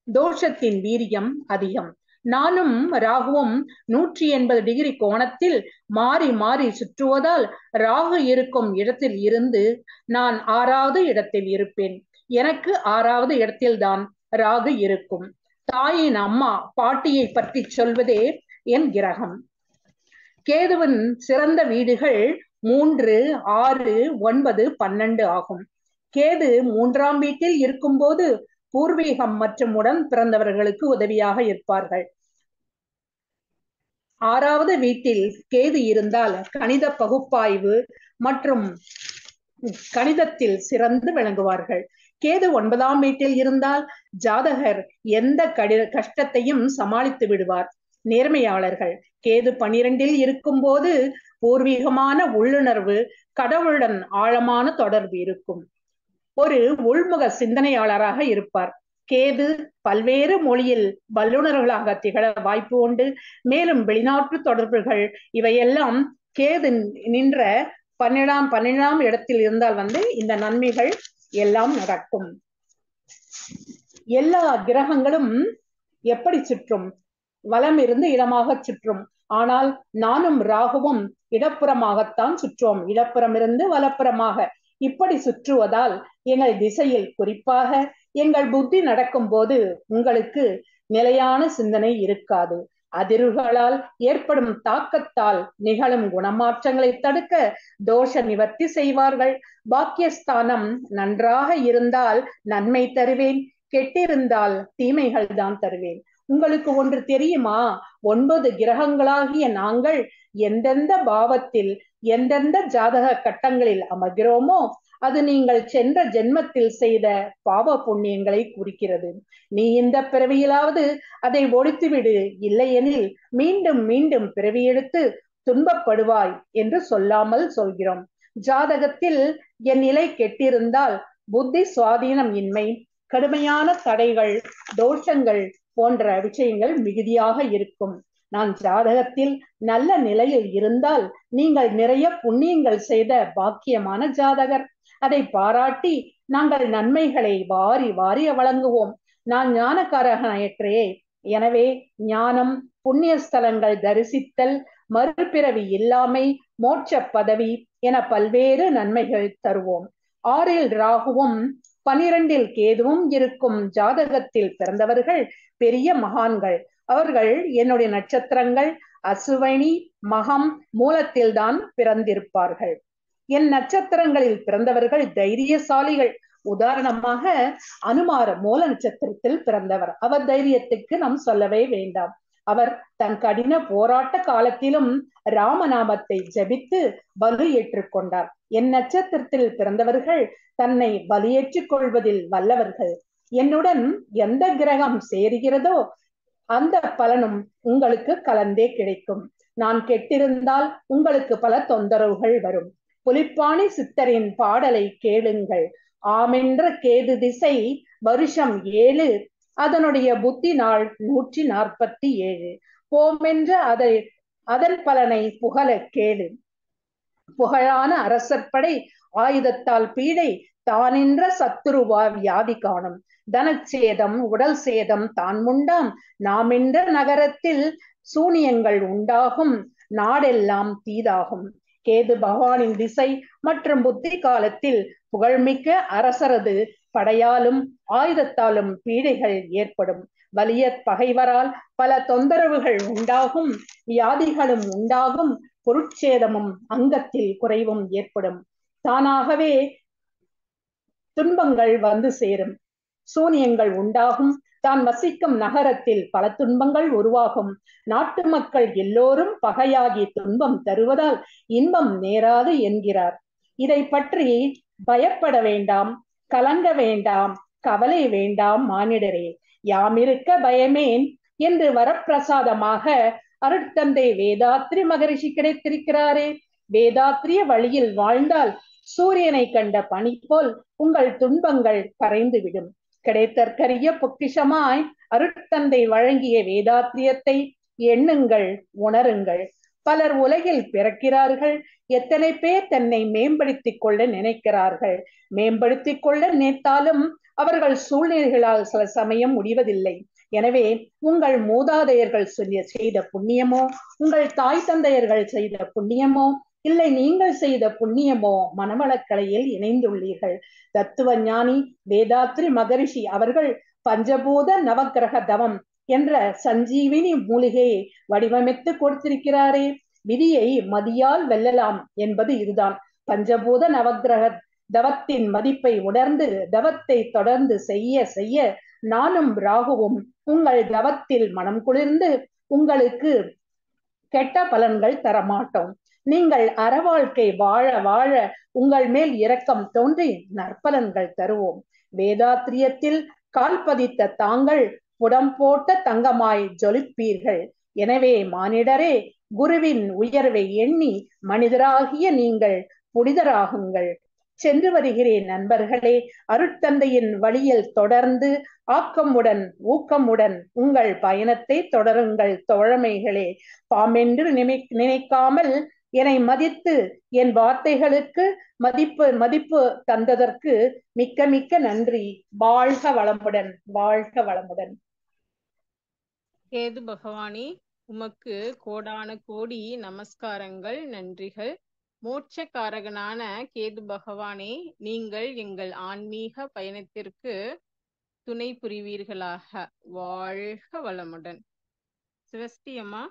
தோஷத்தின் வீரியம் அதிகம். நானும் ராகுவும் 180 டிகிரி கோணத்தில் மாறி மாறி சுற்றுவதால் ராகு இருக்கும் இடத்தில் இருந்து நான் 6வது இடத்தில் இருப்பேன். எனக்கு 6வது இடத்தில்தான் ராகு இருக்கும். தாயின் அம்மா பாட்டியை பற்றி சொல்வதே என் கிரகம். கேதுவின் சிறந்த வீடுகள் 3, 6, 9, 12 ஆகும். கேது 3ஆம் வீட்டில் இருக்கும்போது பூர்வீகம் மற்றும் உடன் பிறந்தவர்களுக்கு உதவியாக இருப்பார்கள். 6வது வீட்டில் கேது இருந்தால் கணித பகுப்பாய்வு மற்றும் கணிதத்தில் சிறந்து விளங்குவார்கள். கேது 9ஆம் வீட்டில் இருந்தால் ஜாதகர் எந்த கஷ்டத்தையும் சமாளித்து விடுவார். நேர்மையாளர்கள். கேது 12இல் இருக்கும் போது பூர்வீகமான உள்ளுணர்வு, கடவுளுடன் ஆழமான தொடர்பு இருக்கும். ஒரு உள்முக சிந்தனையாளராக இருப்பார். கேது பல்வேறு மொழியில் வல்லுநர்களாக திகழ வாய்ப்பு உண்டு. மேலும் வெளிநாட்டு தொடர்புகள் இவையெல்லாம் கேது நின்ற 12ஆம் இடத்தில் இருந்தால் இந்த நன்மைகள் எல்லாம் நடக்கும். எல்லா கிரகங்களும் எப்படி சுற்றும்? வலம் இருந்து இடமாக சுற்றும். ஆனால் நானும் ராகுவும் இடப்புறமாகத்தான் சுற்றுவோம். இடப்புறம் இருந்து வலப்புறமாக இப்படி சுற்றுவதால் எங்கள் திசையில், குறிப்பாக எங்கள் புத்தி நடக்கும் போது உங்களுக்கு நிலையான சிந்தனை இருக்காது. அதிர்வுகளால் ஏற்படும் தாக்கத்தால் நிகழும் குணமாற்றங்களை தடுக்க தோஷ நிவர்த்தி செய்வார்கள். பாக்கியஸ்தானம் நன்றாக இருந்தால் நன்மை தருவேன், கெட்டிருந்தால் தீமைகள் தான் தருவேன். உங்களுக்கு ஒன்று தெரியுமா? 9 கிரகங்களாகிய நாங்கள் எந்தெந்த பாவத்தில் எந்தெந்த ஜாதக கட்டங்களில் அமர்கிறோமோ அது நீங்கள் சென்ற ஜென்மத்தில் செய்த பாவ புண்ணியங்களை குறிக்கிறது. நீ இந்த பிறவியிலாவது அதை ஒழித்துவிடு, இல்லையெனில் மீண்டும் மீண்டும் பிறவி எடுத்து துன்பப்படுவாய் என்று சொல்லாமல் சொல்கிறோம். ஜாதகத்தில் என் நிலை கெட்டிருந்தால் புத்தி சுவாதீனம் இன்மை, கடுமையான தடைகள், தோஷங்கள் போன்ற விஷயங்கள் மிகுதியாக இருக்கும். நான் ஜாதகத்தில் நல்ல நிலையில் இருந்தால் நீங்கள் நிறைய புண்ணியங்கள் செய்த பாக்கியமான ஜாதகர். அதை பாராட்டி நாங்கள் நன்மைகளை வாரி வாரி வழங்குவோம். நான் ஞானக்காரகனற்றே. எனவே ஞானம், புண்ணிய ஸ்தலங்கள் தரிசித்தல், மறுபிறவி இல்லாமை, மோட்ச பதவி என பல்வேறு நன்மைகள் தருவோம். 6இல் ராகுவும் 12இல் கேதுவும் இருக்கும் ஜாதகத்தில் பிறந்தவர்கள் பெரிய மகான்கள். அவர்கள் என்னுடைய நட்சத்திரங்கள் அசுவினி, மகம், மூலத்தில் தான் பிறந்திருப்பார்கள். என் நட்சத்திரங்களில் பிறந்தவர்கள் தைரியசாலிகள். உதாரணமாக அனுமார் மூல நட்சத்திரத்தில் பிறந்தவர். அவர் தைரியத்துக்கு நாம் சொல்லவே வேண்டாம். அவர் தன் கடின போராட்ட காலத்திலும் ராமநாமத்தை ஜபித்து பலி ஏற்றுக்கொண்டார். என் நட்சத்திரத்தில் பிறந்தவர்கள் தன்னை பலியேற்றுக் கொள்வதில் வல்லவர்கள். என்னுடன் எந்த கிரகம் சேருகிறதோ அந்த பலனும் உங்களுக்கு கலந்தே கிடைக்கும். நான் கெட்டிருந்தால் உங்களுக்கு பல தொந்தரவுகள் வரும். புலிப்பாணி சித்தரின் பாடலை கேளுங்கள். ஆமென்ற கேது திசை வருஷம் 7, அதனுடைய புத்தி நாள் 147. போமென்ற அதன் பலனை புகழ கேளு. புகழான அரசற்படை ஆயுதத்தால் பீடை தானின்ற சத்துருவா வியாதி காணும். தனச்சேதம் உடல் சேதம் தான் உண்டாம். நாமென்ற நகரத்தில் சூனியங்கள் உண்டாகும். நாடெல்லாம் தீதாகும். கேது பகவானின் திசை மற்றும் புத்தி காலத்தில் புகழ்மிக்க அரசரது படையாலும் ஆயுதத்தாலும் பீடைகள் ஏற்படும். வலிய பகைவரால் பல தொந்தரவுகள் உண்டாகும். வியாதிகளும் உண்டாகும். பொருட்சேதமும் அங்கத்தில் குறைவும் ஏற்படும். தானாகவே துன்பங்கள் வந்து சேரும். சூனியங்கள் உண்டாகும். தான் வசிக்கும் நகரத்தில் பல துன்பங்கள் உருவாகும். நாட்டு மக்கள் எல்லோரும் பகையாகி துன்பம் தருவதால் இன்பம் நேராது என்கிறார். இதை பற்றி பயப்பட வேண்டாம், கலங்க வேண்டாம், கவலை வேண்டாம் மானிடரே. யாமிருக்க பயமேன் என்று வரப்பிரசாதமாக அருட்தந்தை வேதாத்ரி மகரிஷி கிடைத்திருக்கிறாரே. வேதாத்ரிய வழியில் வாழ்ந்தால் சூரியனை கண்ட பனி போல் உங்கள் துன்பங்கள் கரைந்துவிடும். கிடைத்தற்கரிய பொக்கிஷமாய் அருட்தந்தை வழங்கிய வேதாத்திரியத்தை எண்ணுங்கள், உணருங்கள். பலர் உலகில் பிறக்கிறார்கள். எத்தனை பேர் தன்னை மேம்படுத்திக் கொள்ள நினைக்கிறார்கள். மேம்படுத்திக் கொள்ள நினைத்தாலும் அவர்கள் சூழ்நிலைகளால் சில சமயம் முடிவதில்லை. எனவே உங்கள் மூதாதையர்கள் செய்த புண்ணியமோ, உங்கள் தாய் தந்தையர்கள் செய்த புண்ணியமோ, இல்லை நீங்கள் செய்த புண்ணியமோ மனவளக்கலையில் இணைந்துள்ளீர்கள். தத்துவ ஞானி வேதாத்ரி மகரிஷி அவர்கள் பஞ்சபூத நவக்கிரக தவம் என்ற சஞ்சீவினி மூலிகையை வடிவமைத்து கொடுத்திருக்கிறாரே. விதியை மதியால் வெல்லலாம் என்பது இதுதான். பஞ்சபூத நவக்கிரக தவத்தின் மதிப்பை உணர்ந்து தவத்தை தொடர்ந்து செய்ய செய்ய நானும் ராகுவும் உங்கள் தவத்தில் மனம் குளிர்ந்து உங்களுக்கு கெட்ட பலன்கள் தரமாட்டோம். நீங்கள் அறவாழ்க்கை வாழ வாழ உங்கள் மேல் இரக்கம் தோன்றி நற்பலன்கள் தருவோம். வேதாத்திரியத்தில் கால் பதித்த தாங்கள் புடம் போட்ட தங்கமாய் ஜொலிப்பீர்கள். எனவே மானிடரே, குருவின் உயர்வை எண்ணி மனிதராகிய நீங்கள் புனிதராகுங்கள். சென்று வருகிறேன் நண்பர்களே. அருட்தந்தையின் வழியில் தொடர்ந்து ஆக்கமுடன் ஊக்கமுடன் உங்கள் பயணத்தை தொடருங்கள் தோழமைகளே. பாமென்று நினைக்காமல் என்னை மதித்து என் வார்த்தைகளுக்கு மதிப்பு தந்ததற்கு மிக்க மிக்க நன்றி. வாழ்க வளமுடன், வாழ்க வளமுடன். கேது பகவானி, உமக்கு கோடான கோடி நமஸ்காரங்கள், நன்றிகள். மோட்சக்காரகனான கேது பகவானே, நீங்கள் எங்கள் ஆன்மீக பயணத்திற்கு துணை புரிவீர்களாக. வாழ்க வளமுடன். சிவஸ்ரீ அம்மா.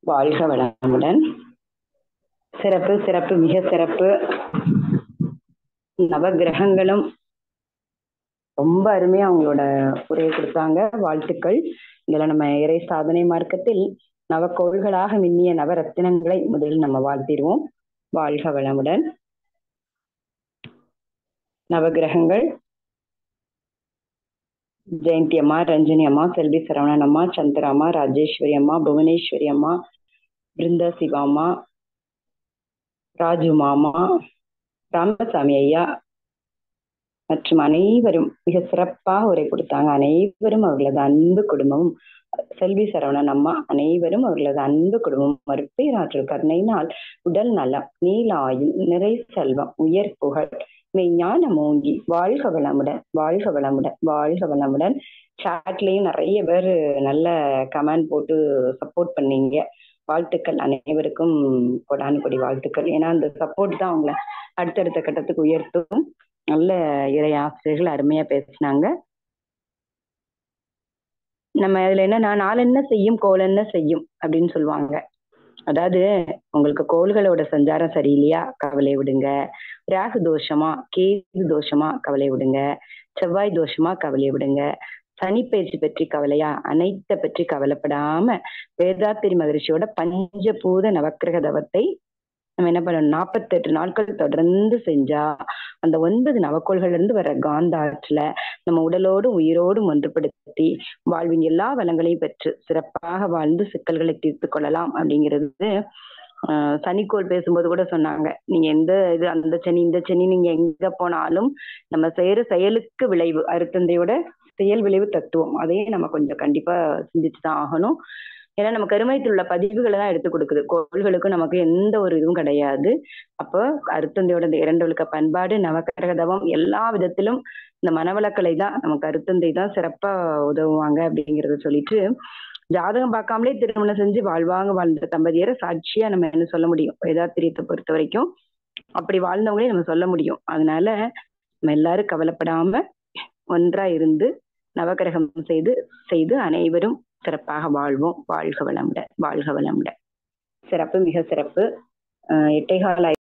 வாழ்க வளமுடன். சிறப்பு சிறப்பு, மிக சிறப்பு. நவகிரகங்களும் ரொம்ப அருமையா அவங்களோட உரையை கொடுத்தாங்க. வாழ்த்துக்கள். இதுல நம்ம இறை சாதனை மார்க்கத்தில் நவக்கோள்களாக மின்னிய நவரத்தினங்களை முதலில் நம்ம வாழ்த்திடுவோம். வாழ்க வளமுடன். நவகிரகங்கள் ஜெயந்தி அம்மா, ரஞ்சனி அம்மா, செல்வி சரவணன் அம்மா, சந்திராமா, ராஜேஸ்வரி அம்மா, புவனேஸ்வரி அம்மா, பிருந்தா சிவாமா, ராஜு மாமா, ராமசாமி ஐயா மற்றும் அனைவரும் மிக சிறப்பாக உரை கொடுத்தாங்க. அனைவரும் அவர்களது அன்பு குடும்பமும், செல்வி சரவணன் அம்மா அனைவரும் அவர்களது அன்பு குடும்பம் மறுப்பேராற்றல் கருணையினால் உடல் நலம், நீலாயுள், நிறை செல்வம், உயர் புகழ், மெய்ஞான மூங்கி வாழ்க வளமுடன், வாழ்க வளமுடன், வாழ்க வளமுடன். சாட்லயும் நிறைய பேர் நல்ல கமெண்ட் போட்டு சப்போர்ட் பண்ணீங்க. வாழ்த்துக்கள் அனைவருக்கும், கொடான கொடி வாழ்த்துக்கள். ஏன்னா அந்த சப்போர்ட் தான் அவங்கள அடுத்தடுத்த கட்டத்துக்கு உயர்த்தும். நல்ல இறை ஆசிரியர்கள் அருமையா பேசினாங்க. நம்ம இதுல என்னன்னா, நாள் என்ன செய்யும் கோல் என்ன செய்யும் அப்படின்னு சொல்லுவாங்க. அதாவது உங்களுக்கு கோள்களோட சஞ்சாரம் சரியில்லையா, கவலை விடுங்க. ராகு தோஷமா, கேது தோஷமா, கவலை விடுங்க. செவ்வாய் தோஷமா, கவலை விடுங்க. சனி பயிற்சி பற்றி கவலையா, அனைத்தை பற்றி கவலைப்படாம வேதாத்திரி மகரிஷியோட பஞ்சபூத நவக்கிரக தவத்தை நம்ம என்ன பண்ணணும், 48 நாட்கள் தொடர்ந்து செஞ்சா அந்த 9 நவக்கோள்கள்ல இருந்து வர காந்த ஆற்றல நம்ம உடலோடும் உயிரோடும் ஒன்றுபடுத்தி வாழ்வின் எல்லா வளங்களையும் பெற்று சிறப்பாக வாழ்ந்து சிக்கல்களை தீர்த்து கொள்ளலாம் அப்படிங்கிறது. சனிக்கோள் பேசும்போது கூட சொன்னாங்க, நீங்க எந்த இது அந்த சனி இந்த சனி நீங்க எங்க போனாலும் நம்ம செய்யற செயலுக்கு விளைவு. அருட்தந்தையோட செயல் விளைவு தத்துவம், அதையும் நம்ம கொஞ்சம் கண்டிப்பா சிந்திச்சுதான் ஆகணும். ஏன்னா நம்ம கருமையத்தில் உள்ள பதிவுகளை தான் எடுத்து கொடுக்குது. கோள்களுக்கும் நமக்கு எந்த ஒரு இதுவும் கிடையாது. அப்போ அருத்தந்தையோட இந்த 2 ஒழுக்க பண்பாடு, நவக்கிரக தவம் எல்லா விதத்திலும் இந்த மனவளக்கலை தான் நமக்கு அருத்தந்தை தான் சிறப்பா உதவுவாங்க அப்படிங்கிறத சொல்லிட்டு, ஜாதகம் பார்க்காமலே திருமணம் செஞ்சு வாழ்வாங்க வாழ்ந்த தம்பதியரை சாட்சியா நம்ம என்ன சொல்ல முடியும்? வேதாத்திரியத்தை பொறுத்த வரைக்கும் அப்படி வாழ்ந்தவங்களே நம்ம சொல்ல முடியும். அதனால நம்ம எல்லாரும் கவலைப்படாம ஒன்றா இருந்து நவக்கிரகம் செய்து அனைவரும் சிறப்பாக வாழ்வோம். வாழ்க வளமுடன், வாழ்க வளமுடன். சிறப்பு, மிக சிறப்பு. 8:15